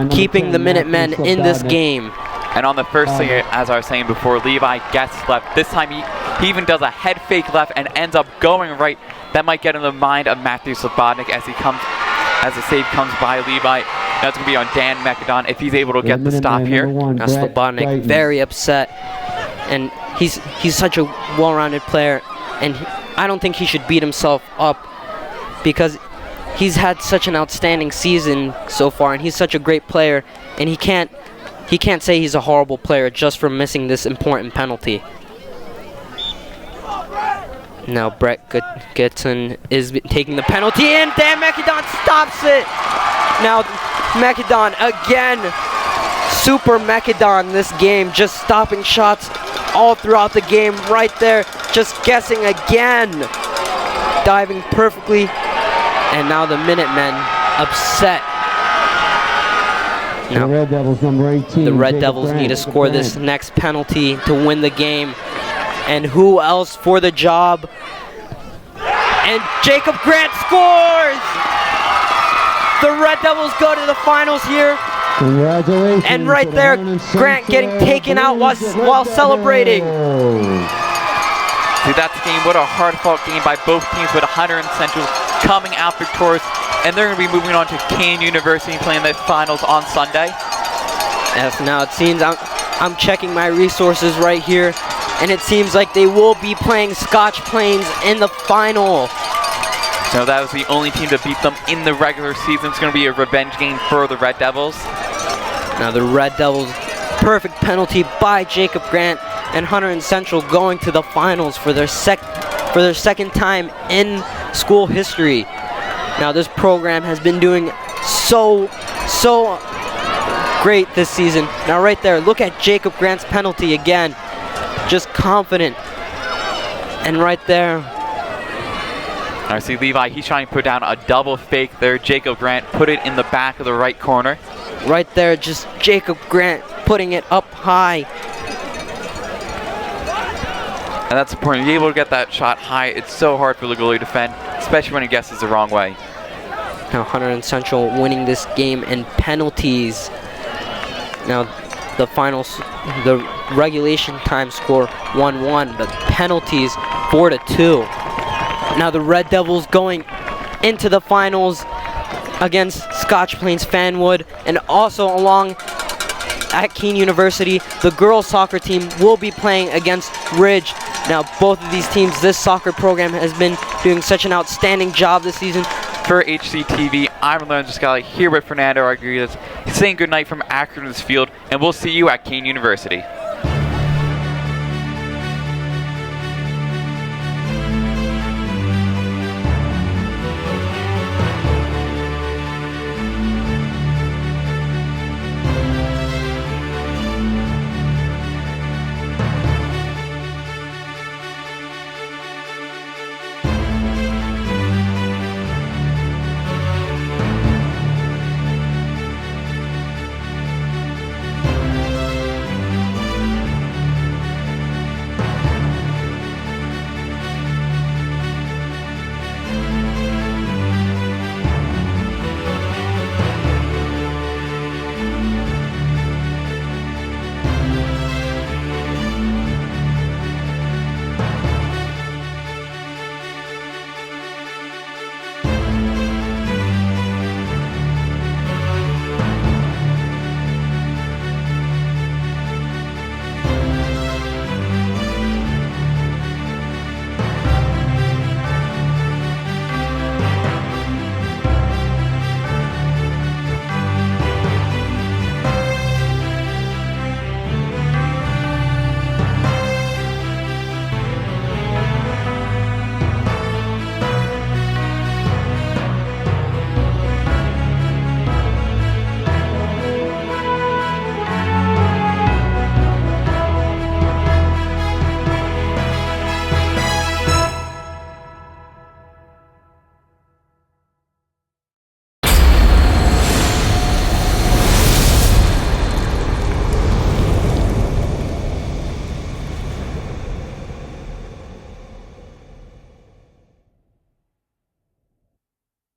keeping the Minutemen in this game. And on the first thing, as I was saying before, Levi gets left. This time he even does a head fake left and ends up going right. That might get in the mind of Matthew Slobodnik as the save comes by Levi. Now it's going to be on Dan McAdon if he's able to get the stop here. Now Slobodnik very upset, and he's such a well-rounded player, and I don't think he should beat himself up because he's had such an outstanding season so far, and he's such a great player, and he can't say he's a horrible player just for missing this important penalty. Now Brett Goodson is taking the penalty, and Dan McAdon stops it. Now McAdon again, super McAdon this game, just stopping shots all throughout the game right there. just guessing again. Diving perfectly. And now the Minutemen upset. The Red Devils, number 18. The Red Jacob Devils Grant. need to score this next penalty to win the game. And who else for the job? And Jacob Grant scores! The Red Devils go to the finals here. Congratulations. And right there, Grant getting taken out while celebrating. See, that's a game. What a hard-fought game by both teams, with Hunterdon Central coming out victorious. And they're going to be moving on to Kane University, playing the finals on Sunday. Yes, now it seems I'm checking my resources right here, and it seems like they will be playing Scotch Plains in the final. So that was the only team to beat them in the regular season. It's going to be a revenge game for the Red Devils. Now the Red Devils, perfect penalty by Jacob Grant, and Hunterdon Central going to the finals for their second time in school history. Now this program has been doing so great this season. Now right there, look at Jacob Grant's penalty again. Just confident. And right there. I see Levi, he's trying to put down a double fake there. Jacob Grant put it in the back of the right corner. Right there, just Jacob Grant putting it up high. And that's important. You're able to get that shot high. It's so hard for the goalie to defend, especially when he guesses the wrong way. Now Hunterdon Central winning this game in penalties. Now the finals, the regulation time score 1-1, but penalties 4-2. Now the Red Devils going into the finals against Scotch Plains Fanwood, and also along at Keene University, the girls soccer team will be playing against Ridge. Now both of these teams, this soccer program has been doing such an outstanding job this season. For HCTV, I'm Lorenzo Scali here with Fernando Arguidas, saying goodnight from Akron's Field, and we'll see you at Keene University.